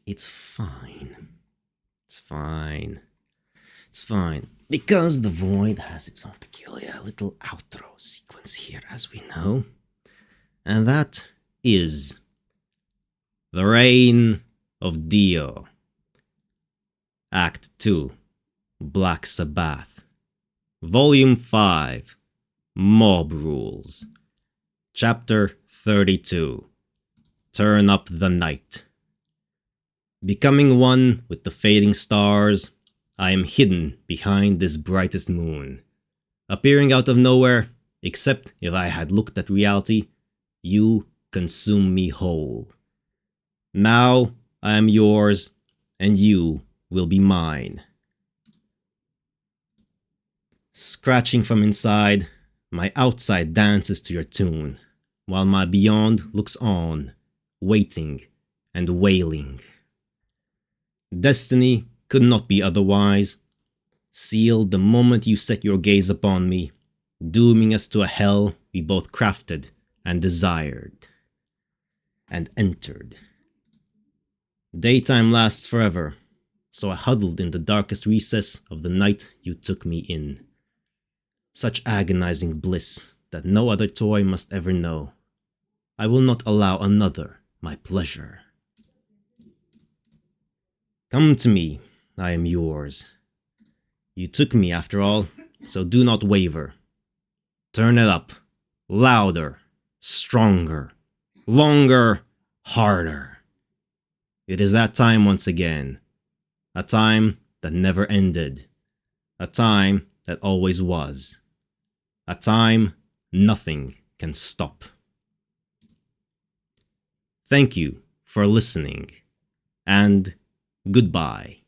it's fine. It's fine. It's fine. Because the void has its own peculiar little outro sequence here, as we know. And that is The Reign of Dio. Act 2, Black Sabbath. Volume 5, Mob Rules. Chapter 32. Turn up the night. Becoming one with the fading stars, I am hidden behind this brightest moon. Appearing out of nowhere, except if I had looked at reality, you consume me whole. Now I am yours, and you will be mine. Scratching from inside, my outside dances to your tune, while my beyond looks on, waiting and wailing. Destiny could not be otherwise, sealed the moment you set your gaze upon me, dooming us to a hell we both crafted and desired, and entered. Daytime lasts forever, so I huddled in the darkest recess of the night you took me in. Such agonizing bliss that no other toy must ever know. I will not allow another my pleasure. Come to me, I am yours. You took me after all, so do not waver. Turn it up. Louder. Stronger. Longer. Harder. It is that time once again. A time that never ended. A time that always was. A time nothing can stop. Thank you for listening, and goodbye.